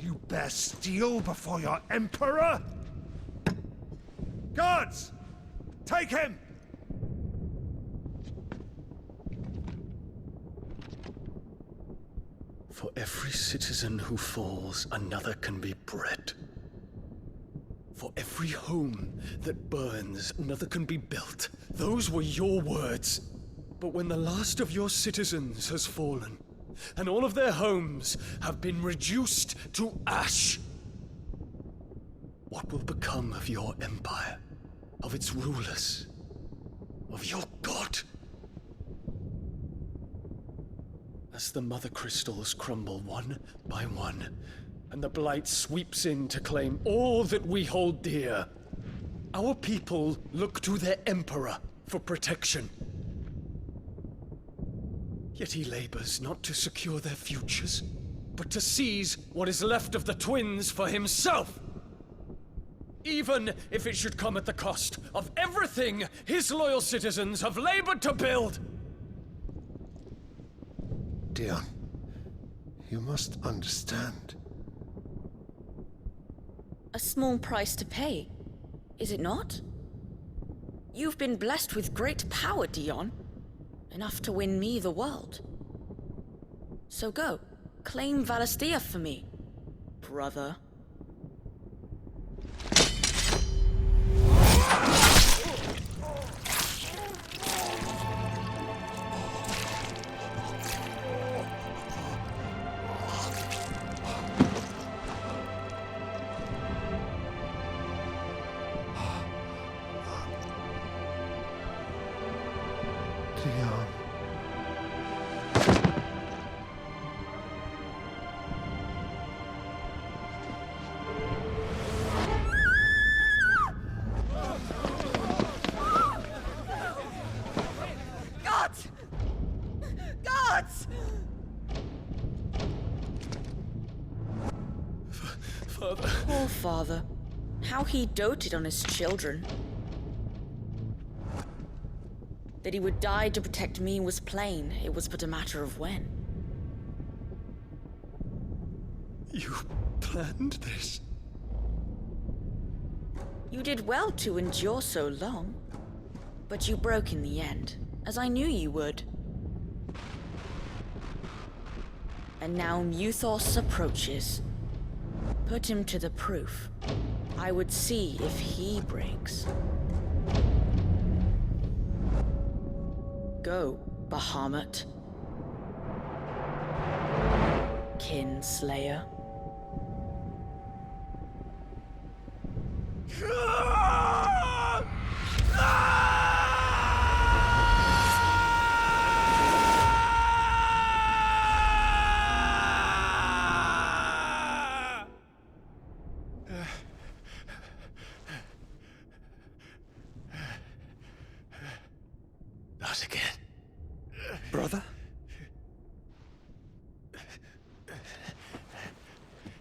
You bear steel before your emperor? Guards! Take him! For every citizen who falls, another can be bred. For every home that burns, another can be built. Those were your words. But when the last of your citizens has fallen, and all of their homes have been reduced to ash, what will become of your empire, of its rulers, of your god? As the Mothercrystals crumble one by one, and the Blight sweeps in to claim all that we hold dear, our people look to their Emperor for protection. Yet he labors not to secure their futures, but to seize what is left of the twins for himself! Even if it should come at the cost of everything his loyal citizens have labored to build! Dion, you must understand. A small price to pay, is it not? You've been blessed with great power, Dion. Enough to win me the world. So go, claim Valisthea for me, brother. Poor father. How he doted on his children. That he would die to protect me was plain. It was but a matter of when. You planned this? You did well to endure so long. But you broke in the end, as I knew you would. And now Muthos approaches. Put him to the proof. I would see if he breaks. Go, Bahamut. Kinslayer. Not again. Brother?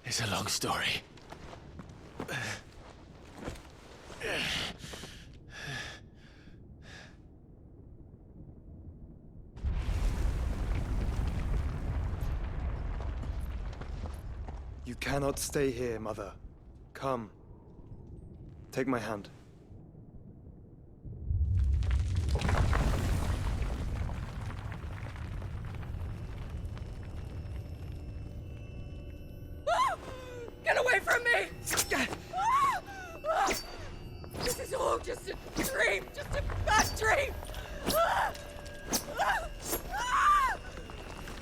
It's a long story. You cannot stay here, Mother. Come. Take my hand. Get away from me! This is all just a dream, just a bad dream!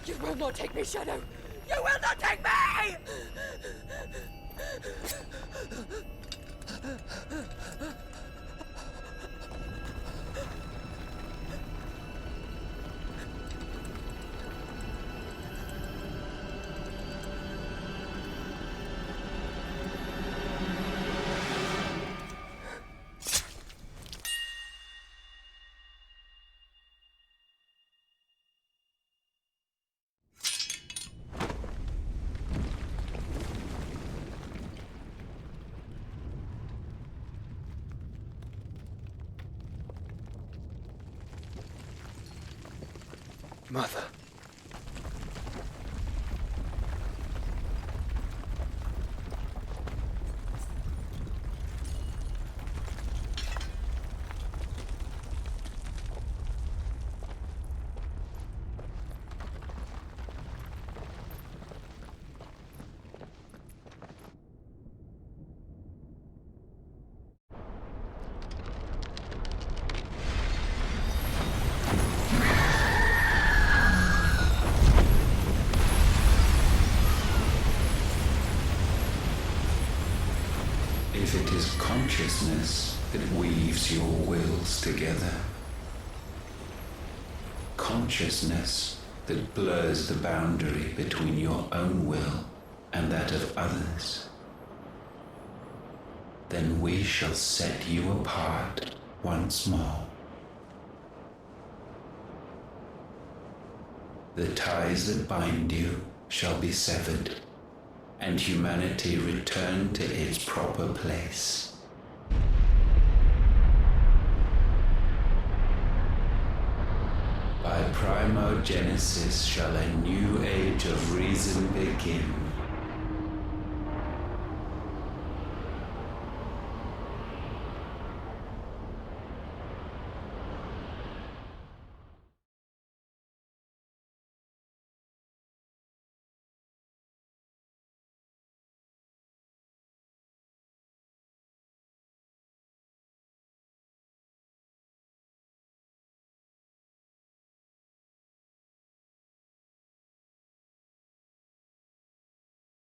You will not take me, Shadow! You will not take me! Mother. If it is consciousness that weaves your wills together, consciousness that blurs the boundary between your own will and that of others, then we shall set you apart once more. The ties that bind you shall be severed, and humanity return to its proper place. By primogenesis shall a new age of reason begin.